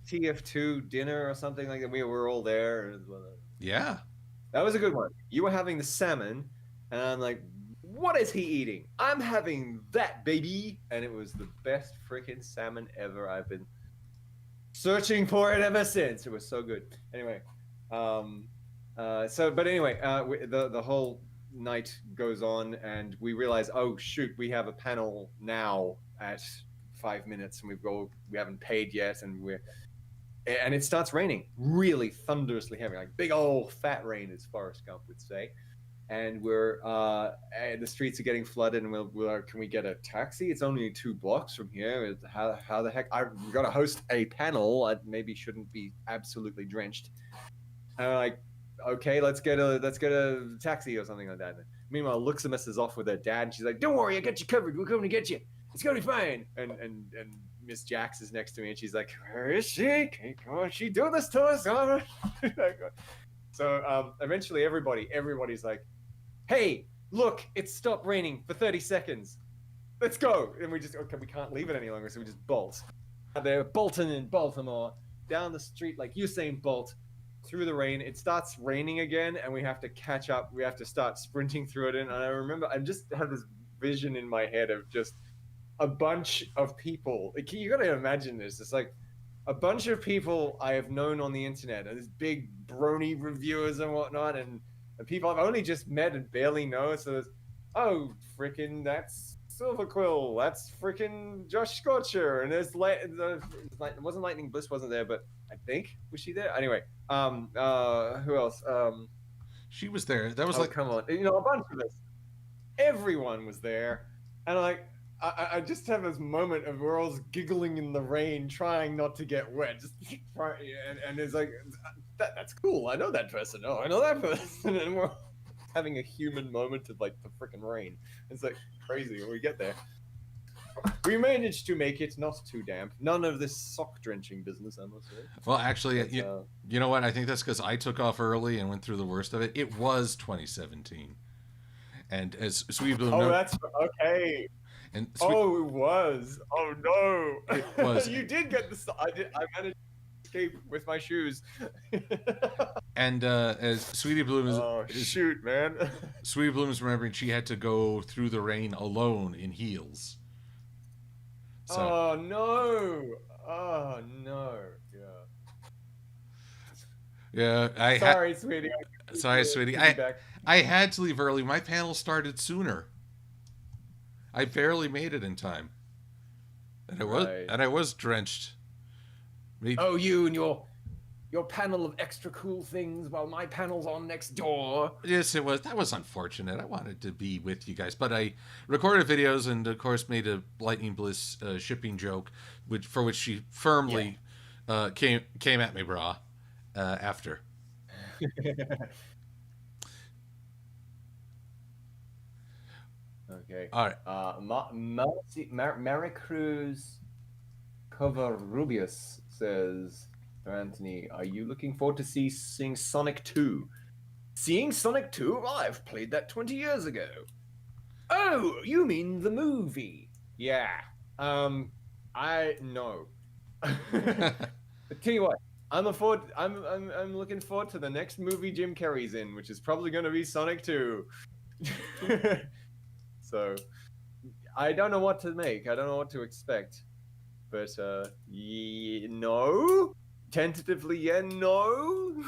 A: TF2 dinner or something like that. We were all there.
B: Yeah.
A: That was a good one. You were having the salmon, and I'm like, what is he eating? I'm having that, baby. And it was the best freaking salmon ever. I've been searching for it ever since. It was so good. Anyway, the whole night goes on, and we realize, oh shoot, we have a panel now at 5 minutes, and we haven't paid yet, and it starts raining really thunderously heavy, like big old fat rain, as Forrest Gump would say. And the streets are getting flooded, and we're can we get a taxi? It's only 2 blocks from here. How the heck? I've got to host a panel. I maybe shouldn't be absolutely drenched. And I'm like, okay, let's get a taxi or something like that. And meanwhile, Luximus is off with her dad, and she's like, don't worry, I got you covered. We're coming to get you. It's gonna be fine. And Miss Jax is next to me, and she's like, where is she? Can't she do this to us? So eventually everybody's like, hey, look, it stopped raining for 30 seconds. Let's go. And we can't leave it any longer, so we just bolt. They're bolting in Baltimore, down the street like Usain Bolt, through the rain. It starts raining again, and we have to catch up. We have to start sprinting through it. And I remember, I just had this vision in my head of just a bunch of people. You got to imagine this. It's like a bunch of people I have known on the internet, and these big brony reviewers and whatnot, and people I've only just met and barely know. So there's, oh, freaking, that's Silver-Quill. That's freaking Josh Scorcher. And there's it wasn't Lightning Bliss wasn't there, but I think, was she there? Anyway, who else?
B: She was there. That was
A: come on, a bunch of us. Everyone was there, and I just have this moment of we're all giggling in the rain, trying not to get wet. And it's like, that's cool. I know that person. Oh, I know that person. And we're having a human moment of like the freaking rain. It's like crazy when we get there. We managed to make it not too damp. None of this sock drenching business, I must say.
B: Well, actually, you know what? I think that's because I took off early and went through the worst of it. It was 2017. And as Sweet Blue...
A: Oh, that's... Okay.
B: And
A: it was. Oh, no.
B: It was.
A: You did get the... I managed to escape with my shoes.
B: And as Sweetie Bloom is...
A: Oh, shoot, man.
B: Sweetie Bloom is remembering she had to go through the rain alone in heels. So.
A: Oh, no. Oh, no.
B: Yeah.
A: Sorry, sweetie.
B: Sorry, sweetie. I had to leave early. My panel started sooner. I barely made it in time. And I was drenched.
A: Oh, you and your panel of extra cool things while my panel's on next door.
B: Yes, it was. That was unfortunate. I wanted to be with you guys, but I recorded videos and, of course, made a Lightning Bliss shipping joke, for which she firmly came at me, brah, after.
A: Okay.
B: All right.
A: Maricruz Covarrubias says, Anthony, are you looking forward to seeing Sonic 2? Seeing Sonic 2? Well, I've played that 20 years ago. Oh, you mean the movie? Yeah. No. Tell you what, I'm looking forward to the next movie Jim Carrey's in, which is probably going to be Sonic 2. So, I don't know what to make. I don't know what to expect. But, no? Tentatively, no?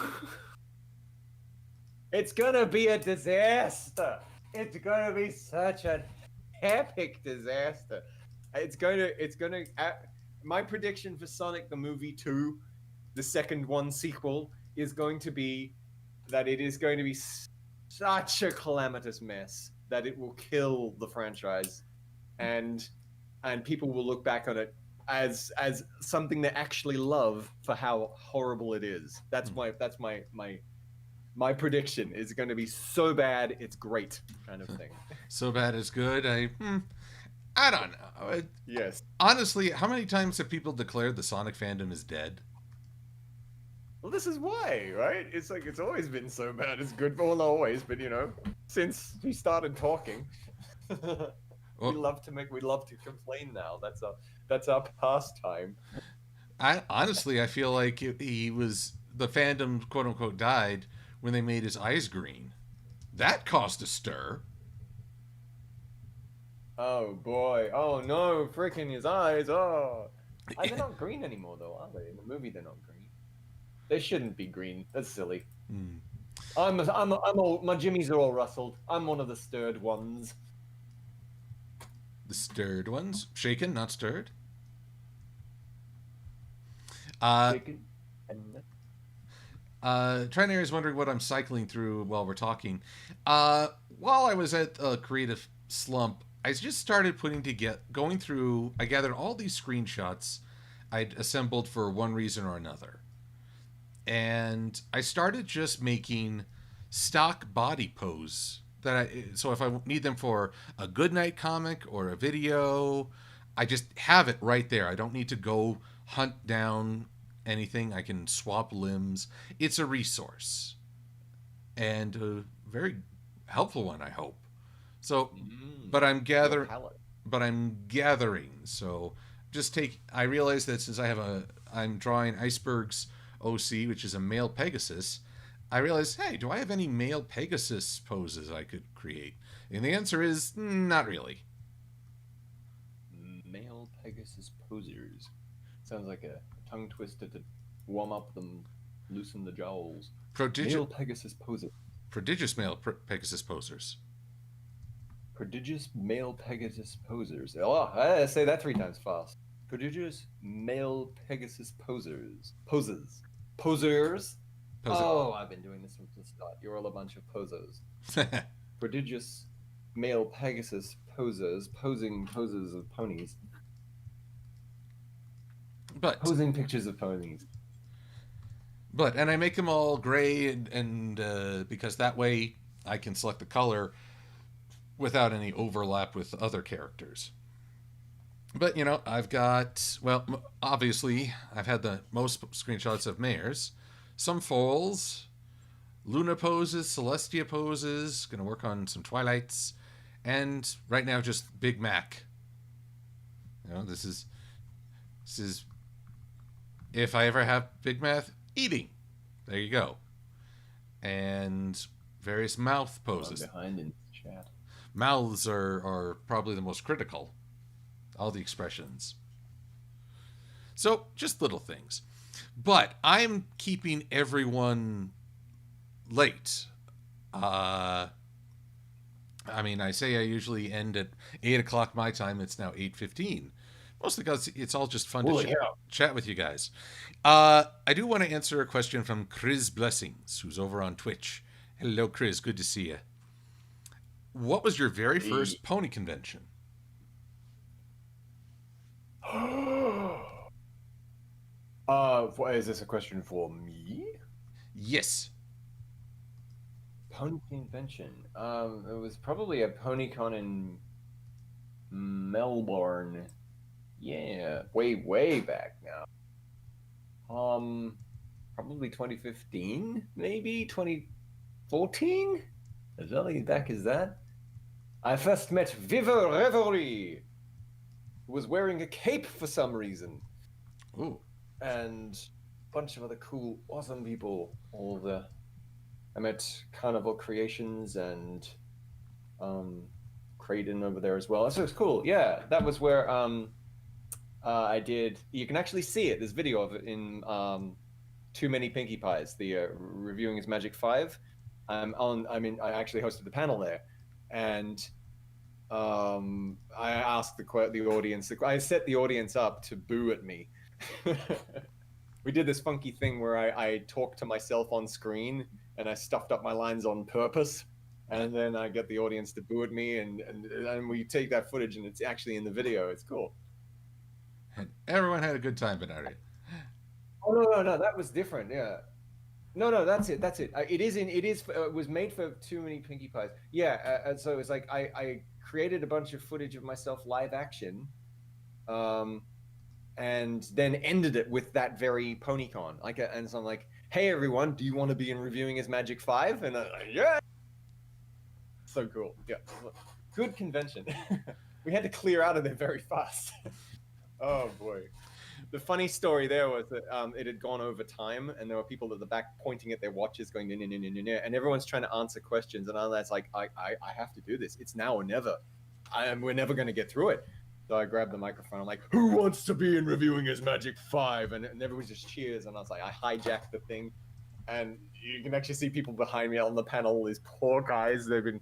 A: It's gonna be a disaster. It's gonna be such an epic disaster. My prediction for Sonic the Movie 2, the second one sequel, is going to be that it is going to be such a calamitous mess that it will kill the franchise, and people will look back on it as something they actually love for how horrible it is. That's my prediction. Is going to be so bad it's great kind of thing.
B: So bad it's good. I don't know.
A: Yes.
B: Honestly, how many times have people declared the Sonic fandom is dead?
A: Well, this is why, right? It's like it's always been so bad. It's good, well, not always, but since we started talking, we love to complain now. That's our pastime.
B: I feel like he was the fandom, quote unquote, died when they made his eyes green. That caused a stir.
A: Oh boy! Oh no! Freaking his eyes! Oh, they're not green anymore, though, are they? In the movie, they're not green. They shouldn't be green. That's silly. My jimmies are all rustled. I'm one of the stirred ones.
B: The stirred ones, shaken, not stirred.
A: Shaken.
B: Trinair is wondering what I'm cycling through while we're talking. While I was at a creative slump, I just started going through. I gathered all these screenshots I'd assembled for one reason or another, and I started just making stock body pose so if I need them for a goodnight comic or a video, I just have it right there. I don't need to go hunt down anything. I can swap limbs. It's a resource, and a very helpful one, I hope. So, but I'm gathering. So, I realize that since I'm drawing Iceberg's OC, which is a male Pegasus. I realized, hey, do I have any male Pegasus poses I could create? And the answer is not really.
A: Male Pegasus posers. Sounds like a tongue twister to warm up them, loosen the jowls. Male Pegasus posers.
B: Prodigious male Pegasus posers.
A: Prodigious male Pegasus posers. Oh, I say that 3 times fast. Prodigious male Pegasus posers. Posers. Oh, I've been doing this from the start. You're all a bunch of posers. Prodigious male Pegasus posers, posing poses of ponies. Posing pictures of ponies.
B: And I make them all gray, and because that way I can select the color without any overlap with other characters. But, I've got, obviously, I've had the most screenshots of mares. Some foals, Luna poses, Celestia poses, going to work on some Twilights, and right now just Big Mac. This is if I ever have Big Mac, eating. There you go. And various mouth poses.
A: Behind in chat.
B: Mouths are probably the most critical. All the expressions. So, just little things. But I'm keeping everyone late. I say I usually end at 8 o'clock my time. It's now 8:15. Mostly because it's all just fun to chat with you guys. I do want to answer a question from Chris Blessings, who's over on Twitch. Hello, Chris. Good to see you. What was your very first pony convention?
A: Is this a question for me?
B: Yes.
A: Pony convention. It was probably a PonyCon in Melbourne. Yeah, way back now. Probably 2015, maybe 2014. As early back as that. I first met Viva Reverie, who was wearing a cape for some reason.
B: Ooh.
A: And a bunch of other cool, awesome people. I met Carnival Creations and Creighton over there as well. So it was cool. Yeah, that was where I did. You can actually see it. There's video of it in Too Many Pinkie Pies. The reviewing his Magic 5. I actually hosted the panel there, and I asked the audience. I set the audience up to boo at me. We did this funky thing where I talked to myself on screen and I stuffed up my lines on purpose, and then I get the audience to boo at me, and we take that footage and it's actually in the video. It's cool.
B: And everyone had a good time, Bernardo.
A: Oh no, that was different. Yeah. No, that's it. It was made for Too Many Pinkie Pies. Yeah, and so it was like I created a bunch of footage of myself live action, and then ended it with that very PonyCon. And so I'm like, hey everyone, do you want to be in Reviewing His Magic 5? And yeah. So cool. Yeah. Good convention. We had to clear out of there very fast. Oh boy. The funny story there was that it had gone over time, and there were people at the back pointing at their watches, going, and everyone's trying to answer questions, and I was like, I have to do this. It's now or never. We're never going to get through it. So I grabbed the microphone. I'm like, who wants to be in Reviewing His Magic 5? And everyone just cheers, and I was like, I hijacked the thing, and you can actually see people behind me on the panel. These poor guys, they've been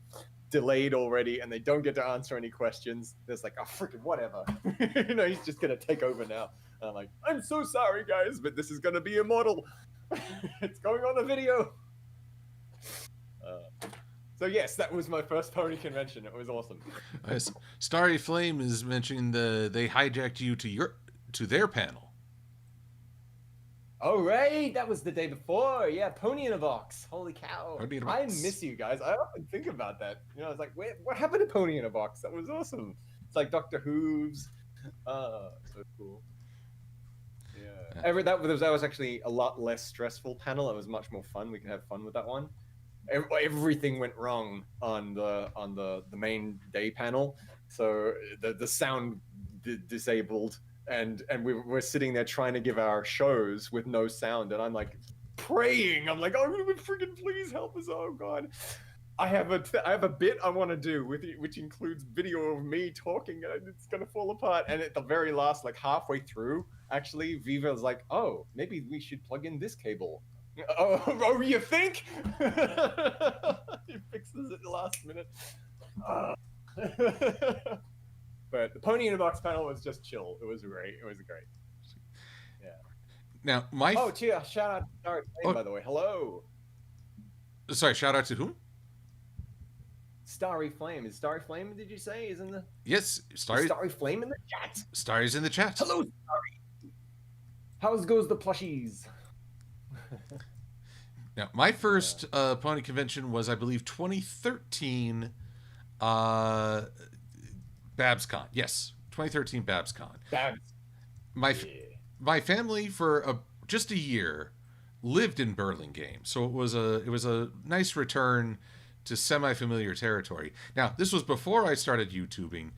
A: delayed already, and they don't get to answer any questions. There's like, oh, freaking whatever. He's just going to take over now. And I'm like, I'm so sorry, guys, but this is going to be immortal. It's going on the video. So yes, that was my first pony convention. It was awesome.
B: Starry Flame is mentioning they hijacked you to their panel.
A: Oh right, that was the day before. Yeah, Pony in a Box. Holy cow! I miss you guys. I often think about that. I was like, wait, what happened to Pony in a Box? That was awesome. It's like Doctor Who's. So cool. Yeah. That was actually a lot less stressful panel. It was much more fun. We could have fun with that one. Everything went wrong on the main day panel, so the sound disabled, and we're sitting there trying to give our shows with no sound, and I'm like praying. I'm like, oh, freaking please help us! Oh God. I have a bit I want to do which includes video of me talking, and it's gonna fall apart. And at the very last, like halfway through, actually, Viva was like, "Oh, maybe we should plug in this cable." Oh, you think? He fixes it last minute. But the Pony in a Box panel was just chill. It was great. Yeah.
B: Now,
A: shout out to Starry Flame, by the way. Hello.
B: Sorry, shout out to whom?
A: Starry Flame. Is Starry Flame, did you say, is in the...
B: Yes,
A: Starry Flame in the chat.
B: Starry's in the chat.
A: Hello, Starry. How's goes the plushies?
B: Now, my first pony convention was, I believe, 2013 BabsCon. Yes, 2013 BabsCon. My family for just a year lived in Burlingame, so it was a nice return to semi-familiar territory. Now, this was before I started YouTubing.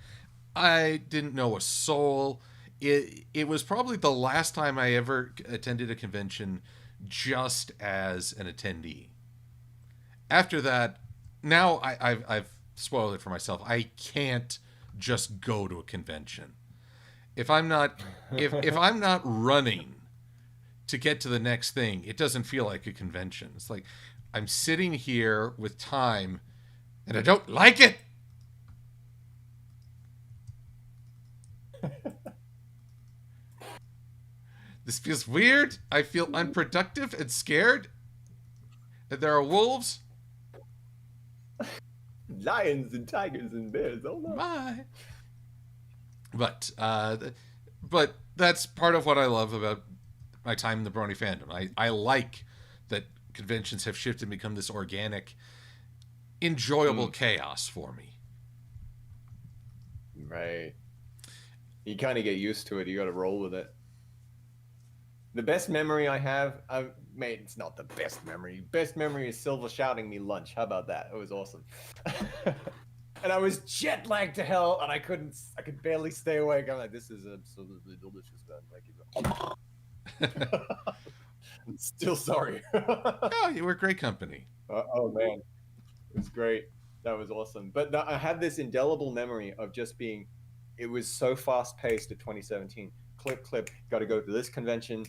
B: I didn't know a soul. It was probably the last time I ever attended a convention just as an attendee. After that, now I've spoiled it for myself. I can't just go to a convention. If I'm not running to get to the next thing, it doesn't feel like a convention. It's like I'm sitting here with time and I don't like it. This feels weird. I feel unproductive and scared. And there are wolves.
A: Lions and tigers and bears. Oh my.
B: Bye. But that's part of what I love about my time in the Brony fandom. I like that conventions have shifted and become this organic, enjoyable chaos for me.
A: Right. You kind of get used to it. You got to roll with it. The best memory I have, it's not the best memory. Best memory is Silver shouting me lunch. How about that? It was awesome. And I was jet lagged to hell, and I could barely stay awake. I'm like, this is absolutely delicious, man. I'm still sorry.
B: Oh, you were great company.
A: Oh man, it was great. That was awesome. But I have this indelible memory of just being. It was so fast paced at 2017. Clip, got to go to this convention,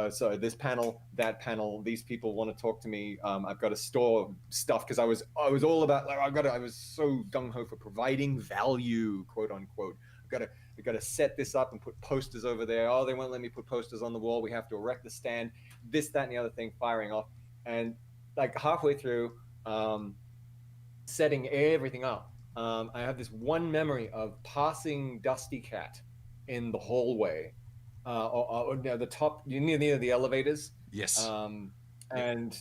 A: so this panel, that panel, these people want to talk to me. I've got to store stuff because I was all about like I was so gung-ho for providing value, quote unquote. I've got to set this up and put posters over there. Oh, they won't let me put posters on the wall. We have to erect the stand, this, that, and the other thing, firing off. And like halfway through setting everything up, I have this one memory of passing Dusty Cat in the hallway, or near the top, near the elevators.
B: Yes.
A: And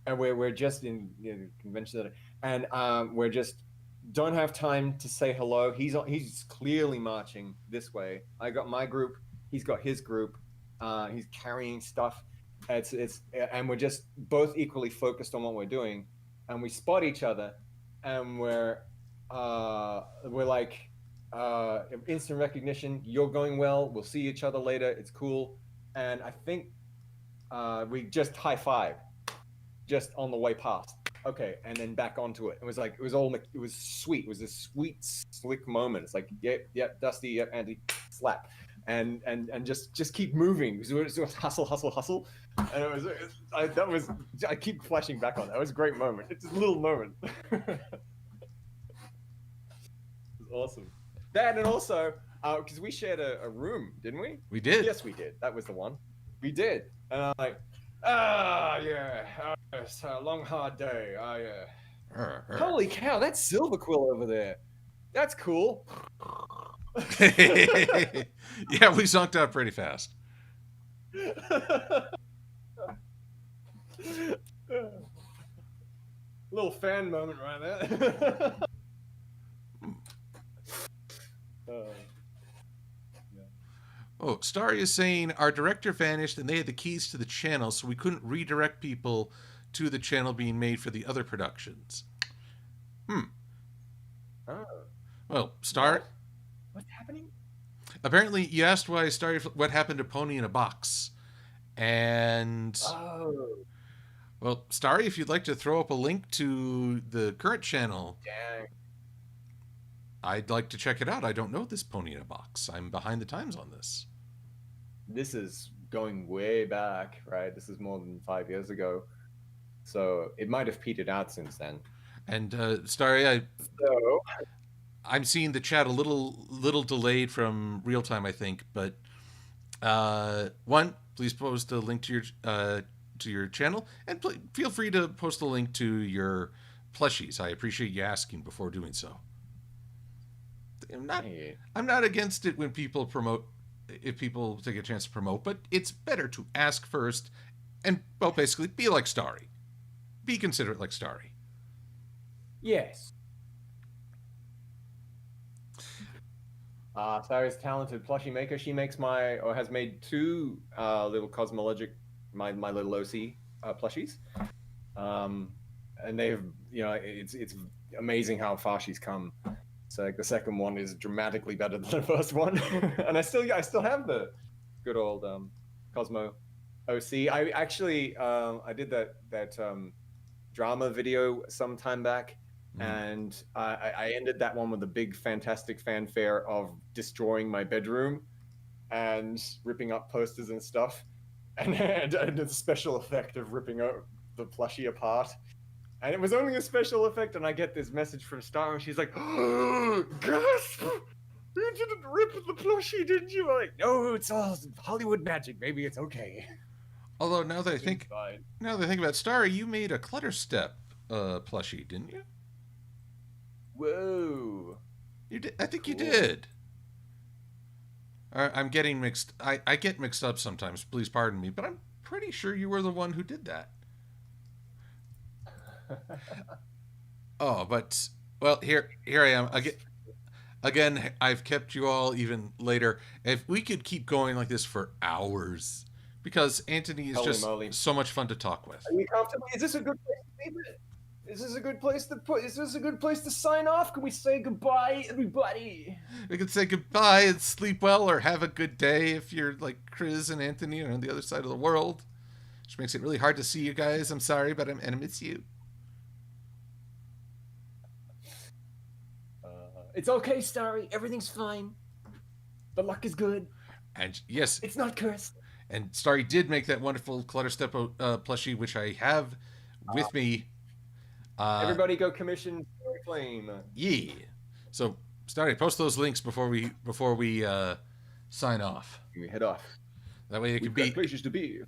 A: we're just in convention, and we're just don't have time to say hello. He's clearly marching this way. I got my group. He's got his group. He's carrying stuff, and we're just both equally focused on what we're doing, and we spot each other, and we're like instant recognition. You're going well. We'll see each other later. It's cool. And I think we just high five, just on the way past. Okay, and then back onto it. It was sweet. It was this sweet, slick moment. It's like, yep, Dusty, yep, Andy, slap. And just keep moving. It was hustle. And I keep flashing back on that. It was a great moment. It's a little moment. It was awesome. That, and also, because we shared a room, didn't we?
B: We did.
A: Yes, we did. That was the one. We did. And I'm like, yeah, it's a long, hard day. Yeah. Holy cow, that's Silver-Quill over there. That's cool.
B: Yeah, we zonked out pretty fast.
A: Little fan moment right there.
B: Oh, Starry is saying our director vanished and they had the keys to the channel, so we couldn't redirect people to the channel being made for the other productions. Oh. Well, Starry...
A: What's happening?
B: Apparently, you asked why Starry... what happened to Pony in a Box. And... Well, Starry, if you'd like to throw up a link to the current channel...
A: Dang.
B: I'd like to check it out. I don't know this Pony in a Box. I'm behind the times on this.
A: This is going way back, right? This is more than 5 years ago. So it might have petered out since then.
B: And Starry, I'm seeing the chat a little delayed from real time, I think. But one, please post a link to your channel, and feel free to post a link to your plushies. I appreciate you asking before doing so. I'm not against it when people promote, if people take a chance to promote, but it's better to ask first and, well, basically be like Starry. Be considerate like Starry.
A: Yes. Starry's talented plushie maker. She makes has made two little Cosmologic, my little OC plushies. And they've, it's amazing how far she's come. So like the second one is dramatically better than the first one, and I still have the good old Cosmo OC. I actually I did that drama video some time back, and I ended that one with a big fantastic fanfare of destroying my bedroom and ripping up posters and stuff, and the special effect of ripping out the plushie apart. And it was only a special effect, and I get this message from Star, and she's like, oh, gasp! You didn't rip the plushie, didn't you? I'm like, no, it's all Hollywood magic. Maybe it's okay.
B: Although now that I think about Starry, you made a Clutter Step plushie, didn't you?
A: Whoa!
B: You did. I think you did. I'm getting mixed. I get mixed up sometimes. Please pardon me, but I'm pretty sure you were the one who did that. Oh, but well, here I am again. I've kept you all even later. If we could keep going like this for hours, because Antony is just so much fun to talk with.
A: Are you comfortable? Is this a good place to leave it? Is this a good place to put? Is this a good place to sign off? Can we say goodbye, everybody?
B: We can say goodbye and sleep well, or have a good day if you're like Chris and Antony are on the other side of the world, which makes it really hard to see you guys. I'm sorry, but I miss you.
A: It's okay, Starry. Everything's fine. The luck is good.
B: And yes,
A: it's not cursed.
B: And Starry did make that wonderful Clutter Step plushie, which I have with me.
A: Everybody go commission Starry Flame.
B: Yeah. So Starry, post those links before we sign off.
A: We head off.
B: That way it can be
A: places to be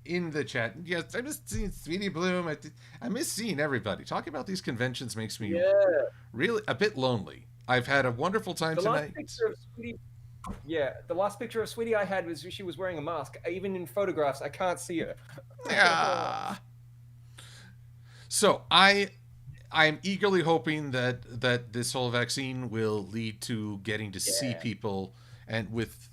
B: in the chat. Yes, I miss seeing Sweetie Bloom. I miss seeing everybody. Talking about these conventions makes me really a bit lonely. I've had a wonderful time tonight.
A: The last picture of Sweetie I had was she was wearing a mask. Even in photographs, I can't see her.
B: Yeah. So I'm eagerly hoping that this whole vaccine will lead to getting to see people, and with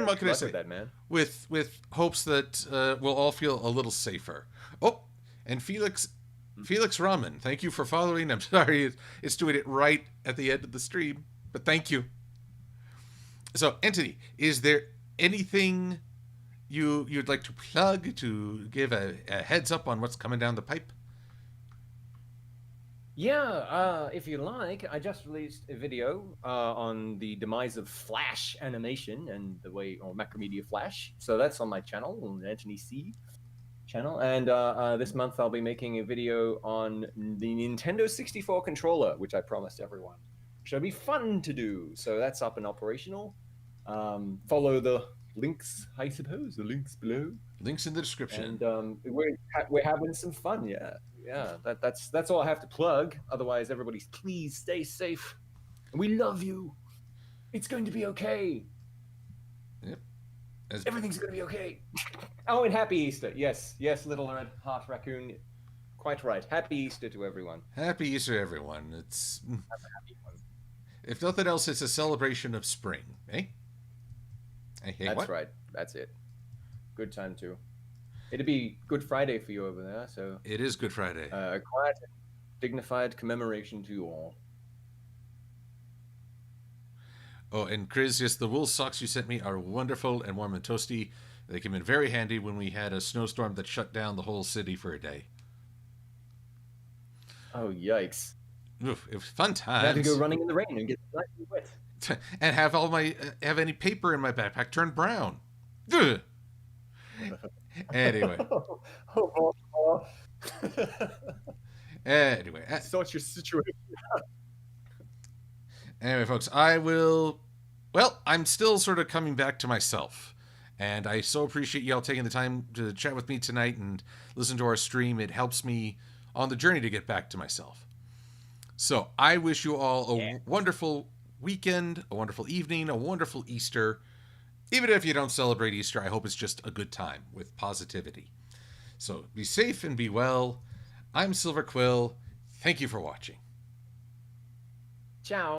B: what can I say?
A: With that, man.
B: With hopes that we'll all feel a little safer. Oh, and Felix Ramen, thank you for following. I'm sorry it's doing it right at the end of the stream, but thank you. So, Antony, is there anything you'd like to plug, to give a heads up on what's coming down the pipe?
A: Yeah, if you like, I just released a video on the demise of Flash animation and the way, or Macromedia Flash. So that's on my channel, on the Antony C channel. And this month I'll be making a video on the Nintendo 64 controller, which I promised everyone. Should be fun to do. So that's up and operational. Follow the links, I suppose, the links below.
B: Links in the description.
A: And we're having some fun, yeah. That's all I have to plug. Otherwise, everybody, please stay safe. We love you. It's going to be okay.
B: Yep.
A: Everything's going to be okay. Oh, and happy Easter. Yes, little red heart raccoon. Quite right. Happy Easter to everyone.
B: Happy Easter, everyone. It's if nothing else, it's a celebration of spring, eh? Hey,
A: That's
B: what?
A: right. That's it. Good time too. It'd be Good Friday for you over there, so
B: it is Good Friday.
A: A quiet, dignified commemoration to you all.
B: Oh, and Chris, yes, the wool socks you sent me are wonderful and warm and toasty. They came in very handy when we had a snowstorm that shut down the whole city for a day.
A: Oh, yikes.
B: Oof, it was fun times.
A: I had to go running in the rain and get slightly wet.
B: And have have any paper in my backpack turned brown. Ugh. Anyway. Anyway.
A: Sort your situation.
B: Anyway, folks, I'm still sort of coming back to myself. And I so appreciate y'all taking the time to chat with me tonight and listen to our stream. It helps me on the journey to get back to myself. So I wish you all a wonderful weekend, a wonderful evening, a wonderful Easter. Even if you don't celebrate Easter, I hope it's just a good time with positivity. So be safe and be well. I'm Silver-Quill. Thank you for watching.
A: Ciao.